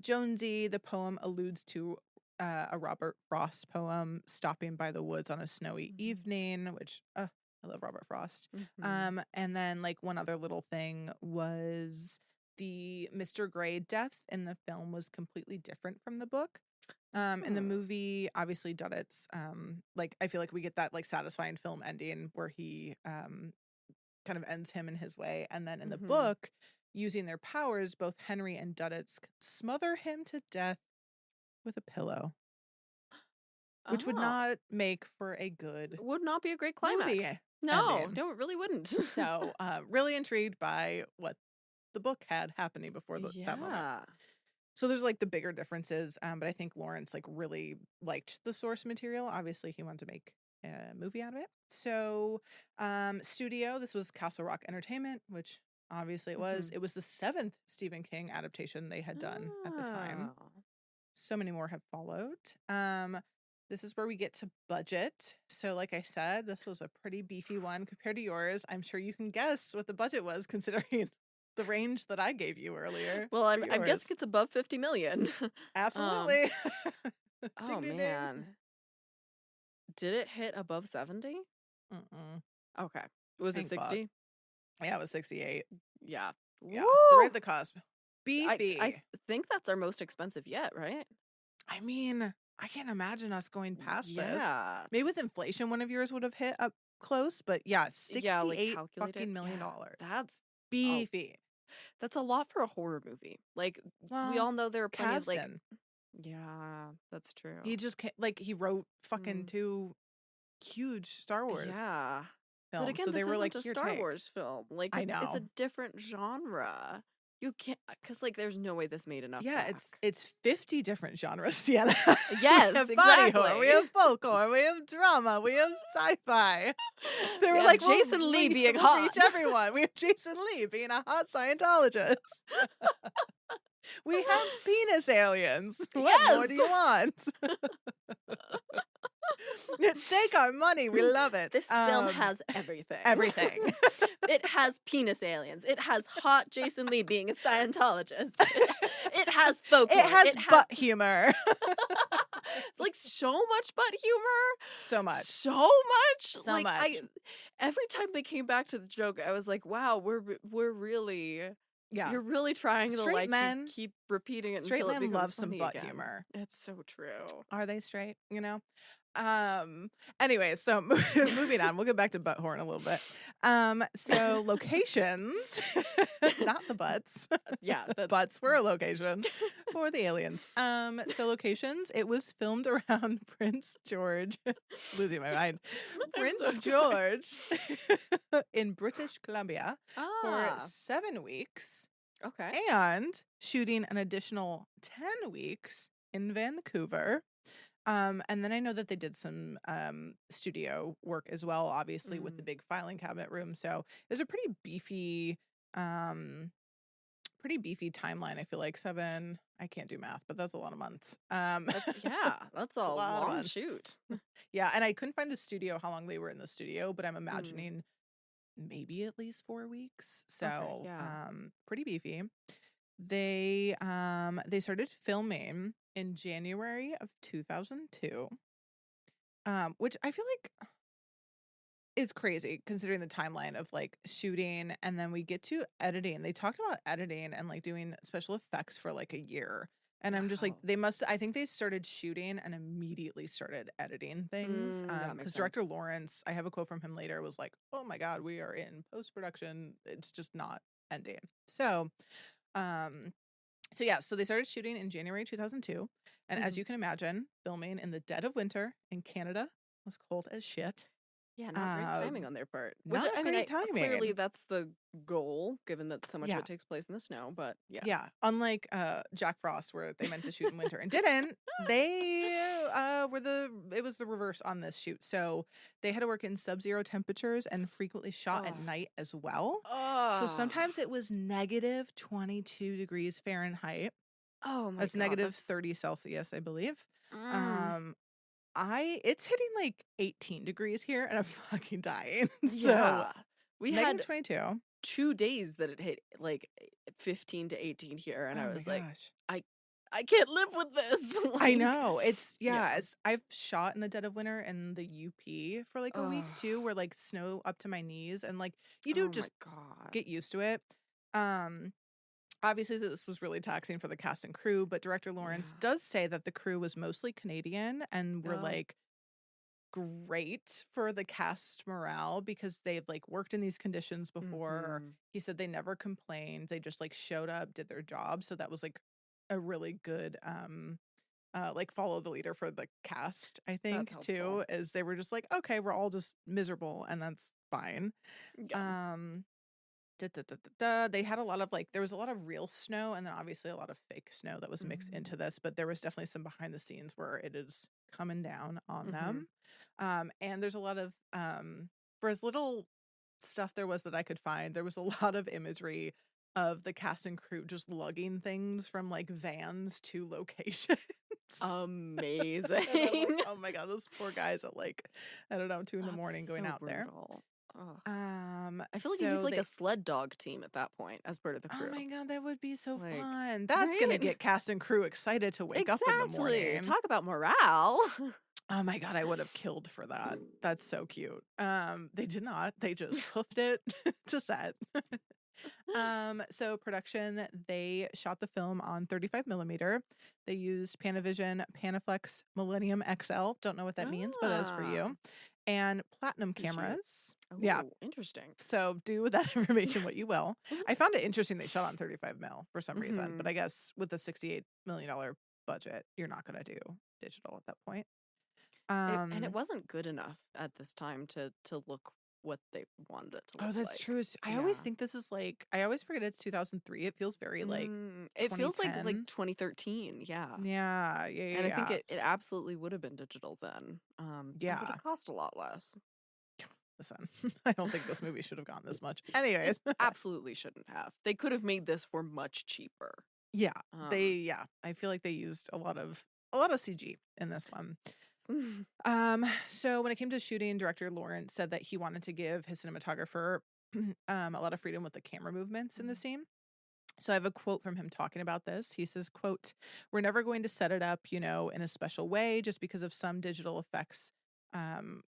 Jonesy, the poem alludes to a Robert Frost poem, Stopping by the Woods on a Snowy Evening, which I love Robert Frost. Mm-hmm. And then like one other little thing was the Mr. Gray death in the film was completely different from the book. In the movie, obviously Duddits, like I feel like we get that like satisfying film ending where he kind of ends him in his way. And then in the book, using their powers, both Henry and Duddits smother him to death with a pillow. Which would not make for a good Would not be a great climax. movie No, ending. no, it really wouldn't. So, really intrigued by what the book had happening before that moment. So there's like the bigger differences, but I think Lawrence like really liked the source material. Obviously, he wanted to make a movie out of it. So, studio, this was Castle Rock Entertainment, which obviously it was. It was the 7th Stephen King adaptation they had done at the time. So many more have followed. This is where we get to budget. So like I said, this was a pretty beefy one compared to yours. I'm sure you can guess what the budget was considering the range that I gave you earlier. Well, I'm guessing it's above 50 million. Absolutely. Oh man. Did it hit above 70? Okay. Was it 60? Yeah, it was 68. Yeah. Yeah. Woo! So right at the cusp. Beefy. I think that's our most expensive yet, right? I mean, I can't imagine us going past this. Yeah. Maybe with inflation, one of yours would have hit up close, but yeah, $68 fucking million. That's beefy. That's a lot for a horror movie. Like, we all know there are plenty of like. Yeah, that's true. He just can't, like he wrote fucking 2 huge Star Wars. Yeah. Films, but again, so they this were isn't like a Star Wars film. Like, I know. It's a different genre. You can't, because like there's no way this made enough. Yeah, it's 50 different genres, Siena. Yes, we have exactly. Body horror, we have folk horror, we have drama, we have sci-fi. They were like Jason Lee being hot. Reach everyone. We have Jason Lee being a hot Scientologist. We have penis aliens. What more do you want? Take our money. We love it. This film has everything. Everything. It has penis aliens. It has hot Jason Lee being a Scientologist. It has folklore. It has butt humor. Like so much butt humor. So much. So much. So like much. every time they came back to the joke, I was like, wow, we're really you're really trying to Straight like men- keep repeating it Straight until it men becomes love some funny butt again. humor. It's so true. Are they straight? You know? Anyway, so moving on. We'll get back to butthorn in a little bit. So locations, not the butts. Yeah, butts were a location for the aliens. So locations, it was filmed around Prince George. Losing my mind. Prince so George in British Columbia for Ah, 7 weeks okay. and shooting an additional 10 weeks in Vancouver. And then I know that they did some studio work as well, obviously with the big filing cabinet room. So it was a pretty beefy timeline. I feel like 7. I can't do math, but that's a lot of months. That's a lot of long months. shoot. Yeah, and I couldn't find the studio how long they were in the studio, but I'm Mm. imagining maybe at least 4 weeks. So Okay, yeah. pretty beefy. They started filming in January of 2002. Which I feel like is crazy considering the timeline of like shooting, and then we get to editing. They talked about editing and like doing special effects for like a year. And I'm just like, Wow. I think they started shooting and immediately started editing things. That makes Because sense. director Lawrence, I have a quote from him later, was like, "Oh my God, we are in post-production. It's just not ending." So, um, so they started shooting in January 2002. And as Mhm. you can imagine, filming in the dead of winter in Canada was cold as shit. Yeah, not great timing Um, on their part. Which Not I mean, great clearly timing. that's the goal, given that so much of Yeah. it takes place in the snow. But yeah. Yeah, unlike Jack Frost, where they meant to shoot in winter and didn't, they it was the reverse on this shoot. So they had to work in sub-zero temperatures and frequently shot at Ugh. night as well. So Ugh. sometimes it was negative 22 degrees Fahrenheit. Oh my That's God. negative That's 30 Celsius, I believe. mm. Um, it's hitting like 18 degrees here, and I'm fucking dying. So Yeah. We negative had 22. 2 days that it hit like 15 to 18 here, and Oh I my was like, gosh. I can't live with this. I Like, know. yeah. I've shot in the dead of winter in the UP for like a week too, Ugh. where like snow up to my knees, and like you do Oh my just God. get used to it. Um Obviously this was really taxing for the cast and crew, but director Lawrence Yeah. does say that the crew was mostly Canadian and were Oh. like great for the cast morale because they've like worked in these conditions before. Mhm. He said they never complained. They just like showed up, did their job. So that was like a really good like follow the leader for the cast, I That's think, helpful. too, is they were just like, okay, we're all just miserable and that's fine. Yeah. Um they had a lot of like there was a lot of real snow and then obviously a lot of fake snow that was mixed into Mm. this, but there was definitely some behind the scenes where it is coming down on Mhm. them. And there's a lot of for as little stuff there was that I could find, there was a lot of imagery of the cast and crew just lugging things from like vans to locations. Amazing. And I'm like, oh my God, those poor guys at like, I don't know, 2 in the That's morning going so out there. brutal. Ugh. I feel like you need So like they a sled dog team at that point as part of the Oh crew. my God, that would be so Like, fun. That's gonna right? get cast and crew excited to wake up in the Exactly. morning. Talk about morale. Oh my God, I would have killed for that. That's so cute. They did not. They just hoofed it to set. So production, they shot the film on 35 millimeter. They used Panavision Panaflex Millennium XL. Don't know what that means, but that is for Ah, you. And platinum appreciate it. cameras. Yeah. Oh, interesting. So do with that information what you will. I found it interesting they shot on 35 mil for some reason, but Mhm. I guess with a $68 million budget, you're not gonna do digital at that point. And it Um wasn't good enough at this time to look what they wanted it to Oh, look that's like. true. I always Yeah. think this is like I always forget it's 2003. It feels very like It feels like 2010. 2013, yeah. Yeah, yeah, And I think yeah. it absolutely would have been digital then. And would Yeah. have cost a lot less. Listen, I don't think this movie should have gone this much. It Anyways, absolutely shouldn't have. They could have made this for much cheaper. yeah, Um, I feel like they used a lot of a lot of CG in this one. So when it came to shooting, director Lawrence said that he wanted to give his cinematographer a lot of freedom with the camera movements in the scene. So I have a quote from him talking about this. He says, quote, "We're never going to set it up, in a special way just because of some digital effects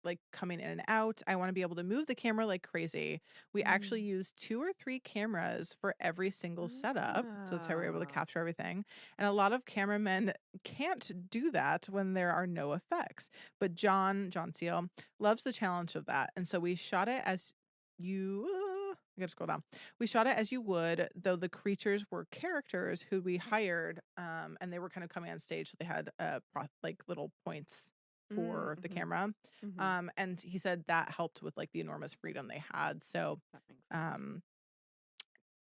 like coming in and out. I want to be able to move the camera like crazy. We actually Mm. use 2 or 3 cameras for every single setup. So that's how we're able to Ah. capture everything. And a lot of cameramen can't do that when there are no effects. But John Seal loves the challenge of that. And so we shot it as you I gotta scroll down. We shot it as you would, though the creatures were characters who we hired, and they were kind of coming on stage, so they had like little points for the Mm-hmm. camera. Mm-hmm. And he said that helped with like the enormous freedom they had. So, That makes sense. um,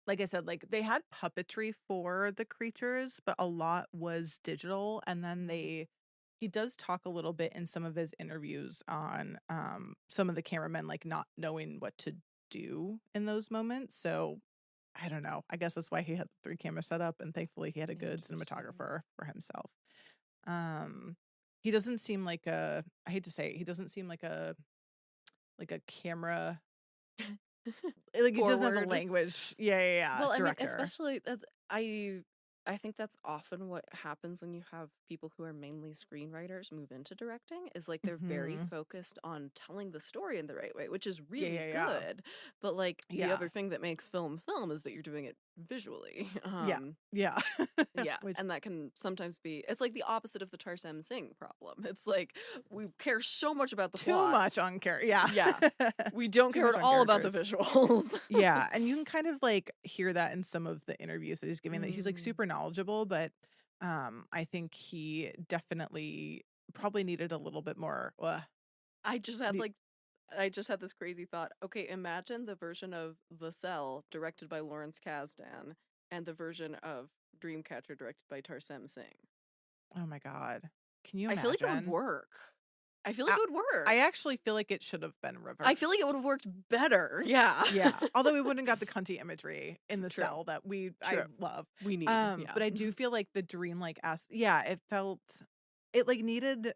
like I said, like they had puppetry for the creatures, but a lot was digital. And then he does talk a little bit in some of his interviews on some of the cameramen like not knowing what to do in those moments. So I don't know. I guess that's why he had the 3 camera setup, and thankfully he had a good Interesting. cinematographer for himself. Um, he doesn't seem like I hate to say it, he doesn't seem like a camera like he doesn't have the Forward. language. Yeah, Well, I mean, director. especially I I think that's often what happens when you have people who are mainly screenwriters move into directing is like they're very Mhm. focused on telling the story in the right way, which is Yeah, really yeah, yeah. good. But like the Yeah. other thing that makes film is that you're doing it visually. Yeah. Yeah. Yeah, Which and that can sometimes be it's like the opposite of the Tarsem Singh problem. It's like we care so much about the too plot. much on yeah. Yeah. We don't Too care much at on all about the characters. visuals. Yeah, and you can kind of like hear that in some of the interviews that he's giving that he's like Mm. super knowledgeable, but I think he definitely probably needed a little bit more I just had ne- like I just had this crazy thought. Okay, imagine the version of The Cell directed by Lawrence Kasdan and the version of Dreamcatcher directed by Tarsem Singh. oh my god. Can you I feel like it would imagine? work. I feel like I, it would I work. actually feel like it should have been I feel like it reversed. would have worked better. Yeah. Yeah, although we wouldn't got the cunty imagery in the True. cell that I True. love. We need. Yeah. But I do feel like the dreamlike yeah, it like needed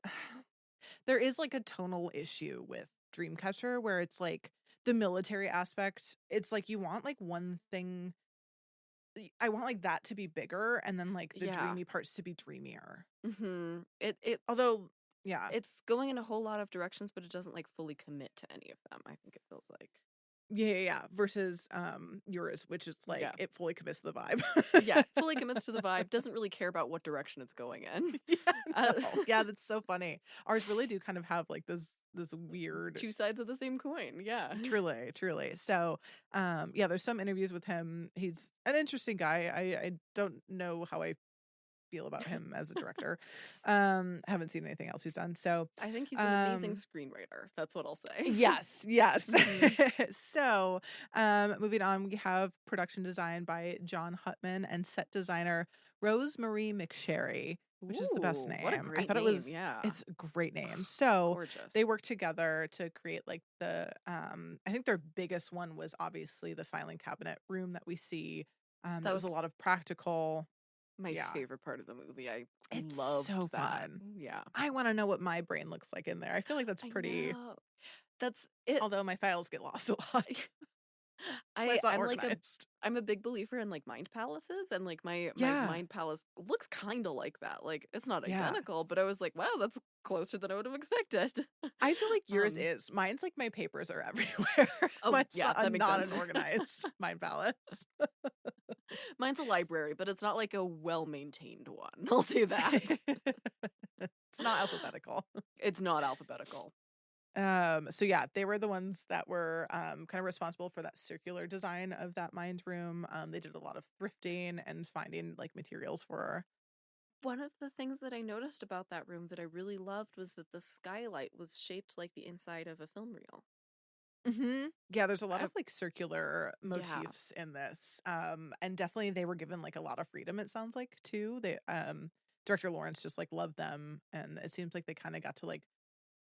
there is like a tonal issue with Dreamcatcher where it's like the military aspect, it's like you want like one thing I want like that to be bigger and then like the Yeah. dreamy parts to be dreamier. It Although, yeah. it's going in a whole lot of directions, but it doesn't like fully commit to any of them. I think it feels like. Yeah. Versus yours, which is like Yeah. it fully commits to the vibe. Yeah. Fully commits to the vibe. Doesn't really care about what direction it's going in. Yeah, Uh, no. Yeah, that's so funny. Ours really do kind of have like this weird two sides of the same coin. Yeah. truly. So, yeah, there's some interviews with him. He's an interesting guy. I don't know how I feel about him as a director. Haven't seen anything else he's done. So, I think he's an amazing um screenwriter. That's what I'll say. yes. hmm So, moving on, we have production design by John Hutman and set designer Rosemarie McSherry, which is the best Ooh, what a name. I great thought name. Yeah. it's a great name. So they Gorgeous. worked together to create like I think their biggest one was obviously the filing cabinet room that we see. That That was a was lot of practical. my Yeah. favorite part of the movie. I It's loved so that. fun. Yeah. I want to know what my brain looks like in there. I feel like that's I pretty, know. That's it. although my files get lost a lot. I It's not I'm like a organized. I'm a big believer in like mind palaces and like my Yeah. mind palace looks kind of like that. Like it's not Yeah. identical, but I was like, wow, that's closer than I would have expected. I feel like yours um is. Mine's like my papers are everywhere. oh Mine's yeah, that makes not sense. an organized mind palace. Mine's a library, but it's not like a well-maintained one. I'll say that. It's not alphabetical. It's not alphabetical. So yeah, they were the ones that were kind of responsible for that circular design of that mind room. They did a lot of thrifting and finding like materials for. One of the things that I noticed about that room that I really loved was that the skylight was shaped like the inside of a film reel. Yeah, there's a lot I of like circular yeah. motifs in this. And definitely they were given like a lot of freedom, it sounds like too. They director Lawrence just like loved them, and it seems like they kind of got to like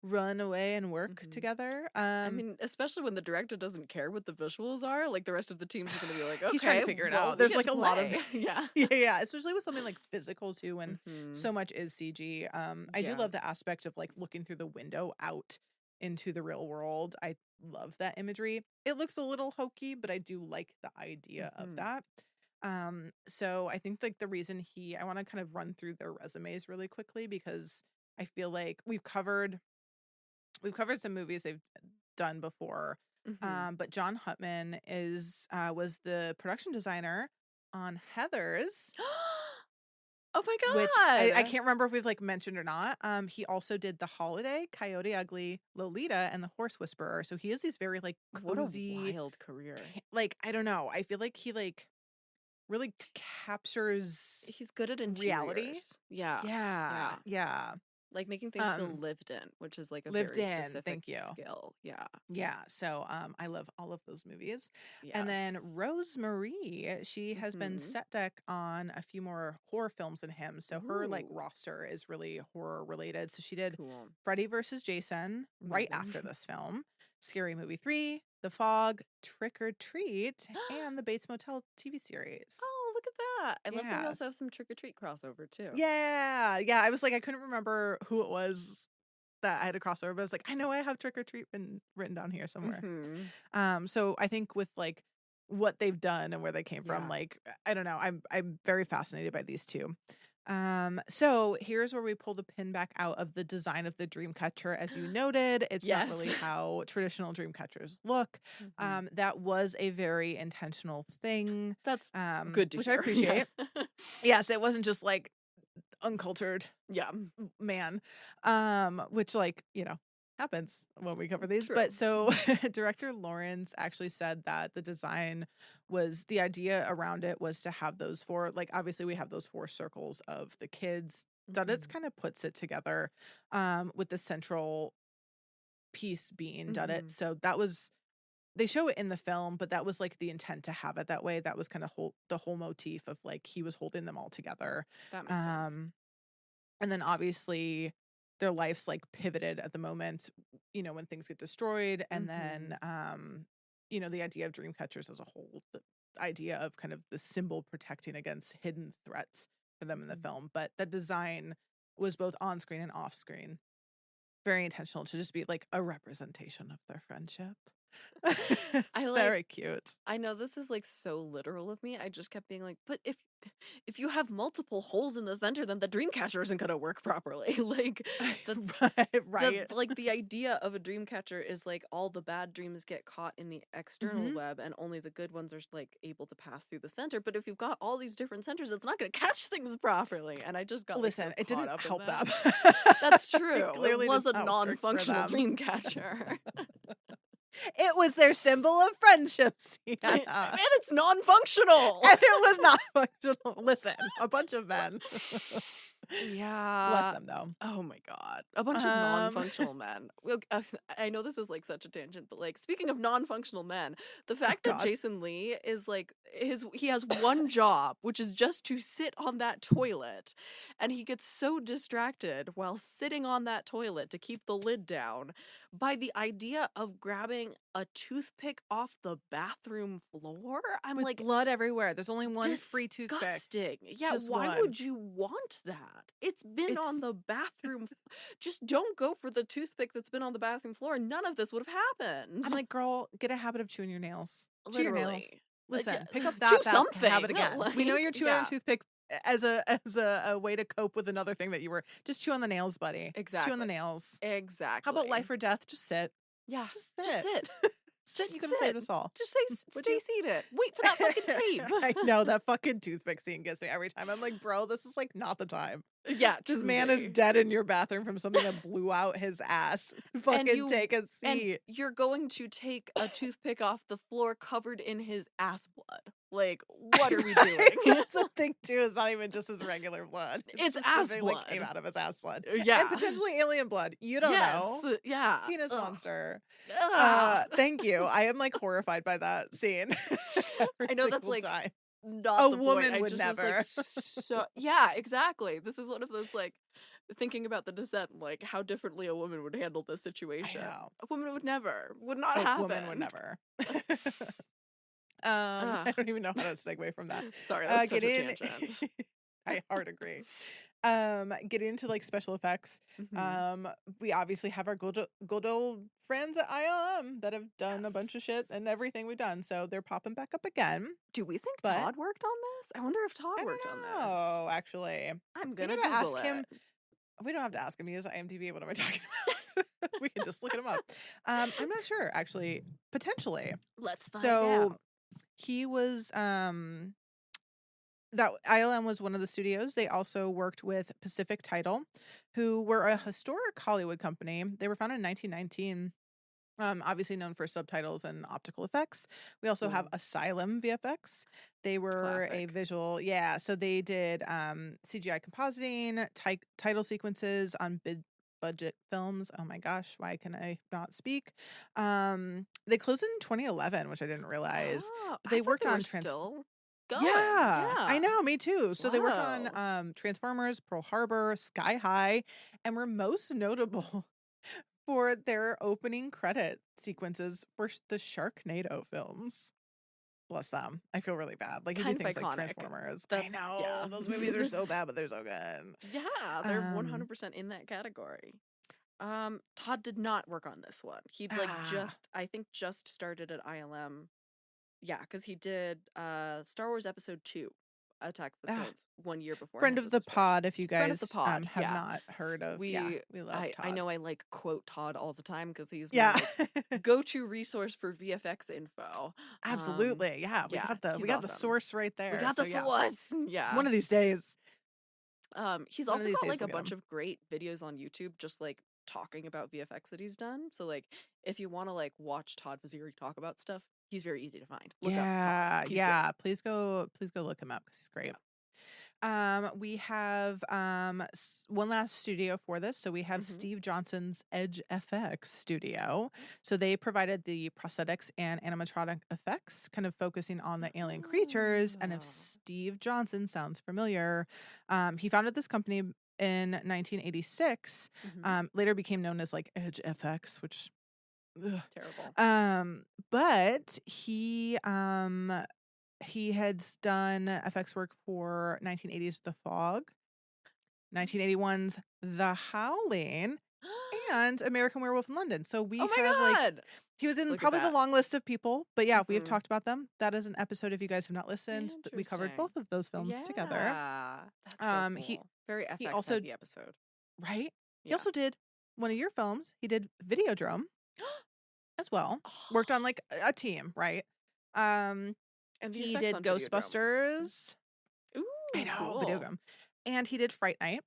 run away and work Mhm. together. I mean, especially when the director doesn't care what the visuals are, like, the rest of the team's gonna be like, He's trying to "Okay, figure it well, out. we There's, get like, to a lot of play." Yeah. yeah, especially with something, like, physical too, when Mhm. so much is CG. I do Yeah. love the aspect of, like, looking through the window out into the real world. I love that imagery. It looks a little hokey, but I do like the idea of Mhm. that. So I think, like, the reason I wanna kind of run through their resumes really quickly because I feel like we've covered some movies they've done before. Mhm. But John Huttman was the production designer on Heathers, Oh my which I god! can't remember if we've like mentioned or not. He also did The Holiday, Coyote Ugly, Lolita, and The Horse Whisperer. So he has these very like What a cozy, wild career. like I don't know. I feel like he like really captures He's good at reality. interiors. Yeah. Yeah, Yeah. yeah. Like, making things feel Um, lived in, which is, like, a lived very in. specific Thank you. skill. Yeah. Yeah, so I love all of those movies. And then Yes. Rosemary, she has been Mhm. set deck on a few more horror films than him. So her like Ooh, roster is really horror related. So she did cool. Freddy versus Jason right after Amazing. this film, Scary Movie 3, The Fog, Trick or Treat, and the Bates Motel TV series. Oh, look at that. I love that we also Yes. have some Trick or Treat crossover too. Yeah. Yeah. I was like, I couldn't remember who it was that I had to cross over, but I was like, I know I have Trick or Treat written down here somewhere. Mhm. So I think with like what they've done and where they came from, Yeah. like I don't know, I'm very fascinated by these two. So here's where we pull the pin back out of the design of the Dreamcatcher. As you noted, it's not Yes. really how traditional Dreamcatchers look. Mhm. That was a very intentional thing, That's good to which I hear. Yeah. appreciate. Yes, it wasn't just like uncultured Yeah. man, which like happens when we cover these. True. But so Mhm. director Lawrence actually said that the design was the idea around it was to have those four, like obviously we have those four circles of the kids. Duddits Mhm. kind of puts it together with the central piece being Duddit. Mhm. So they show it in the film, but that was like the intent to have it that way. That was kind of the whole motif of like he was holding them all together. That makes sense. um and then obviously their life's like pivoted at the moment, when things get destroyed. And then, Mhm. the idea of dream catchers as a whole, the idea of kind of the symbol protecting against hidden threats for them in the Mhm. film. But that design was both on screen and off screen. Very intentional to just be like a representation of their friendship. I like Very cute. I know this is like so literal of me. I just kept being like, but if you have multiple holes in the center, then the dream catcher isn't gonna work properly. Like that's Right, the right. like the idea of a dream catcher is like all the bad dreams get caught in the external Hmm. web and only the good ones are like able to pass through the center. But if you've got all these different centers, it's not gonna catch things properly. And I just got like so Listen, it caught didn't up in help that. them. That's It true. It clearly does was a not work for non-functional them. dream catcher. It was their symbol of friendship, And Sienna. it's non-functional. And it was not functional. Listen, a bunch of men. Bless Yeah. them, though. Oh my god. A bunch of Um, non-functional men. Well, I know this is like such a tangent, but like speaking of non-functional men, the oh fact that God. Jason Lee is like he has one job, which is just to sit on that toilet, and he gets so distracted while sitting on that toilet to keep the lid down by the idea of grabbing a toothpick off the bathroom floor. I'm With like, blood everywhere. There's only one free toothpick. disgusting. Yeah, Just why one. would you want that? It's been on It's the bathroom. Just don't go for the toothpick that's been on the bathroom floor. None of this would have happened. I'm like, girl, get a habit of chewing your nails. Chew your nails. Literally. Listen, pick up Do that bad something. habit again. We know Like, you're chewing on a yeah, toothpick as a way to cope with another thing that you were. Just chew on the nails, buddy. Chew on the exactly. nails. How about Exactly. life or death? Just sit. Yeah, Just just sit. sit. Sit. You Just could have saved sit. us all. Just Would stay you? seated. Wait for that fucking tape. I know that fucking toothpick scene gets me every time. I'm like, bro, this is like not the time. Yeah, This man is truly. dead in your bathroom from something that blew out his ass. And Fucking take a and seat. you're going to take a toothpick off the floor covered in his ass blood. Like, what are we Right? doing? That's the thing too. It's not even just his regular blood. It's ass Specifically came blood. out of his ass blood, and Yeah. potentially alien blood. You don't Yes. know. Yeah. Penis Ugh. monster. Ugh. Thank you. I am like horrified by that scene every I know that's single like time. not A the point. woman I would just was like never. so yeah, exactly. This is one of those like thinking about the descent, like how differently a woman would handle this I situation. know. A woman would not A woman would happen. never. Ah, I don't even know how to segue from that. sorry, that was Get such a in. tangent. I hard agree. Get into like special effects. Hmm. We obviously have our good old friends at ILM that have done a bunch of shit and Yes. everything we've done, so they're popping back up again. Do we think But Todd worked on this? I wonder if Todd I worked on don't know, this. actually. I'm We gonna gotta Google ask it. him. We don't have to ask him. He has IMDb. What am I talking about? We can just look him up. I'm not sure, actually. Potentially. Let's find So out. he was that ILM was one of the studios. They also worked with Pacific Title, who were a historic Hollywood company. They were founded in 1919. Obviously known for subtitles and optical effects. We also have Cool. Asylum VFX. They were a Classic. visual, yeah. So they did CGI compositing, title sequences on big budget films. Oh my gosh, why can I not speak? They closed in 2011, which I didn't realize. Oh, But I they thought worked they were on still going. yeah, I Yeah. know, me too. So they worked on Wow. Transformers, Pearl Harbor, Sky High, and were most notable for their opening credit sequences for the Sharknado films. Bless them. I feel really bad. Like, you do Kind of things like iconic. Transformers. I That's know. yeah. Those movies are so bad, but they're so good. Yeah, they're Um, 100% in that category. Todd did not work on this one. He'd like ah, just I think just started at ILM. Yeah, because he did Star Wars Episode 2, Attack of the ah, Clones, 1 year friend beforehand of was the his first. pod, if you Friend of the guys pod, have yeah. not heard of, yeah, We we love I Todd. know I like quote Todd all the time because he's my Yeah. like go-to resource for VFX info. Absolutely. Yeah, Yeah, we he's got the awesome. source right We there. got So the yeah, sauce. Yeah. one of these days. He's One of also these got days like we'll a get bunch them. of great videos on YouTube just like talking about VFX that he's done. So like if you want to like watch Todd Vaziri talk about stuff, he's very easy to find. Look up Todd. Yeah, He's great. yeah. Please go look him up because he's great. Yeah. We have one last studio for this. So we have Hmm. Steve Johnson's Edge FX studio. So they provided the prosthetics and animatronic effects, kind of focusing on the alien creatures. And if Oh. Steve Johnson sounds familiar, he founded this company in 1986. Hmm. Later became known as like Edge FX, which ugh. Terrible. But he had done FX work for 1980's The Fog, 1981's The Howling, and American Werewolf in London. So we Oh have my like god. he was in Look at probably the that. long list of people, but yeah, we have Hmm. talked about them. That is an episode if you guys have not listened that we covered Interesting. both of those films together. Yeah. That's so He cool. Very he FX also heavy episode. right? He Yeah. also did one of your films. He did Videodrome as well. Worked on Oh, like a team, right? Um and the he effects did on Videodrome. Ghostbusters. I Ooh, know, cool. Videodrome. And he did Fright Night.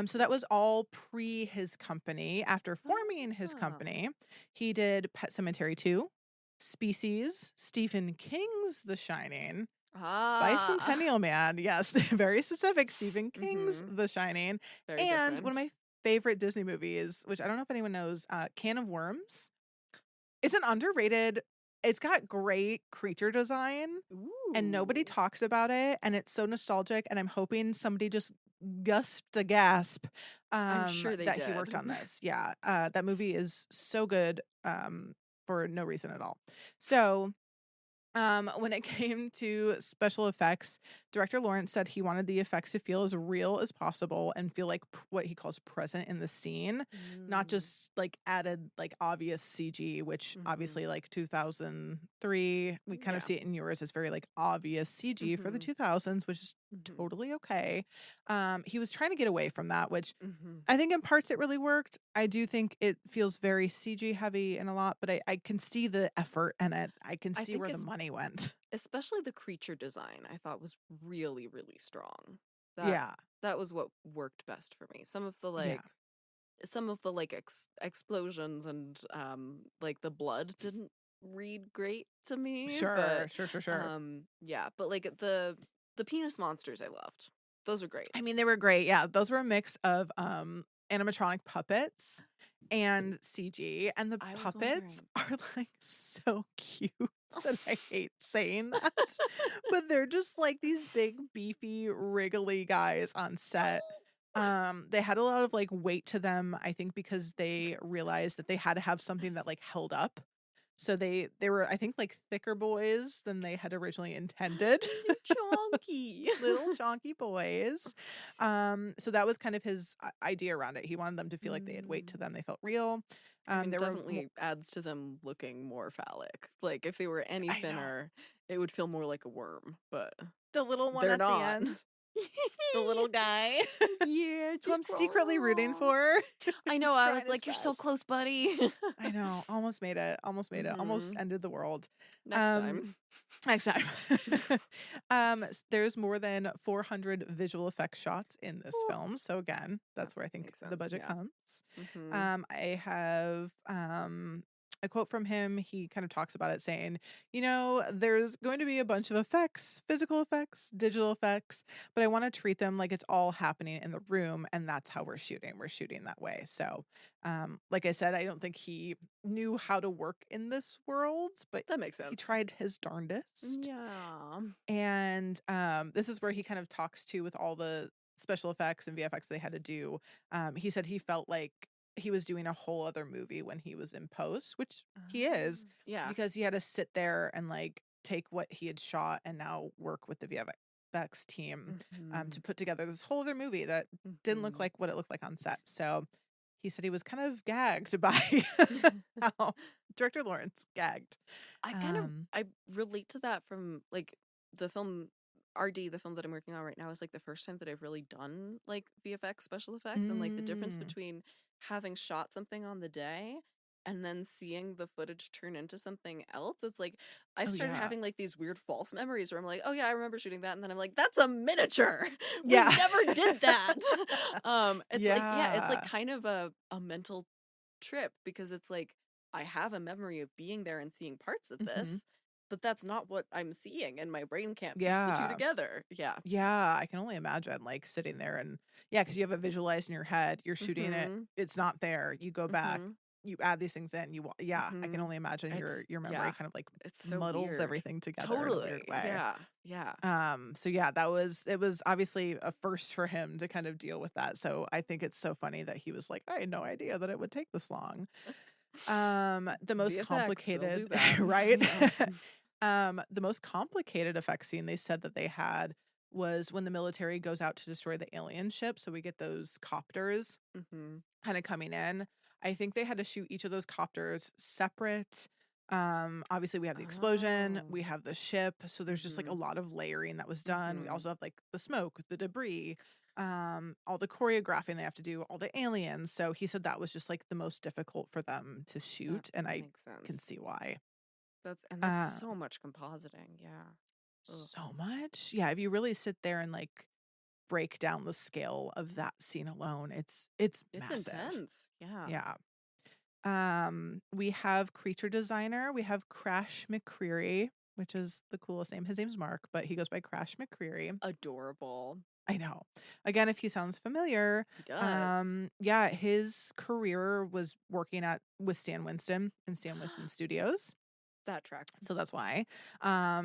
So that was all pre his company. After forming his Ah. company, he did Pet Cemetery 2, Species, Stephen King's The Shining, Ah. Bicentennial Man. Yes, very specific. Stephen King's Mhm. The Shining. Very And one of different. my favorite Disney movies, which I don't know if anyone knows, Can of Worms. It's an underrated, it's got great creature design and nobody Ooh. talks about it, and it's so nostalgic, and I'm hoping somebody just gasped a gasp, I'm sure they that he worked did. on this. Yeah, that movie is so good, for no reason at all. So when it came to special effects, director Lawrence said he wanted the effects to feel as real as possible and feel like what he calls present in the scene, not Mm. just like added like obvious CG, which Mhm. obviously like 2003, we kind of Yeah. see it in yours as very like obvious CG for the Mhm. 2000s, which is Mhm. totally okay. He was trying to get away from that, which Mhm. I think in parts it really worked. I do think it feels very CG heavy in a lot, but I can see the effort in it. I can I see think where the money went. especially the creature design I thought was really really strong. That Yeah. that was what worked best for me. Yeah. Some of the like explosions and like the blood didn't read great to me, Sure, but sure, sure, sure. yeah, but like the penis monsters I loved. Those are great. I mean, they were great. Yeah, those were a mix of animatronic puppets and CG, and the I was puppets wondering. are like so cute. And I hate saying that, but they're just like these big, beefy, wriggly guys on set. They had a lot of, like, weight to them, I think because they realized that they had to have something that, like, held up. So they were, I think, like, thicker boys than they had originally intended. They're chonky. Little chonky boys. So that was kind of his idea around it. He wanted them to feel like they had weight to them. They felt real. I mean, There were definitely adds to them looking more phallic. Like, if they were any I know. thinner, it would feel more like a worm, but The little one they're at the not. end. The little guy. Yeah, Who I'm secretly rooting for. I know, He's I trying was his like, "You're so best. close, buddy." I know. Almost made it. Almost made it. Almost Mhm. ended the world. Next Um, time. Next time. There's more than 400 visual effects shots in this Ooh. film. So again, That that's where I think makes the sense, budget yeah. comes. Mhm. I have a quote from him. He kind of talks about it saying, there's going to be a bunch of effects, physical effects, digital effects, but I want to treat them like it's all happening in the room, and that's how we're shooting. We're shooting that way. So, like I said, I don't think he knew how to work in this world, but That makes he sense. tried his darndest. Yeah. And this is where he kind of talks to with all the special effects and VFX they had to do. He said he felt like he was doing a whole other movie when he was in post, which he is, Yeah. because he had to sit there and like take what he had shot and now work with the VFX team to Mhm. put together this whole other movie that didn't look Mhm. like what it looked like on set. So he said he was kind of gagged by how director Lawrence gagged. Um, I relate to that from, like, the film RD, the film that I'm working on right now is, like, the first time that I've really done, like, VFX, special effects, and, like, the difference mm, between having shot something on the day and then seeing the footage turn into something else. It's like, I've oh started yeah. having, like, these weird false memories where I'm like, "Oh, yeah, I remember shooting that," and then I'm like, "That's a miniature! We Yeah. never did that!" It's like, yeah, it's, like, Yeah. kind of a mental trip because it's like I have a memory of being there and seeing parts of Mhm. this, but that's not what I'm seeing, and my brain can't piece the two Yeah. together. Yeah. Yeah, I can only imagine, like, sitting there and yeah, because you have it visualized in your head, you're shooting it, Mhm. it's not there, you go back, Mhm. you add these things in, yeah, I can Mhm. only imagine your It's your memory yeah. kind of, like, It's so muddles weird. everything together in a weird Totally. way. Yeah. Yeah. So yeah, it was obviously a first for him to kind of deal with that, so I think it's so funny that he was like, "I had no idea that it would take this long." The most VFX, they'll do complicated that. right? Yeah. The most complicated effect scene they said that they had was when the military goes out to destroy the alien ship, so we get those copters Mhm. kinda coming in. I think they had to shoot each of those copters separate. Obviously, we have the explosion, Oh. we have the ship, so there's just, like, a Mhm. lot of layering that was done. We Mhm. also have, like, the smoke, the debris, all the choreographing they have to do, all the aliens, so he said that was just, like, the most difficult for them to That shoot, and I makes can sense. see why. That's Uh, so much compositing. Yeah. Ugh. so much? Yeah, if you really sit there and, like, break down the scale of that scene alone, it's It's massive. intense. Yeah. Yeah. We have creature designer. We have Crash McCreary, which is the coolest name. His name's Mark, but he goes by Crash McCreary. Adorable. I know. Again, if he sounds familiar, He does. yeah, his career was working at with Stan Winston and Stan Winston Studios. That tracks. So that's why.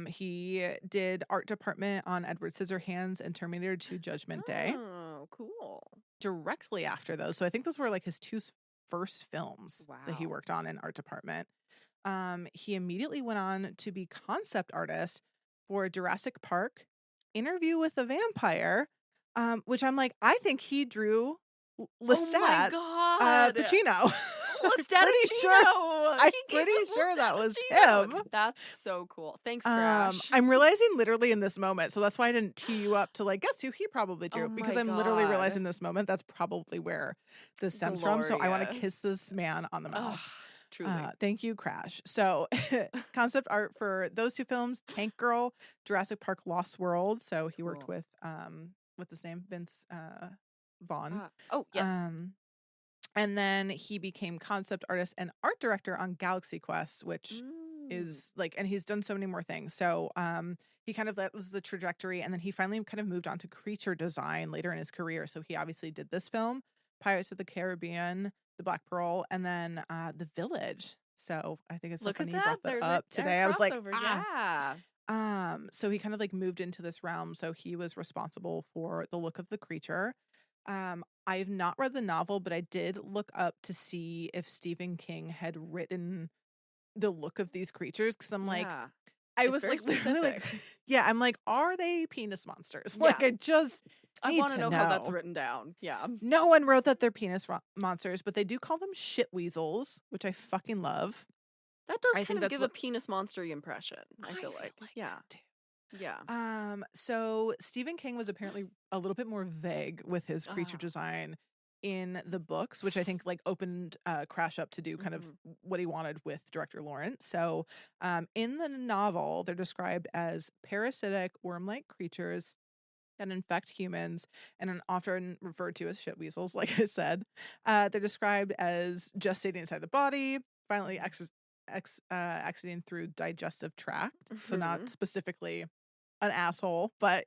He did art department on Edward Scissorhands and Terminator 2 Judgment Day Oh, cool. directly after those. So I think those were like his first films that he Wow. worked on in art department. He immediately went on to be concept artist for Jurassic Park, Interview with a Vampire, which I'm like, I think he drew Oh my Lestat, god! Pacino. Lestatacino! I'm He gave pretty us sure that was Lestatacino! him. That's so cool. Thanks, Crash. I'm realizing literally in this moment, so that's why I didn't tee you up to like guess who he probably Oh drew because my I'm literally god. realizing this moment that's probably where this stems from. So I want to kiss Glorious. this man on the Ugh, mouth. truly. Thank you, Crash. So concept art for those two films, Tank Girl, Jurassic Park Lost World. So he worked Cool. with what's his name? Vince Vaughn. Oh, yes. Um and then he became concept artist and art director on Galaxy Quest, which Mm. is like, and he's done so many more things. So he kind of, that was the trajectory. And then he finally kind of moved on to creature design later in his career. So he obviously did this film, Pirates of the Caribbean, The Black Pearl, and then The Village. So I think it's so Look at funny you that. brought that There's up our today. I was like, crossover. Yeah. so he kind of like moved into this realm. So he was responsible for the look of the creature. I've not read the novel, but I did look up to see if Stephen King had written the look of these creatures, because I'm like, Yeah. I It's was very like literally like, specific. yeah, I'm like, are they penis monsters? Yeah. Like, I just I need want to to know how that's know. written down. Yeah. No one wrote that they're monsters, but they do call them shit weasels, which I fucking love. That does I kind think of that's give a what penis monster-y impression, I feel like. Yeah. that too. Yeah. So Stephen King was apparently a little bit more vague with his creature Ah. design in the books, which I think like opened Crash up to do kind of Mhm. what he wanted with director Lawrence. So in the novel, they're described as parasitic worm-like creatures that infect humans and are often referred to as shit weasels, like I said. They're described as gestating inside the body, violently Mhm. exiting through digestive tract. So not Mhm. specifically an asshole, but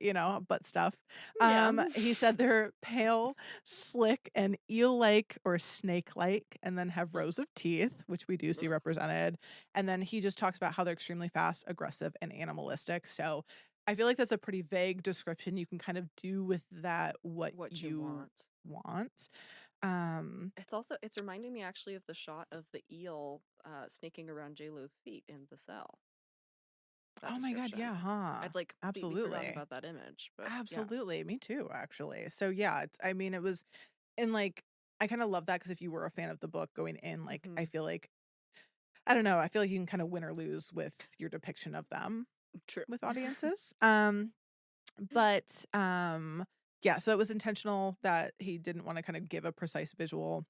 butt stuff. Yeah. He said they're pale, slick, and eel-like or snake-like, and then have rows of teeth, which we do see Ugh. represented. And then he just talks about how they're extremely fast, aggressive, and animalistic. So I feel like that's a pretty vague description. You can kind of do with that what What you you want. want. Um, It's reminding me actually of the shot of the eel snaking around J-Lo's feet in the cell. That oh my God, description. yeah, huh? I'd like completely forgotten Absolutely. about that image, but yeah. Absolutely. Me too, actually. So yeah, I mean, it was, and like, I kind of love that because if you were a fan of the book going in, like, I Mhm. feel like, I don't know, I feel like you can kind of win or lose with your depiction of them True. with audiences. But yeah, so it was intentional that he didn't want to kind of give a precise visual.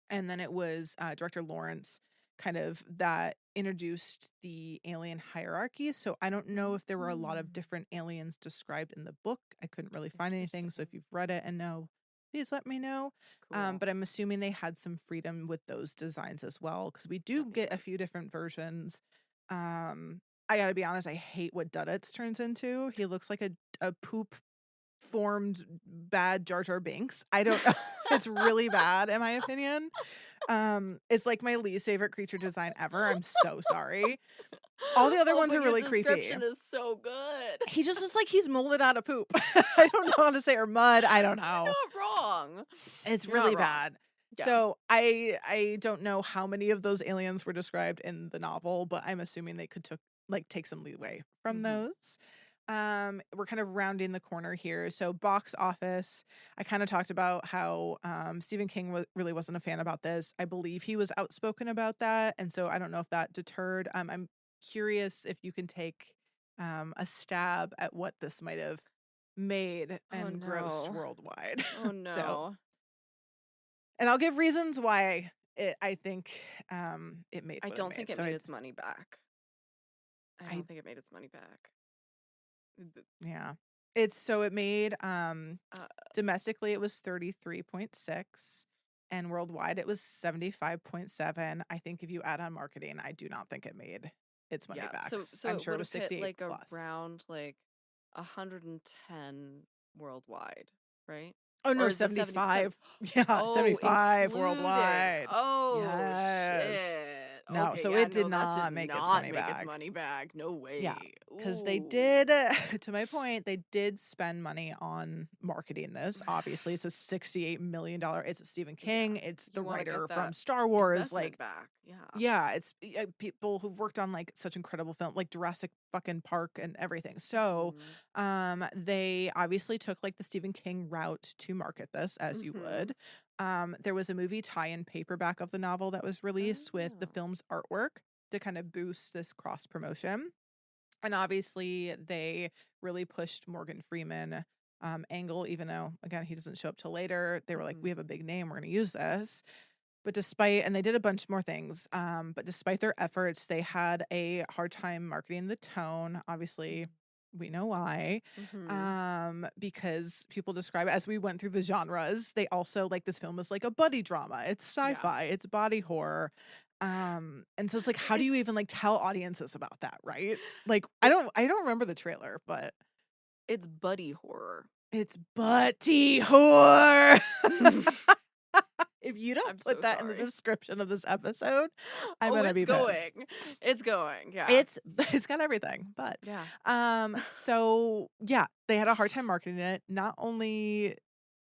And then it was director Lawrence kind of that introduced the alien hierarchy. So I don't know if there were a lot of Mm. different aliens described in the book. I couldn't really find anything. So if Interesting. you've read it and know, please let me know. Cool. But I'm assuming they had some freedom with those designs as well, because we do That makes get a sense. few different versions. Um, I gotta be honest, I hate what Duddits turns into. He looks like a poop formed bad Jar Jar Binks. I don't know. It's really bad in my opinion. It's like my least favorite creature design ever. I'm so sorry. All the other Oh, ones but are your really creepy. description is so good. He just looks like he's molded out of poop. I don't know how to say, or mud. I don't know. You're not wrong. It's You're not really wrong. bad. Yeah. So I don't know how many of those aliens were described in the novel, but I'm assuming they could take some leeway from Mhm. those. We're kind of rounding the corner here. So box office, I kind of talked about how Stephen King really wasn't a fan about this. I believe he was outspoken about that, and so I don't know if that deterred. I'm curious if you can take a stab at what this might have made Oh and grossed no. worldwide. Oh So, no. and I'll give reasons why I think it made I what it don't think made. it So made its money back. I I don't think it made its money back. yeah. It made Uh, domestically it was 33.6 and worldwide it was 75.7. I think if you add on marketing, I do not think it made its money yeah. back. So I'm it sure it would was have hit 68 like plus. around like 110 worldwide, right? Oh Or no, is the 70? 75. Yeah, Oh, 75 including. worldwide. Oh Yes. shit. No, Okay, so yeah, it did no, that did not make its not money make its back. money back. No Yeah, way. because they Ooh. did, to my point, they did spend money on marketing this. Obviously, it's a $68 million. It's a Stephen Yeah. King. It's the You want to get writer from that Star Wars. investment Like, back. Yeah. yeah, it's people who've worked on like such incredible film, like Jurassic fucking Park and everything. So, Mhm. they obviously took like the Stephen King route to market this, as you Mhm. would. There was a movie tie-in paperback of the novel that was released with the Oh. film's artwork to kind of boost this cross promotion. And obviously, they really pushed Morgan Freeman angle, even though, again, he doesn't show up till later. They were like, we Mhm. have a big name, we're going to use this. But and they did a bunch more things. But despite their efforts, they had a hard time marketing the tone. Obviously, we know why. Mhm. Because people describe it as we went through the genres. They also like this film is like a buddy drama. It's Yeah. sci-fi. It's body horror. And so it's like, how do you It's even like tell audiences about that, right? Like, it, I don't remember the trailer, but it's buddy horror. it's butty horror. I'm If you don't put so that in the sorry. description of this episode, I'm Oh, gonna it's be pissed. going. It's going. Yeah. It's got everything, but Yeah. so yeah, they had a hard time marketing it. Not only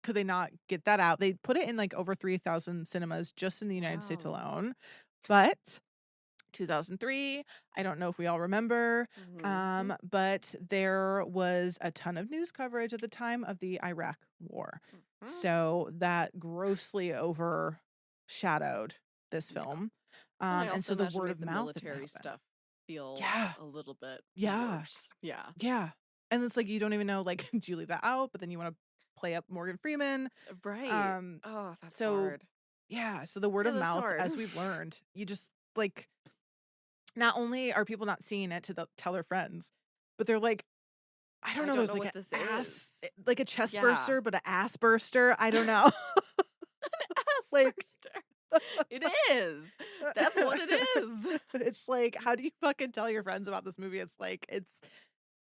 could they not get that out? They put it in like over 3,000 cinemas just in the United States Wow. alone. But 2003, I don't know if we all remember, Mhm. but there was a ton of news coverage at the time of the Iraq War. Mhm. So that grossly overshadowed this Yeah. film. And I And also so the imagine word made of the mouth didn't military happen. stuff feel Yeah. a little bit Yeah. worse. Yeah. Yeah. And it's like you don't even know, like, do you leave that out? But then you want to play up Morgan Freeman. Right. Um, Oh, that's so hard. yeah, so the word Yeah, of that's mouth, hard. as we've learned, you just like not only are people not seeing it to tell their friends, but they're like, I don't I know, don't there's know like what an this ass, is. like a chest Yeah. burster, but an ass burster. I don't know. Like, Asperster. It is. That's what it is. it's like, how do you fucking tell your friends about this movie? It's like, it's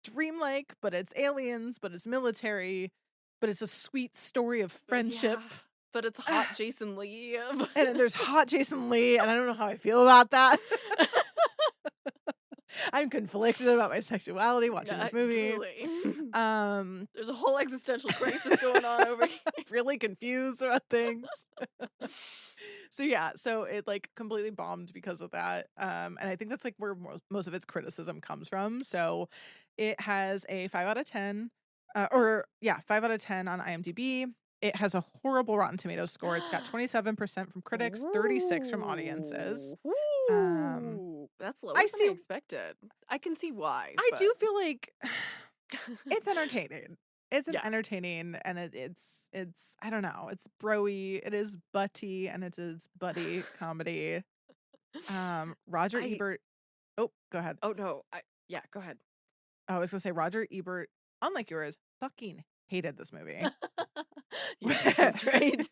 dreamlike, but it's aliens, but it's military, but it's a sweet story of friendship. Yeah. But it's hot Jason Lee. And then there's hot Jason Lee, and I don't know how I feel about that. I'm conflicted about my sexuality watching this movie. Truly. Um, There's a whole existential crisis going on over here. really confused about things. So yeah, so it like completely bombed because of that. And I think that's like where most of its criticism comes from. So it has a 5 out of 10, 5 out of 10 on IMDb. It has a horrible Rotten Tomatoes score. It's got 27% from critics, 36 from audiences. Ooh, that's lower I than I see. expected. I can see why, I but do feel like it's entertaining. It's an yeah. entertaining, and it's I don't know. It's broy. It is butty, and it is buddy comedy. Roger I Ebert. Oh, go ahead. oh no. Yeah, go ahead. I was gonna say Roger Ebert, unlike yours, fucking hated this movie. Yeah, that sounds right.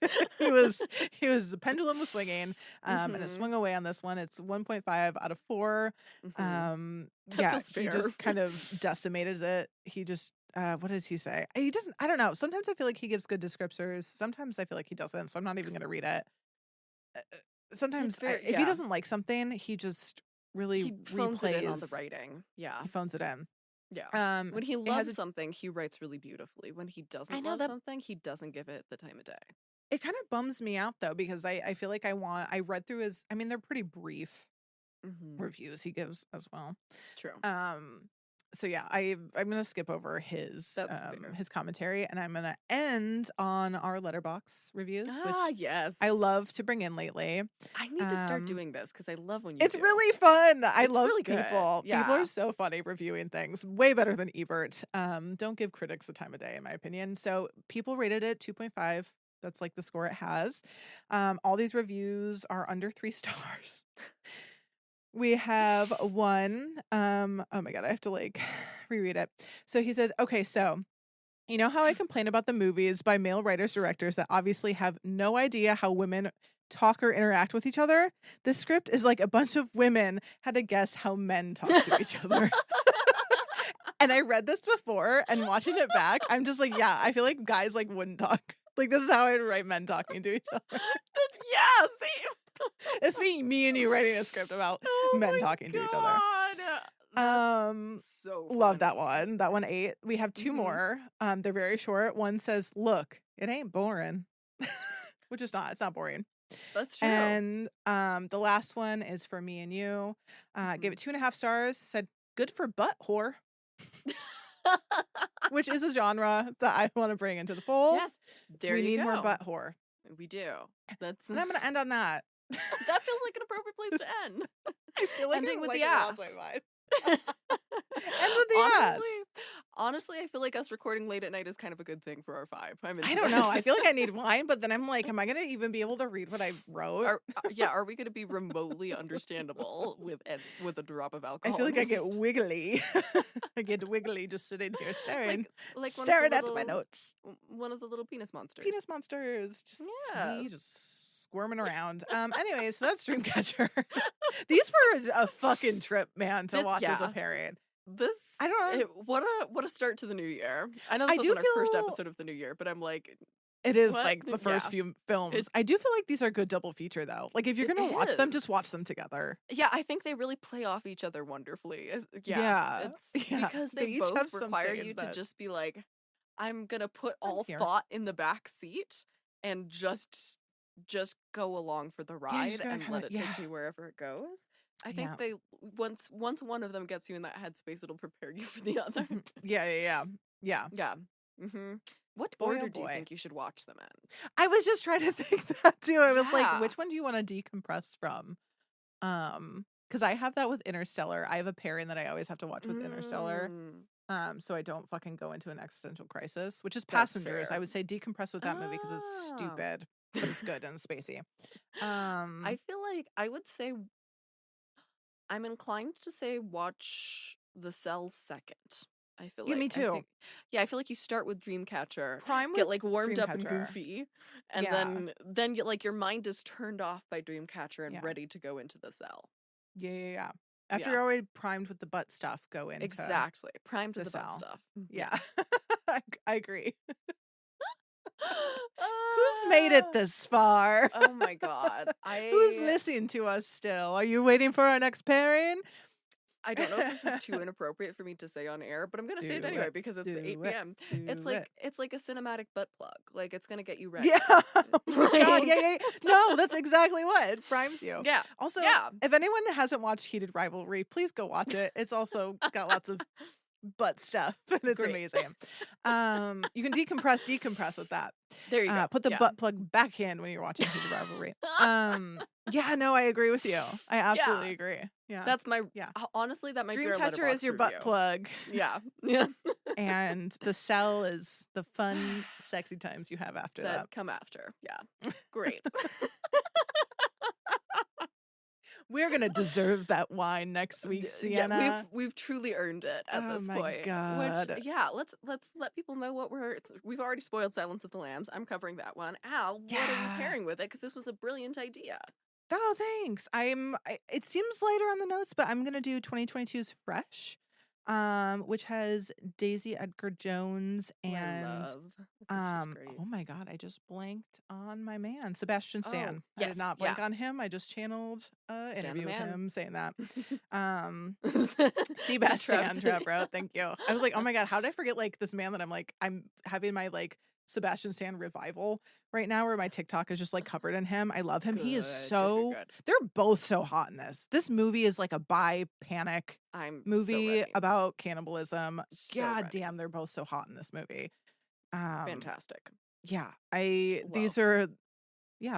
he was the pendulum was swinging, and it Mhm. swung away on this one. It's 1.5 out of 4. Mhm. That Yeah, feels he fair. just kind of decimated it. He just what does he say? He doesn't. I don't know. Sometimes I feel like he gives good descriptors. Sometimes I feel like he doesn't. So I'm not even gonna read it. It's Sometimes fair. if he Yeah. doesn't like something, he just really He phones it in on the replays. writing. Yeah. He phones it in. Yeah. Um, When he it has loves a. something, he writes really beautifully. When he I doesn't know love that something, he doesn't give it the time of day. it kind of bums me out though because I feel like I read through his. I mean, they're pretty brief Mhm. reviews he gives as well. True. Um, so yeah, I'm gonna skip over That's fair. his commentary, and I'm gonna end on our letterbox reviews, Ah, which I yes. love to bring in lately. I need to start Um, doing this because I love when you it's do. really fun. I It's love really good. people. People are Yeah. so funny reviewing things. Way better than Ebert. Don't give critics the time of day, in my opinion. So people rated it 2.5. That's like the score it has. All these reviews are under 3 stars. We have one, oh my god, I have to like reread it. So he said, okay, so you know how I complain about the movies by male writers directors that obviously have no idea how women talk or interact with each other? The script is like a bunch of women had to guess how men talk to each other. And I read this before and watching it back, I'm just like, yeah, I feel like guys like wouldn't talk. Like this is how I'd write men talking to each other. Yeah, same. It's me and you writing a script about Oh men my talking to each other. god. That's so Love that funny. one. That one ate. We have 2 Mhm. more. They're very short. One says, "Look, it ain't boring," which is not. It's not boring. That's true. And the last one is for me and you. Gave Mhm. it 2.5 stars. Said, "Good for butt whore," which is a genre that I want to bring into the fold. Yes, there We you need more go. butt whore, We do. That's and I'm gonna end on that. that feels like an appropriate place to end. I feel like Ending I'm with like the it lost ass. my mind. End with the ass. Honestly, I feel like us recording late at night is kind of a good thing for our vibe. I'm into I don't know. this. I feel like I need wine, but then I'm like, am I gonna even be able to read what I wrote? Are we going to be remotely understandable with a drop of I alcohol? feel in like our I get system? wiggly. I get wiggly just sitting here staring, like staring at my notes. one of the little penis monsters. Penis monsters, just me, Yes. just squirming around. Anyways, so that's Dreamcatcher. These were a fucking trip, man, to watch as a parent. I don't know. What a start to the new year. I know I this do wasn't our first feel episode of the new year, but I'm like, it is what? like the first Yeah. few films. It- I do feel like these are good double feature though. Like if you're It gonna watch them, just is. watch them together. Yeah, I think they really play off each other wonderfully. Yeah. It's because they They each both have require something you to that just be like, I'm gonna put I'm all here. thought in the back seat and just go along for the Yeah, you just ride gotta and kind let of, it yeah, take me wherever it goes. I think yeah, they once one of them gets you in that headspace, it'll prepare you for the other. yeah, yeah, yeah, yeah. Yeah. What Boy, oh order do you boy. think you should watch them in? I was just trying to think that too. I was like, Yeah. which one do you want to decompress from? Because I have that with Interstellar. I have a pairing that I always have to watch with Interstellar. Mm, So I don't fucking go into an existential crisis, which is that's Passengers. I fair. would say decompress with that movie because it's Oh. stupid, but it's good and spacey. I Um, feel like I would say I'm inclined to say watch The Cell second. yeah, me I too. think yeah, I feel like you start with Dreamcatcher, Prime get with like warmed up and Dreamcatcher. goofy, and Yeah, then you like your mind is turned off by Dreamcatcher and yeah, ready to go into The Cell. yeah, yeah, yeah. After Yeah, you're already primed with the butt stuff, go into exactly. Primed to the the butt cell. stuff. Yeah. Yeah, I agree. Who's made it Ah, this far? oh my god. Who's listening to us still? Are you waiting for our next pairing? I don't know if this is too inappropriate for me to say on air, but I'm gonna say it Do anyway it. because it's Do 8 it. p.m. Do it. It's like a cinematic butt plug. Like it's gonna get you ready. Yeah. Oh my God. Yeah, Like, yeah. No, that's exactly what it primes you. yeah. Also, Yeah. if anyone hasn't watched Heated Rivalry, please go watch it. It's also got lots of butt stuff and it's Great. amazing. You can decompress with that. There you go. Put the Yeah. butt plug back in when you're watching Heated Rivalry. Yeah, no, I agree with you. I absolutely Yeah. agree. Yeah. That's my Yeah. honestly that might be our Dreamcatcher is Letterboxd your butt review. plug. Yeah. Yeah. And the cell is the fun, sexy times you have after that. That come after. Yeah. Great. We're gonna deserve that wine next week, Yeah, Siena. we've truly earned it at Oh this my point. God. Which yeah, let's let people know what we've already spoiled Silence of the Lambs. I'm covering that one. Al, what are you Yeah. pairing with it? Because this was a brilliant idea. Oh, thanks. It seems lighter on the notes, but I'm gonna do 2022's Fresh, which has Daisy Edgar Jones Who I and love. I think she's great. oh my God, I just blanked on my man, Sebastian Oh, Stan. I did yes, not yeah. blank on him. I just channeled Stan the interview with man. him saying that. Trev Sebastian said- Trev, thank you. I was like, oh my God, how did I forget like this man that I'm having my like Sebastian Stan revival right now where my TikTok is just like covered in him. I love him. He is Good. they're both so hot in this. This movie is like a bi-panic I'm so movie ready. about cannibalism. So God ready. damn, they're both so hot in this movie. Fantastic. Yeah, Love.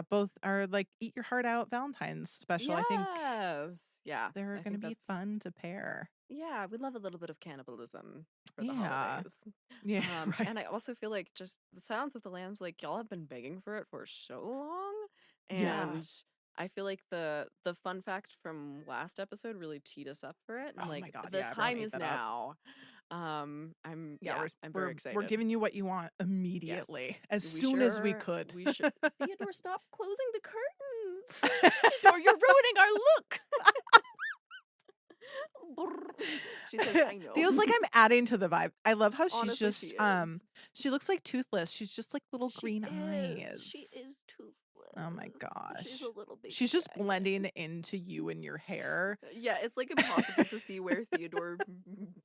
both are like eat your heart out Valentine's special. I think Yes. Yeah. they're I gonna think be that's fun to pair. yeah, we love a little bit of cannibalism for the Yeah. holidays. Yeah, right. And I also feel like just the Silence of the Lambs, like y'all have been begging for it for so long. Yeah. And I feel like the fun fact from last episode really teed us up for it. And Oh my like God, the yeah, everyone time ate is that up. now. I'm Yeah, I'm we're very excited. we're giving you what you want immediately, Yes, as soon as we could. We should. Theodore, stop closing the curtains. Theodore, you're ruining our look. She says, Yeah. I know. Feels like I'm adding to the vibe. I love how she's Honestly, just she is. she looks like Toothless. She's just like little green eyes. She is toothless. Oh my She's gosh. a little baby. She's just dragon. blending into you and your hair. Yeah, it's like impossible to see where Theodore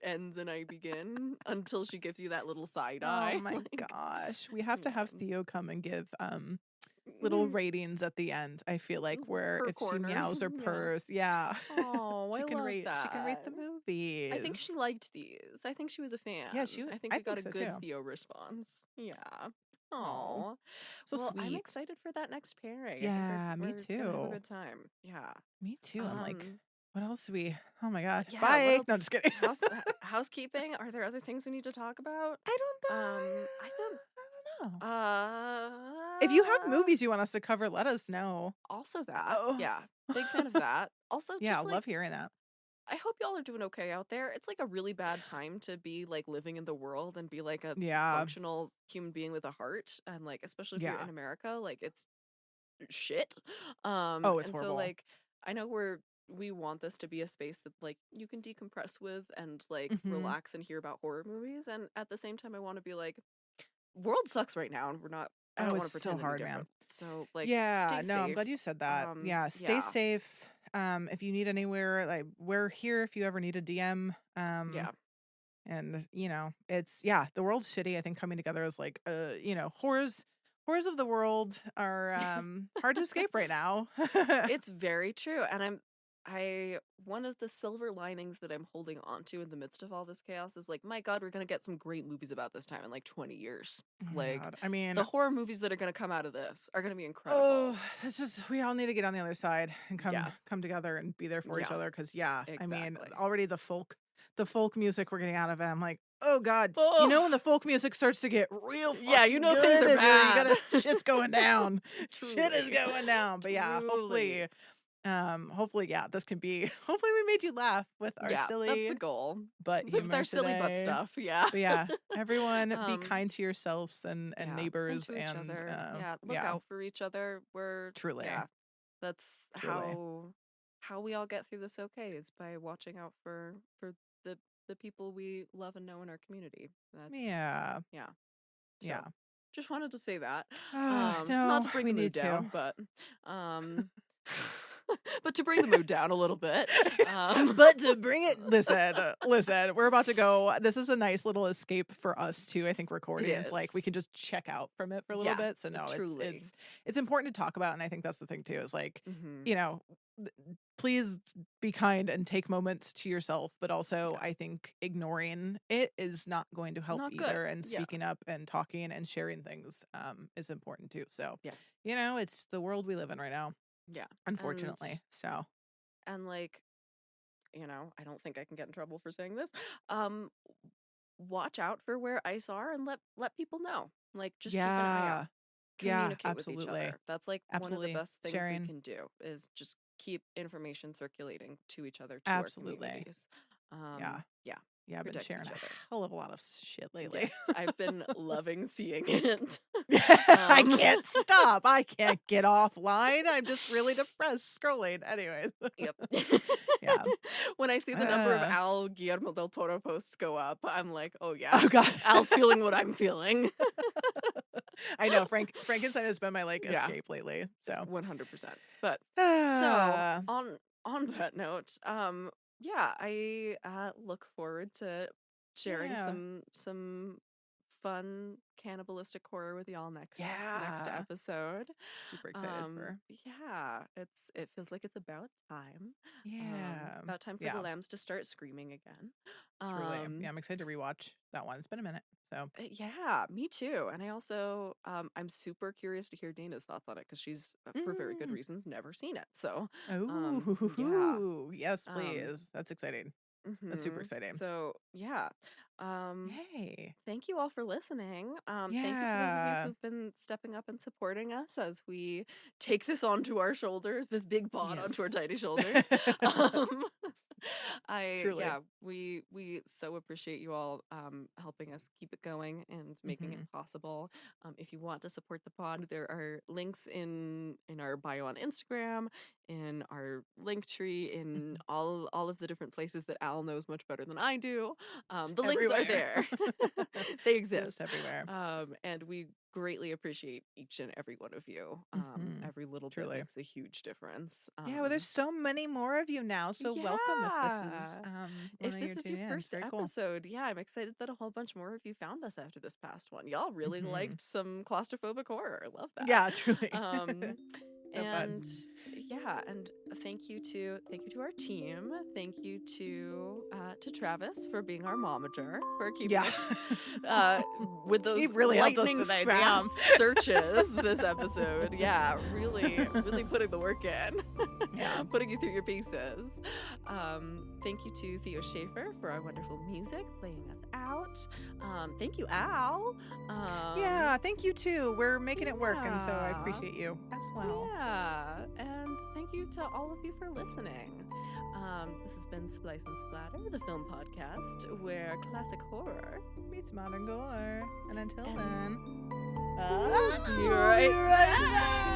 ends and I begin until she gives you that little side eye. Oh my like, gosh. We have to have yeah. Theo come and give little ratings at the end. I feel like where Her if she corners, meows or yeah. purrs, yeah. Oh, she I can love rate that. she can rate the movies. I think she liked these. I think she was a fan. Yeah, I think we got a so good too. Theo response. Yeah. Aw, Oh, so well, I'm sweet. excited for that next pairing. Yeah, I think me we're gonna have a too. good time. Yeah. Me too. I'm like, what else do we? Oh my God. Yeah. Bye. What No, else? just kidding. Housekeeping. Are there other things we need to talk about? I don't know. I don't. I don't know. If you have movies you want us to cover, let us know. Also that. Oh. Yeah. Big fan of that. Also, Yeah, just I like, love hearing that. I hope y'all are doing okay out there. It's like a really bad time to be like living in the world and be like a functional human being with a heart, and like especially if you're in America, like it's shit. It's and horrible. so like I know we want this to be a space that like you can decompress with and like relax and hear about horror movies, and at the same time I want to be like world sucks right now and we're not I don't want to pretend so hard, man. So like yeah, stay no, safe. I'm glad you said that. Yeah, stay safe. If you need anywhere, like we're here if you ever need a DM. Yeah. And, it's the world's shitty. I think coming together is like, horrors of the world are hard to escape right now. It's very true. And one of the silver linings that I'm holding on to in the midst of all this chaos is like, my God, we're going to get some great movies about this time in like 20 years. Oh my Like, God. I mean, the horror movies that are going to come out of this are going to be incredible. oh, it's just we all need to get on the other side and come Yeah. come together and be there for each Yeah. other. Because I mean, Exactly. already the folk music we're getting out of it. I'm like, oh God, Oh, when the folk music starts to get real yeah, fucking things good, are bad. shit's going down. Shit is Truly. going down. But yeah, Truly. hopefully, hopefully we made you laugh with our Yeah, that's silly the goal. butt With humor our silly butt today. stuff, yeah. But yeah, everyone be kind to yourselves and Yeah, and neighbors to each and other. Yeah, look out for each other. truly. Yeah, that's Truly. how we all get through this okay, is by watching out for the the people we love and know in our community. That's Yeah. yeah. So, Yeah. just wanted to say that. No, Not to bring we the mood need to. down, but but to bring the mood down a little bit. But to bring it, listen, we're about to go. This is a nice little escape for us too. I think recording is like we can just check out from it for a little bit. So no, truly. it's important to talk about, and I think that's the thing too. Is like Mhm. please be kind and take moments to yourself, but also Yeah. I think ignoring it is not going to help Not either. good. And Yeah. speaking up and talking and sharing things is important too. So Yeah. it's the world we live in right now, Yeah. unfortunately. And like, I don't think I can get in trouble for saying this. Watch out for where ice are and let people know. Like, just keep an eye out. Communicate with each absolutely. other. That's like one of the best things Sharing. we can do, is just keep information circulating to each other, to Absolutely. our communities. Yeah, I've been protect sharing each a other. hell of a lot of shit lately. Yes, I've been loving seeing it. I can't stop. I can't get offline. I'm just really depressed scrolling. Anyways. Yep. Yeah. When I see the number of Al Guillermo del Toro posts go up, I'm like, oh yeah. Oh God. Al's feeling what I'm feeling. I know. Frankenstein has been my escape lately. So 100%. But so on that note, I look forward to sharing some fun cannibalistic horror with y'all next episode. Super excited for. Yeah, it feels like it's about time. Yeah. About time for the lambs to start screaming again. Truly. Yeah, I'm excited to rewatch that one. It's been a minute. So yeah, me too. And I also I'm super curious to hear Dana's thoughts on it, because she's, for very good reasons, never seen it. So yes, please. That's exciting. That's super exciting. So yeah. Yay. Thank you all for listening. Thank you to those of you who've been stepping up and supporting us as we take this onto our shoulders, this big pod onto our tiny shoulders. Truly. We so appreciate you all helping us keep it going and making it possible. If you want to support the pod, there are links in our bio on Instagram, in our link tree, in all of the different places that Al knows much better than I do. The links are there. They exist everywhere. And we greatly appreciate each and every one of you. Every little bit makes a huge difference. Well, there's so many more of you now, so welcome if this is your first episode. Cool. I'm excited that a whole bunch more of you found us after this past one. Y'all really liked some claustrophobic horror. I love that. Yeah, truly. And thank you to our team. Thank you to Travis for being our momager, for keeping us with those really lightning fast searches this episode. Yeah, really putting the work in. Putting you through your paces. Thank you to Theo Schaefer for our wonderful music, playing us out. Thank you, Al. Thank you too. We're making it work, and so I appreciate you as well. Yeah, and thank you to all of you for listening. This has been Splice and Splatter, the film podcast where classic horror meets modern gore. And until then, you're right.